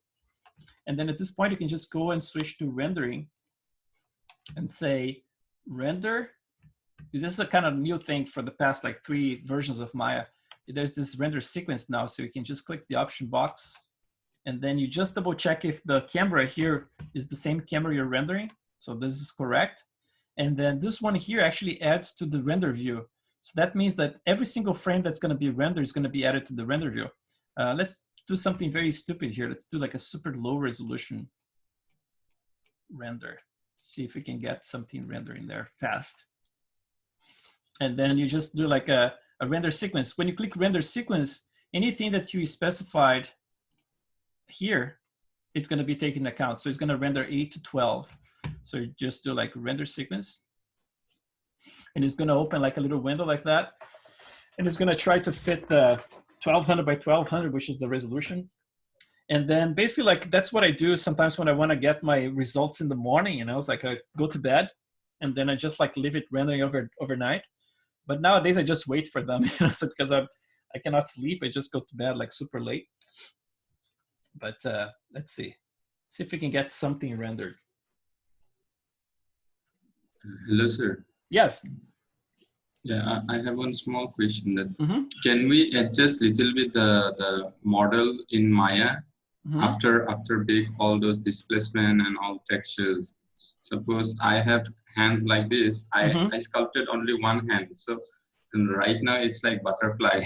And then at this point, you can just go and switch to rendering and say render. This is a kind of new thing for the past like 3 versions of Maya. There's this render sequence now, so you can just click the option box and then you just double check if the camera here is the same camera you're rendering. So this is correct. And then this one here actually adds to the render view. So that means that every single frame that's going to be rendered is going to be added to the render view. Let's do something very stupid here. Let's do like a super low resolution render. See if we can get something rendering there fast. And then you just do like a render sequence. When you click render sequence, anything that you specified here, it's going to be taken into account. So it's going to render 8 to 12. So you just do like render sequence. And it's going to open like a little window like that. And it's going to try to fit the 1200 by 1200, which is the resolution. And then basically like that's what I do sometimes when I want to get my results in the morning, you know, it's like I go to bed and then I just like leave it rendering overnight. But nowadays I just wait for them, you know, so because I cannot sleep, I just go to bed like super late. But let's see if we can get something rendered. Hello, sir. Yes. Yeah, I have one small question that can we adjust little bit the model in Maya after bake all those displacement and all textures? Suppose I have hands like this. I sculpted only one hand. So and right now it's like butterfly.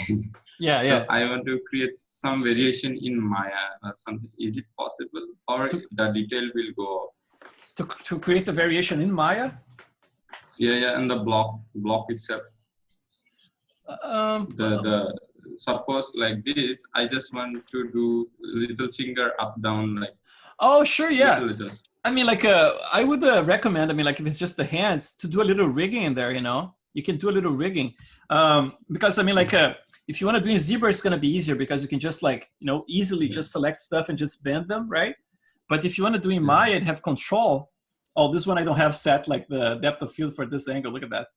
Yeah, so I want to create some variation in Maya or something. Is it possible, or the detail will go off? To create the variation in Maya? Yeah, and the block itself. The suppose like this, I just want to do little finger up down like. Oh sure, yeah. Little. I mean, like I would recommend. I mean, like if it's just the hands, to do a little rigging in there. You know, you can do a little rigging because I mean, like if you want to do in ZBrush, it's gonna be easier because you can just like easily just select stuff and just bend them, right? But if you want to do in Maya and have control. Oh, this one I don't have set like the depth of field for this angle. Look at that.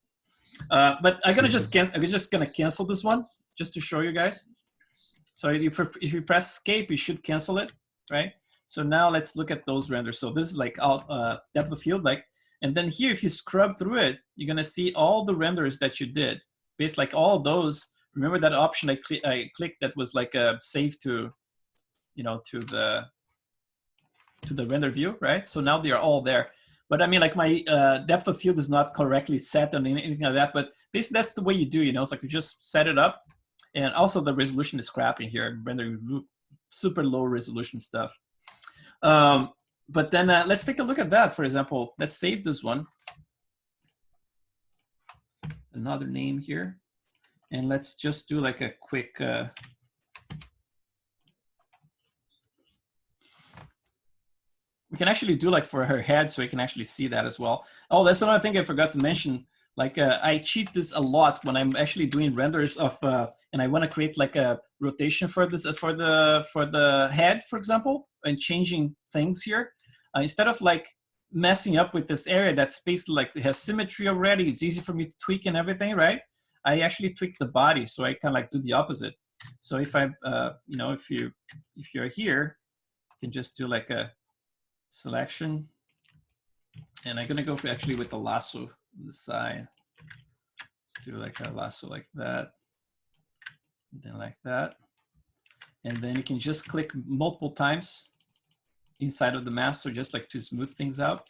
But I'm just gonna cancel this one just to show you guys. So if you press escape, you should cancel it, right? So now let's look at those renders. So this is like depth of field, like, and then here if you scrub through it, you're gonna see all the renders that you did. Based like all those. Remember that option I clicked that was like save to, to the render view, right? So now they are all there. But I mean, like my depth of field is not correctly set on anything like that. But basically, that's the way you do. It's like you just set it up, and also the resolution is crappy here, rendering super low resolution stuff. But then let's take a look at that. For example, let's save this one. Another name here, and let's just do like a quick. We can actually do like for her head, so you can actually see that as well. Oh, that's another thing I forgot to mention. Like I cheat this a lot when I'm actually doing renders of, and I want to create like a rotation for this for the head, for example, and changing things here. Instead of like messing up with this area that's basically like it has symmetry already, it's easy for me to tweak and everything, right? I actually tweak the body, so I kind of like do the opposite. So if I, if you're here, you can just do like a selection, and I'm gonna go for actually with the lasso on the side. Let's do like a lasso like that, and then like that, and then you can just click multiple times inside of the mask, so just like to smooth things out.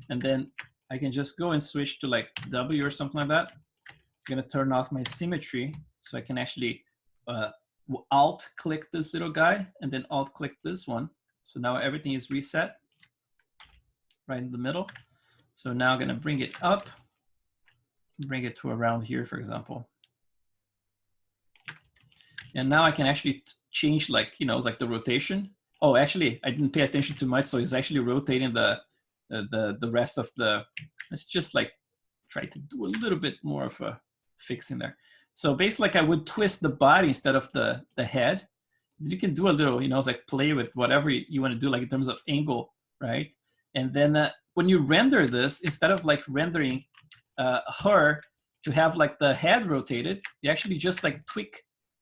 And then I can just go and switch to like W or something like that. I'm gonna turn off my symmetry, so I can actually alt click this little guy and then alt click this one. So now everything is reset right in the middle. So now I'm gonna bring it up, bring it to around here, for example. And now I can actually change like, it's like the rotation. Oh, actually, I didn't pay attention too much. So it's actually rotating the rest of the, let's just like try to do a little bit more of a fixing there. So basically like I would twist the body instead of the head. You can do a little, it's like play with whatever you want to do, like in terms of angle, right? And then when you render this, instead of like rendering her to have like the head rotated, you actually just like tweak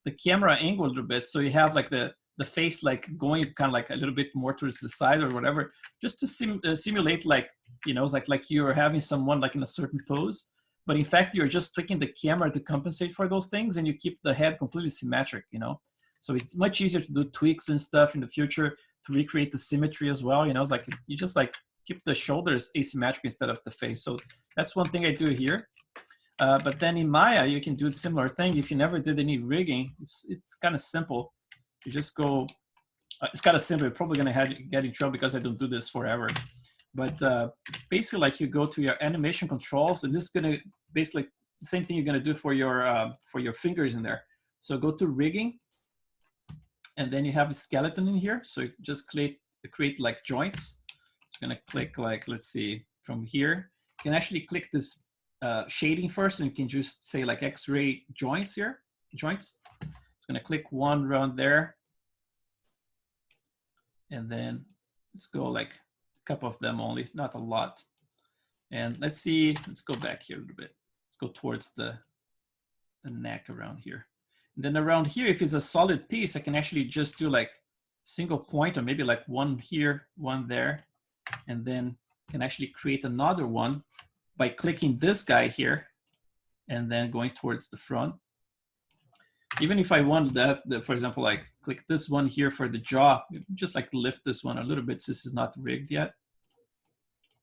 the camera angle a little bit, so you have like the face like going kind of like a little bit more towards the side or whatever, just to simulate like, you know, like you're having someone like in a certain pose, but in fact you're just tweaking the camera to compensate for those things, and you keep the head completely symmetric, you know. So it's much easier to do tweaks and stuff in the future to recreate the symmetry as well, you know. It's like you just like keep the shoulders asymmetric instead of the face. So that's one thing I do here. But then in Maya, you can do a similar thing. If you never did any rigging, it's kind of simple. You just go, it's kind of simple. You're probably going to get in trouble because I don't do this forever. But basically, like you go to your animation controls, and this is going to basically the same thing you're going to do for your fingers in there. So go to rigging, and then you have a skeleton in here. So you just create like joints. It's going to click like, let's see, from here. You can actually click this shading first, and you can just say like X-ray joints here, joints. It's gonna click one around there. And then let's go like a couple of them only, not a lot. And let's see, let's go back here a little bit. Let's go towards the neck around here. And then around here, if it's a solid piece, I can actually just do like single point, or maybe like one here, one there. And then can actually create another one by clicking this guy here and then going towards the front. Even if I want that, for example, like click this one here for the jaw, just like lift this one a little bit since it's not rigged yet.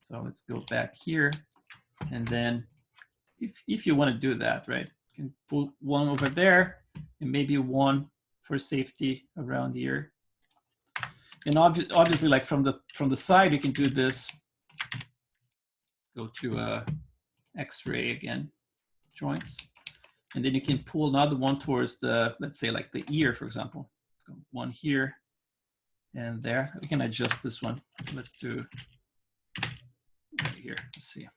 So let's go back here. And then if you want to do that, right, you can put one over there and maybe one for safety around here. And obviously, like from the side, you can do this. Go to X-ray again, joints. And then you can pull another one towards the, let's say like the ear, for example. One here and there. We can adjust this one. Let's do right here. Let's see.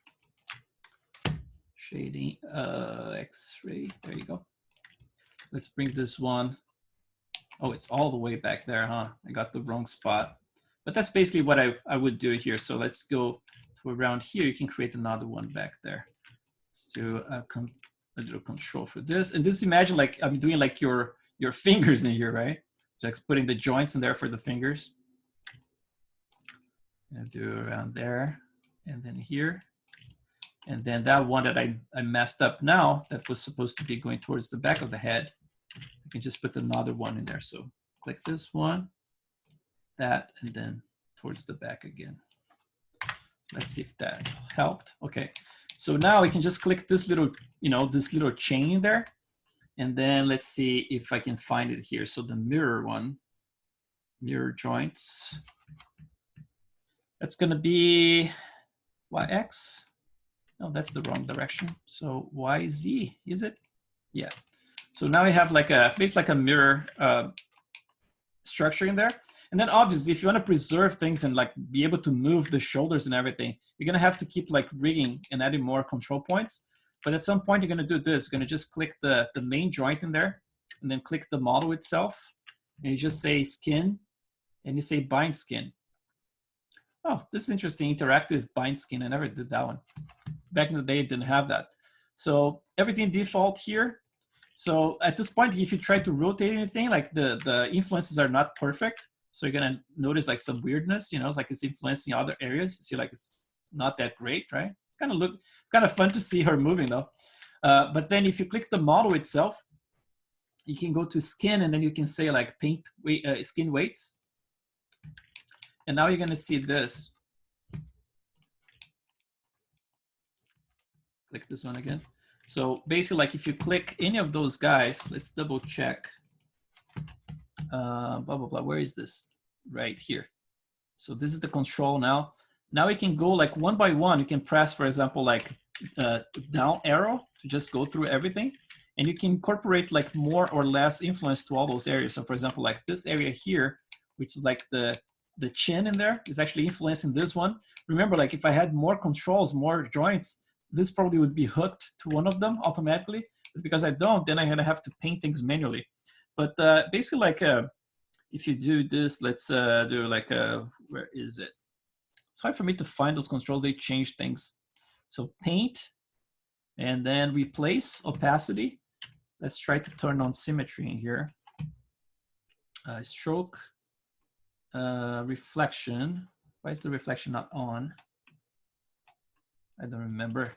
Shading, X-ray. There you go. Let's bring this one. Oh, it's all the way back there, huh? I got the wrong spot. But that's basically what I would do here. So let's go to around here. You can create another one back there. Let's do a little control for this. And this, imagine like I'm doing like your fingers in here, right? Just putting the joints in there for the fingers. And do around there. And then here. And then that one that I messed up now, that was supposed to be going towards the back of the head, I can just put another one in there. So click this one, that, and then towards the back again. Let's see if that helped. Okay, so now we can just click this little, this little chain there. And then let's see if I can find it here. So the mirror one, mirror joints. That's gonna be YX. No, that's the wrong direction. So YZ, is it? Yeah. So now we have like basically like a mirror structure in there. And then obviously, if you want to preserve things and like be able to move the shoulders and everything, you're gonna have to keep like rigging and adding more control points. But at some point, you're gonna do this. You're gonna just click the main joint in there, and then click the model itself, and you just say skin, and you say bind skin. Oh, this is interesting, interactive bind skin. I never did that one. Back in the day, it didn't have that. So everything default here. So at this point, if you try to rotate anything, like the influences are not perfect. So you're gonna notice like some weirdness, it's like it's influencing other areas. See, like it's not that great, right? It's kind of fun to see her moving though. But then if you click the model itself, you can go to skin, and then you can say like paint skin weights. And now you're gonna see this. Click this one again. So basically, like if you click any of those guys, let's double check. Blah, blah, blah, where is this? Right here. So this is the control now. Now we can go like one by one. You can press, for example, like down arrow to just go through everything. And you can incorporate like more or less influence to all those areas. So for example, like this area here, which is like the chin in there, is actually influencing this one. Remember, like if I had more controls, more joints, this probably would be hooked to one of them automatically. But because I don't, then I'm gonna have to paint things manually. But basically, like if you do this, let's do like where is it? It's hard for me to find those controls. They change things. So paint, And then replace opacity. Let's try to turn on symmetry in here. Stroke, reflection. Why is the reflection not on? I don't remember.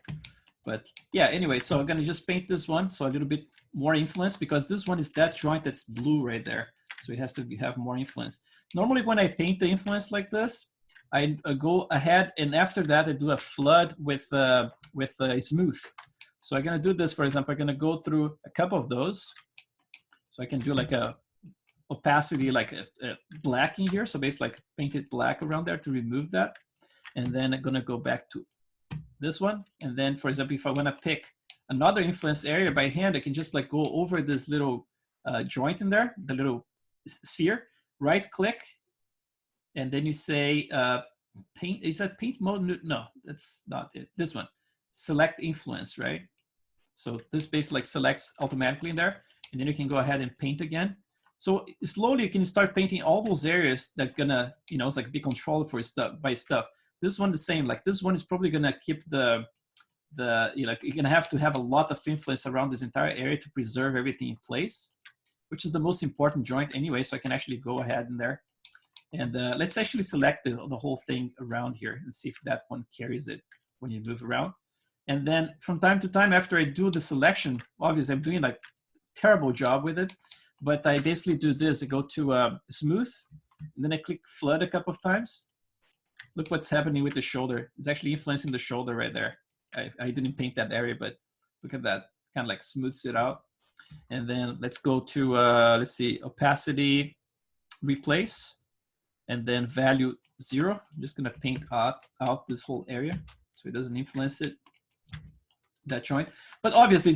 But yeah, anyway, so I'm gonna just paint this one. So a little bit more influence, because this one is that joint that's blue right there. So it has to have more influence. Normally when I paint the influence like this, I go ahead and after that I do a flood with smooth. So I'm gonna do this, for example, I'm gonna go through a couple of those. So I can do like a opacity, like a black in here. So basically like paint it black around there to remove that. And then I'm gonna go back to this one. And then for example, if I wanna pick another influence area by hand, I can just like go over this little joint in there, the little sphere, right click. And then you say paint, is that paint mode? No, that's not it. This one, select influence, right? So this basically like selects automatically in there. And then you can go ahead and paint again. So slowly you can start painting all those areas that gonna, you know, it's like be controlled for stuff by stuff. This one the same, like this one is probably gonna keep the you know, you're gonna have to have a lot of influence around this entire area to preserve everything in place, which is the most important joint anyway. So I can actually go ahead in there. And let's actually select the whole thing around here and see if that one carries it when you move around. And then from time to time, after I do the selection, obviously I'm doing like terrible job with it, but I basically do this. I go to smooth, and then I click flood a couple of times. Look what's happening with the shoulder. It's actually influencing the shoulder right there. I didn't paint that area, but look at that, kind of like smooths it out. And then let's go to, let's see, opacity, replace, and then value 0. I'm just gonna paint out this whole area so it doesn't influence it, that joint. But obviously,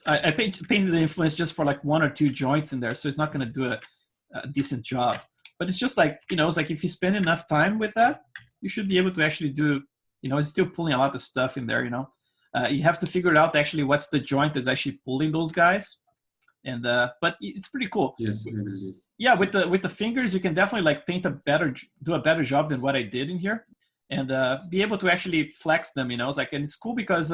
I painted the influence just for like 1 or 2 joints in there, so it's not gonna do a decent job. But it's just like, you know, it's like if you spend enough time with that, you should be able to actually do, you know, it's still pulling a lot of stuff in there, you know. You have to figure out actually what's the joint that's actually pulling those guys. And but it's pretty cool. Yes. Yeah, with the fingers, you can definitely like do a better job than what I did in here, and be able to actually flex them. You know, it's like, and it's cool because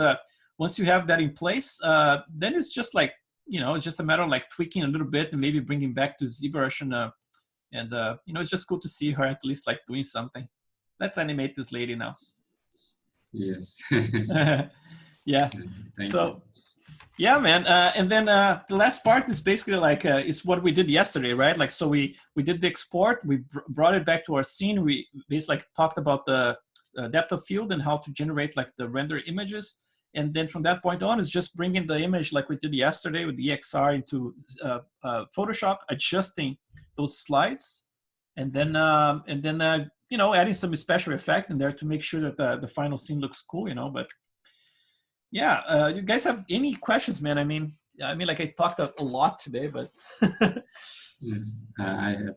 once you have that in place, then it's just like, you know, it's just a matter of like tweaking a little bit and maybe bringing back to ZBrush and you know, it's just cool to see her at least like doing something. Let's animate this lady now. Yes. Yeah. Thank so. you. Yeah, man. And then the last part is basically like is what we did yesterday, right? Like, so we did the export, we brought it back to our scene. We basically like talked about the depth of field and how to generate like the render images. And then from that point on is just bringing the image like we did yesterday with the EXR into Photoshop, adjusting those slides, and then you know, adding some special effect in there to make sure that the final scene looks cool, you know. But yeah, you guys have any questions, man? I mean, like I talked a lot today, but I have.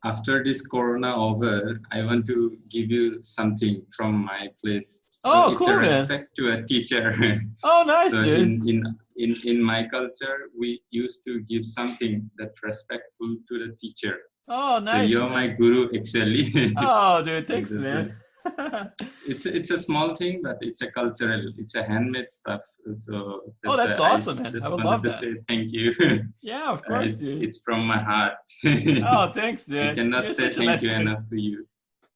After this Corona over, I want to give you something from my place. So it's cool, a respect to a teacher. Oh, nice, so dude. In my culture, we used to give something that's respectful to the teacher. Oh, nice. So you're my guru, actually. Oh, dude, thanks, man. It's a small thing, but it's a cultural, it's a handmade stuff. So that's awesome, man. I would love that. Say thank you. Yeah, of course, dude. It's from my heart. Oh, thanks, dude. I cannot say thank you enough to you.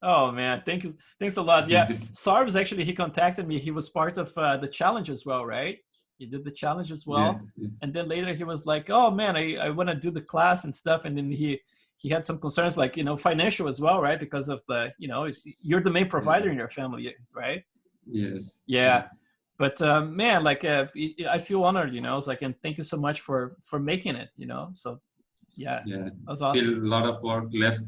Oh man, thanks a lot. Yeah, Sarves actually, he contacted me. He was part of the challenge as well, right? He did the challenge as well. Yes. And then later he was like, "Oh man, I want to do the class and stuff." And then he had some concerns, like, you know, financial as well, right? Because of the, you know, you're the main provider in your family, right? Yes. Yeah. Yes. But man, like I feel honored, you know. It's like, and thank you so much for making it, you know. So yeah, that was still awesome. A lot of work left.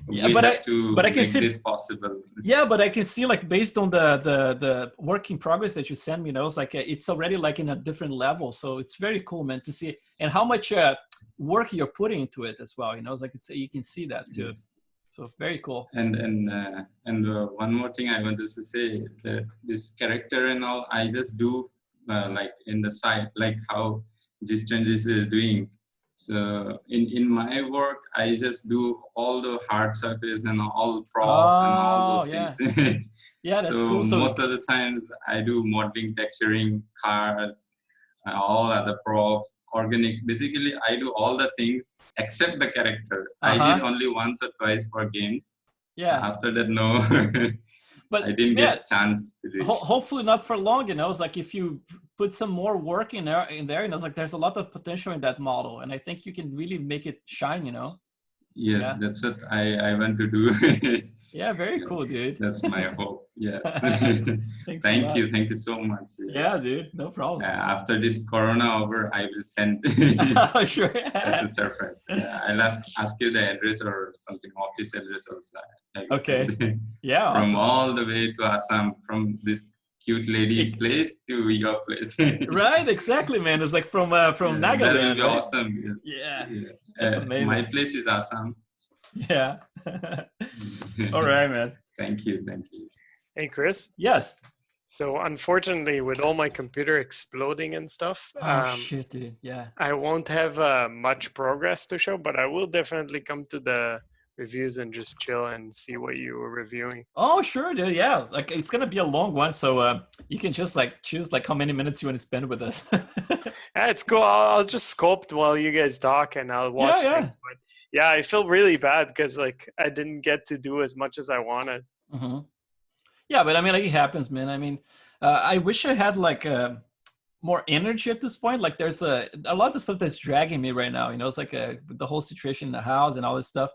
Yeah, but I can see this possible. Yeah, but I can see, like, based on the work in progress that you sent me, you know, it's like it's already like in a different level. So it's very cool, man, to see, and how much work you're putting into it as well. You know, it's like you can see that too. Yes. So very cool. And one more thing I wanted to say, that this character and all, I just do like in the side, like how Gistrange is doing. So in my work, I just do all the hard surface and all props and all those things. Yeah, that's so cool. So most of the times I do modeling, texturing, cars, all other props, organic. Basically, I do all the things except the character. I did only once or twice for games. Yeah. After that, no. But I didn't get a chance to do it. Hopefully not for long, you know. It's like if you put some more work in there, you know, it's like there's a lot of potential in that model, and I think you can really make it shine, you know. Yes, that's what I want to do. Yeah, very cool, dude. That's my hope. Yeah. Thank you so much. Yeah, dude, no problem. After this corona over, I will send. Sure. That's a surprise. I'll ask you the address or something, office address or something. Okay. Yeah. From all the way to Assam, from this cute lady place to your place. Right, exactly, man. It's like from Nagaland. That would be right? awesome. Yeah. That's amazing. My place is Assam. Yeah. All right, man. Thank you. Hey, Chris. Yes. So unfortunately, with all my computer exploding and stuff, shit, dude. Yeah. I won't have much progress to show, but I will definitely come to the reviews and just chill and see what you were reviewing. Oh, sure, dude. Yeah, like it's gonna be a long one, so you can just like choose like how many minutes you want to spend with us. Yeah, it's cool. I'll just sculpt while you guys talk, and I'll watch things. But yeah, I feel really bad because like I didn't get to do as much as I wanted. Mm-hmm. Yeah, but I mean, like, it happens, man. I mean, I wish I had like more energy at this point. Like, there's a lot of stuff that's dragging me right now. You know, it's like the whole situation in the house and all this stuff.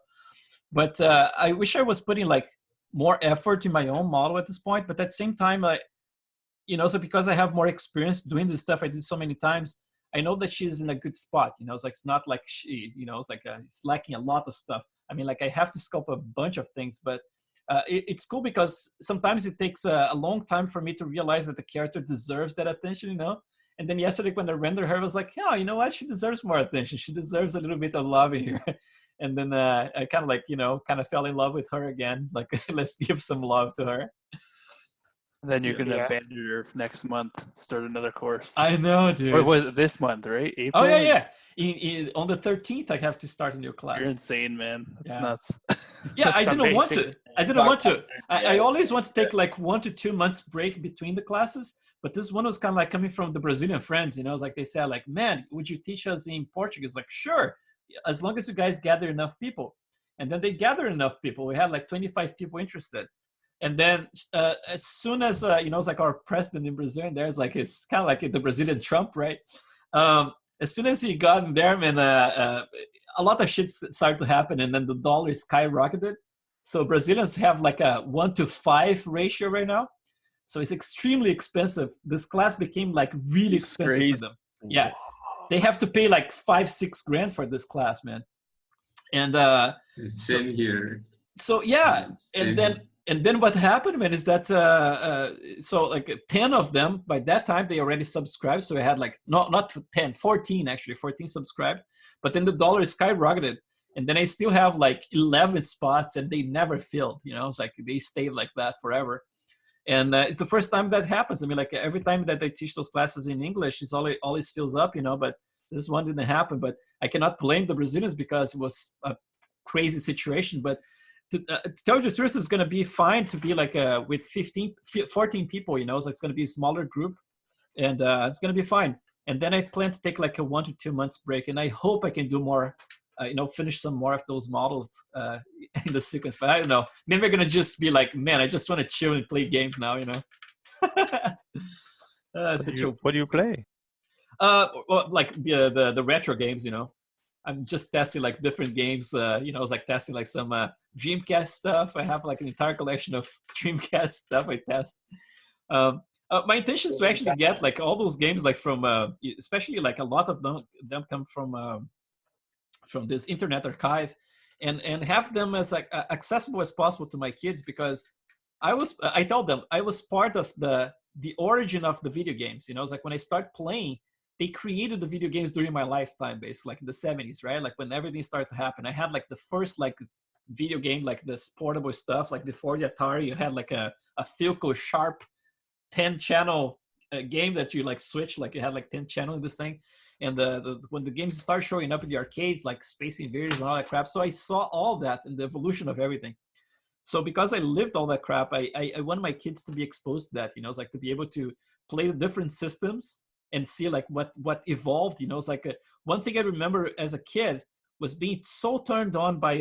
But I wish I was putting like more effort in my own model at this point. But at the same time, like, you know, so because I have more experience doing this stuff, I did so many times, I know that she's in a good spot. You know, it's like, it's not like she, you know, it's like it's lacking a lot of stuff. I mean, like I have to sculpt a bunch of things, but it's cool because sometimes it takes a long time for me to realize that the character deserves that attention, you know? And then yesterday when I rendered her, I was like, yeah, you know what? She deserves more attention. She deserves a little bit of love in here. And then I kind of like, you know, kind of fell in love with her again. Like, let's give some love to her. And then you're going to abandon her next month to start another course. I know, dude. Or was it this month, right? April? Oh, yeah. On the 13th, I have to start a new class. You're insane, man. That's nuts. Yeah, I didn't want to. I always want to take like 1 to 2 months break between the classes. But this one was kind of like coming from the Brazilian friends, you know, it's like they said like, man, would you teach us in Portuguese? Like, sure, as long as you guys gather enough people. And then they gathered enough people. We had like 25 people interested. And then as soon as, you know, it's like our president in Brazil, and there's like, it's kind of like the Brazilian Trump, right? As soon as he got in there, man, a lot of shit started to happen, and then the dollar skyrocketed. So Brazilians have like a 1-to-5 ratio right now. So it's extremely expensive. This class became like really expensive for them. Yeah. They have to pay like 5-6 grand for this class, man. And same here. So yeah, and then what happened, man, is that so like 10 of them by that time they already subscribed. So I had like not 10, 14 actually, 14 subscribed. But then the dollar skyrocketed, and then I still have like 11 spots, and they never filled. You know, it's like they stayed like that forever. And it's the first time that happens. I mean, like every time that I teach those classes in English, it's always fills up, you know, but this one didn't happen. But I cannot blame the Brazilians because it was a crazy situation. But to tell you the truth, it's going to be fine to be like with 14 people, you know, so it's going to be a smaller group, and it's going to be fine. And then I plan to take like a 1 to 2 months break, and I hope I can do more, you know, finish some more of those models in the sequence. But I don't know. Maybe we're gonna just be like, man, I just want to chill and play games now, you know. What do you play? Well, like the retro games, you know. I'm just testing like different games. You know, I was like testing like some Dreamcast stuff. I have like an entire collection of Dreamcast stuff I test. My intention is to actually get like all those games like from, especially like a lot of them come from this Internet Archive, and have them as like accessible as possible to my kids, because I told them I was part of the origin of the video games. You know, it's like when I start playing, they created the video games during my lifetime, basically, like in the 70s, right? Like when everything started to happen, I had like the first like video game, like this portable stuff, like before the Atari, you had like a Philco Sharp 10 channel game that you like switch, like you had like 10 channel in this thing. and when the games start showing up in the arcades, like Space Invaders and all that crap. So I saw all that and the evolution of everything. So because I lived all that crap, I want my kids to be exposed to that, you know, it's like to be able to play the different systems and see like what evolved, you know. It's like one thing I remember as a kid was being so turned on by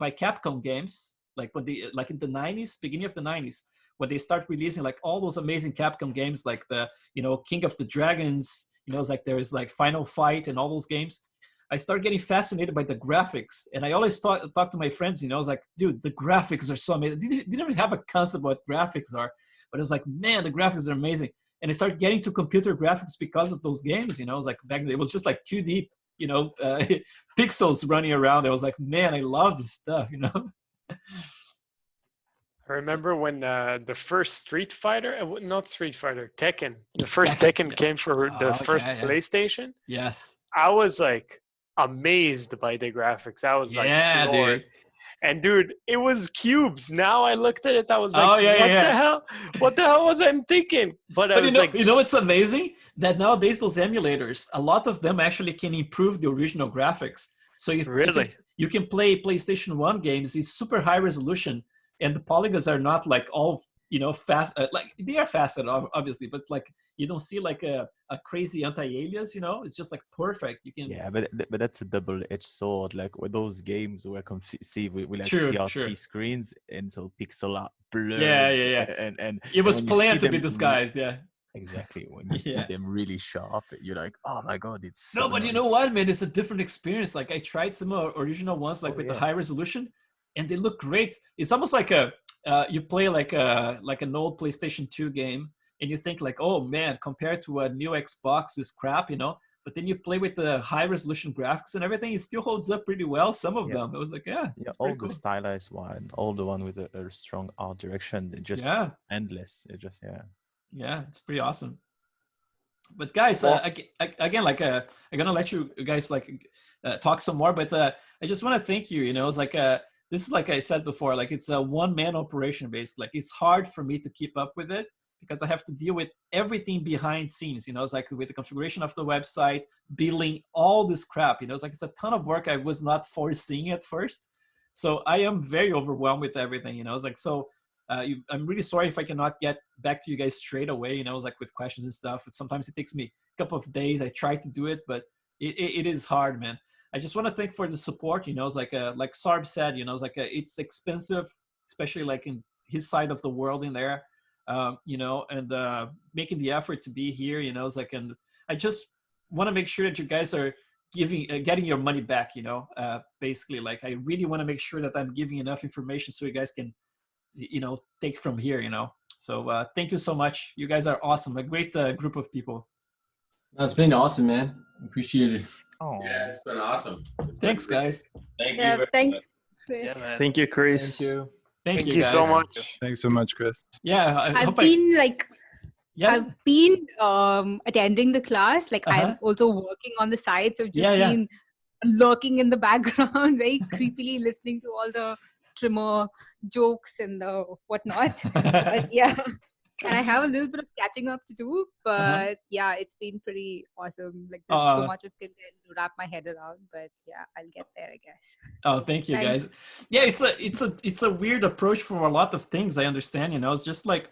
Capcom games, like when they, like in the 90s, beginning of the 90s, when they start releasing like all those amazing Capcom games, like the, you know, King of the Dragons, you know, it's like there's like Final Fight and all those games. I started getting fascinated by the graphics, and I always talk to my friends, you know, I was like, dude, the graphics are so amazing. They didn't even have a concept of what graphics are, but it was like, man, the graphics are amazing. And I started getting to computer graphics because of those games, you know. It was like back then, it was just like 2D, you know, pixels running around. I was like, man, I love this stuff, you know. I remember when the first Street Fighter, not Street Fighter, Tekken, the first Tekken came for the first PlayStation. Yes. I was like amazed by the graphics. I was like, floored. Dude. And dude, it was cubes. Now I looked at it, I was like, the hell? What the hell was I thinking? But I was like, you know what's amazing? That nowadays those emulators, a lot of them actually can improve the original graphics. So if you can play PlayStation 1 games, it's super high resolution, and the polygons are not like all, you know, fast, like they are faceted obviously, but like you don't see like a crazy anti-alias, you know. It's just like perfect. You can, yeah, but that's a double-edged sword. Like with those games where we like CRT screens, and so pixel art blurred. And it was planned to be disguised. Exactly. When you see them really sharp, you're like, oh my god, it's so but you know what, man, it's a different experience. Like I tried some original ones, like with the high resolution, and they look great. It's almost like you play like an old PlayStation 2 game, and you think like, oh man, compared to a new Xbox is crap, you know. But then you play with the high resolution graphics and everything, it still holds up pretty well. Some of them, it was like, all the stylized one, all the one with a strong art direction, just endless. It just it's pretty awesome. But guys, again, like I'm gonna let you guys like talk some more, but I just want to thank you. You know, it's like this is, like I said before, like it's a one-man operation basically. Like it's hard for me to keep up with it because I have to deal with everything behind scenes. You know, it's like with the configuration of the website, billing, all this crap. You know, it's like it's a ton of work I was not foreseeing at first. So I am very overwhelmed with everything. You know, it's like so. I'm really sorry if I cannot get back to you guys straight away, you know, it's like with questions and stuff. Sometimes it takes me a couple of days. I try to do it, but it is hard, man. I just want to thank for the support, you know. It's like Sarb said, you know, it's like it's expensive, especially like in his side of the world in there, you know, and making the effort to be here, you know. It's like, and I just want to make sure that you guys are getting your money back, you know, basically. Like I really want to make sure that I'm giving enough information so you guys can, you know, take from here, you know. So thank you so much. You guys are awesome. A great group of people. That's been awesome, man. Appreciate it. Oh yeah, it's been awesome. Thanks, guys. Thank you. Thanks, Chris. Thank you, Chris. Thank you. Thank you guys. So much. Thanks so much, Chris. I've been attending the class. Like I'm also working on the side, so just been lurking in the background, very creepily listening to all the trimmer jokes and the whatnot. But and I have a little bit of catching up to do, but it's been pretty awesome. Like there's so much of content to wrap my head around, but I'll get there, I guess. Oh, thank you guys. Yeah, it's a weird approach for a lot of things. I understand, you know. It's just like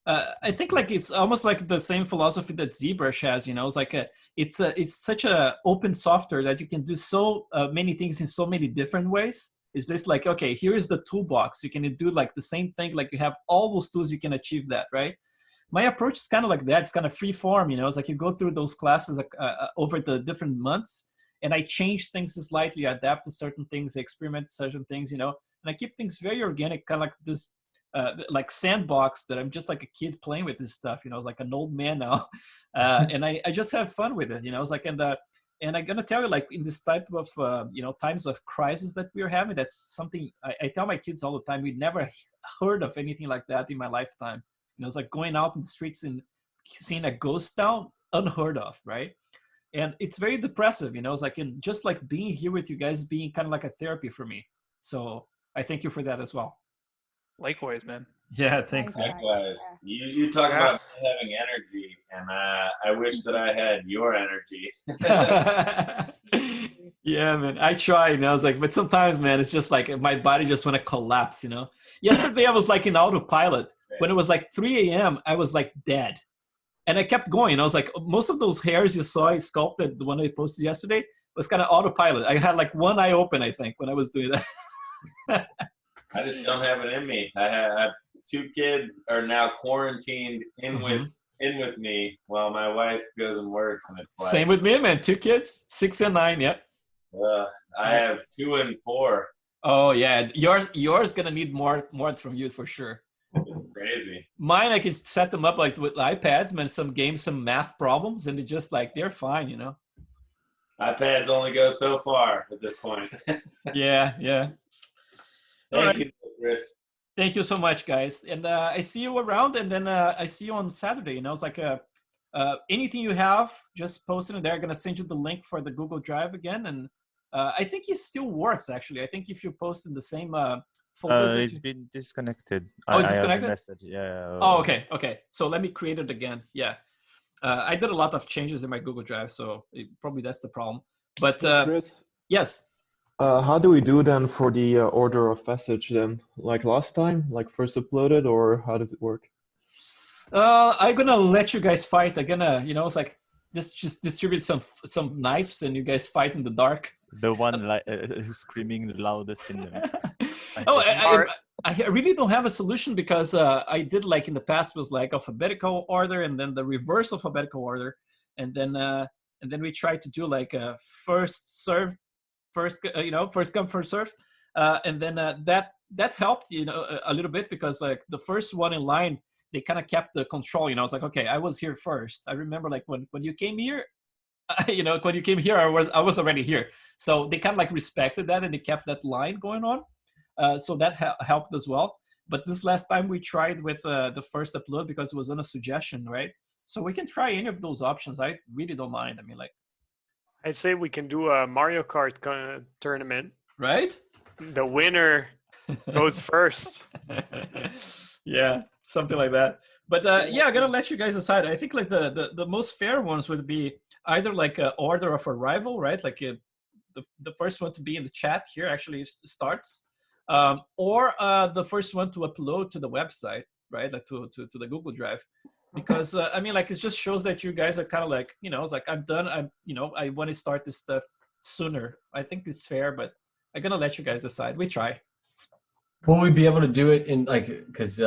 I think like it's almost like the same philosophy that ZBrush has, you know. It's like it's such a open software that you can do so many things in so many different ways. It's basically like, okay, here's the toolbox. You can do like the same thing. Like you have all those tools, you can achieve that, right? My approach is kind of like that. It's kind of free form, you know. It's like you go through those classes over the different months, and I change things slightly, adapt to certain things, experiment certain things, you know. And I keep things very organic, kind of like this, like sandbox that I'm just like a kid playing with this stuff, you know. It's like an old man now, and I just have fun with it, you know. It's like and I'm gonna tell you, like in this type of you know, times of crisis that we're having, that's something I tell my kids all the time. We never heard of anything like that in my lifetime. You know, it's like going out in the streets and seeing a ghost town, unheard of, right? And it's very depressive, you know. It's like just like being here with you guys, being kind of like a therapy for me. So I thank you for that as well. Likewise, man. Yeah, thanks. Likewise. You talk about having energy, and I wish that I had your energy. Yeah, man. I try, I was like, but sometimes, man, it's just like my body just want to collapse, Yesterday I was like in autopilot. When it was like 3 a.m., I was like dead. And I kept going. I was like, most of those hairs you saw I sculpted, the one I posted yesterday, was kind of autopilot. I had like one eye open, I think, when I was doing that. I just don't have it in me. I have 2 kids are now quarantined in with me while my wife goes and works, and it's like, same with me, man. 2 kids, 6 and 9. Yep. I have 2 and 4. Oh yeah, yours gonna need more from you for sure. Crazy. Mine, I can set them up like with iPads, man. Some games, some math problems, and they're fine, iPads only go so far at this point. Yeah. Thank you, Chris. Thank you so much, guys. And I see you around, and then I see you on Saturday. It's like anything you have, just post it in there. I'm gonna send you the link for the Google Drive again, and I think it still works. Actually, I think if you post in the same folder, it's been disconnected. Oh, it's disconnected? I have a message. Yeah. Oh, okay. So let me create it again. Yeah. I did a lot of changes in my Google Drive, so probably that's the problem. But Chris, yes. How do we do then for the order of passage then? Like last time, like first uploaded, or how does it work? I'm gonna let you guys fight. I'm gonna, it's like just distribute some knives, and you guys fight in the dark. The one who's screaming the loudest in the. I really don't have a solution because I did like in the past was like alphabetical order and then the reverse alphabetical order, and then we tried to do like a first come first serve, and then that helped a little bit because like the first one in line they kind of kept the control. I was like, okay, I was here first. I remember like when you came here. When you came here, I was already here. So they kind of like respected that and they kept that line going on. So that helped as well. But this last time we tried with the first upload because it was on a suggestion, right? So we can try any of those options. I really don't mind. I mean, like, I say we can do a Mario Kart tournament. Right? The winner goes first. Yeah, something like that. But yeah, I'm gonna let you guys decide. I think like the most fair ones would be either like an order of arrival, right? Like the first one to be in the chat here actually starts, or the first one to upload to the website, right? Like to the Google Drive, because I mean, like it just shows that you guys are kind of like, it's like I'm done. I want to start this stuff sooner. I think it's fair, but I'm gonna let you guys decide. We try. Will we be able to do it in like, because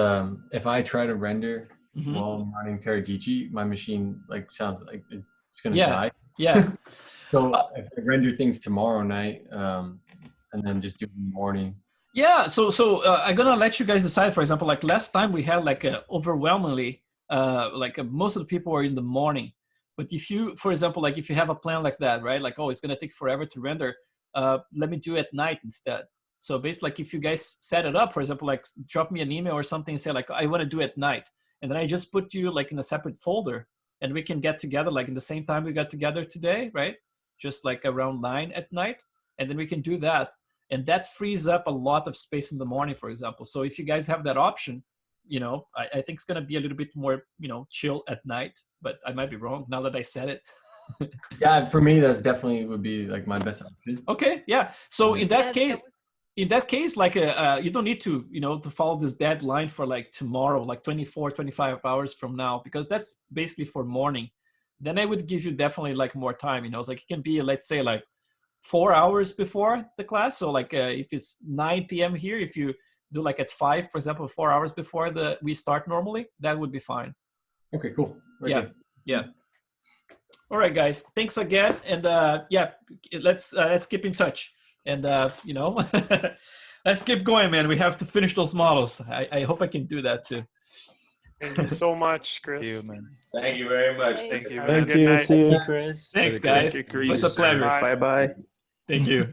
if I try to render while I'm running Teradici, my machine like sounds like it's gonna die. Yeah. So if I render things tomorrow night, and then just do it in the morning. Yeah. So I'm gonna let you guys decide. For example, like last time we had like overwhelmingly most of the people were in the morning. But if you, for example, like if you have a plan like that, right? Like, oh, it's gonna take forever to render. Let me do it at night instead. So basically, like if you guys set it up, for example, like drop me an email or something and say like, I want to do it at night. And then I just put you like in a separate folder and we can get together like in the same time we got together today, right? Just like around 9 at night. And then we can do that. And that frees up a lot of space in the morning, for example. So if you guys have that option, I think it's going to be a little bit more, chill at night, but I might be wrong now that I said it. Yeah, for me, that's definitely would be like my best option. Okay. Yeah. So in that case, like you don't need to, to follow this deadline for like tomorrow, like 24, 25 hours from now, because that's basically for morning. Then I would give you definitely like more time, it's like it can be, let's say like 4 hours before the class. So like if it's 9 p.m. here, if you do like at 5, for example, 4 hours before we start normally, that would be fine. Okay, cool. Yeah. All right, guys. Thanks again. And let's keep in touch. And, let's keep going, man. We have to finish those models. I hope I can do that too. Thank you so much, Chris. Thank you, man. Thank you very much. Thank you. Thank you. See you, Chris. Thanks, guys. It was a pleasure. Bye-bye. Thank you.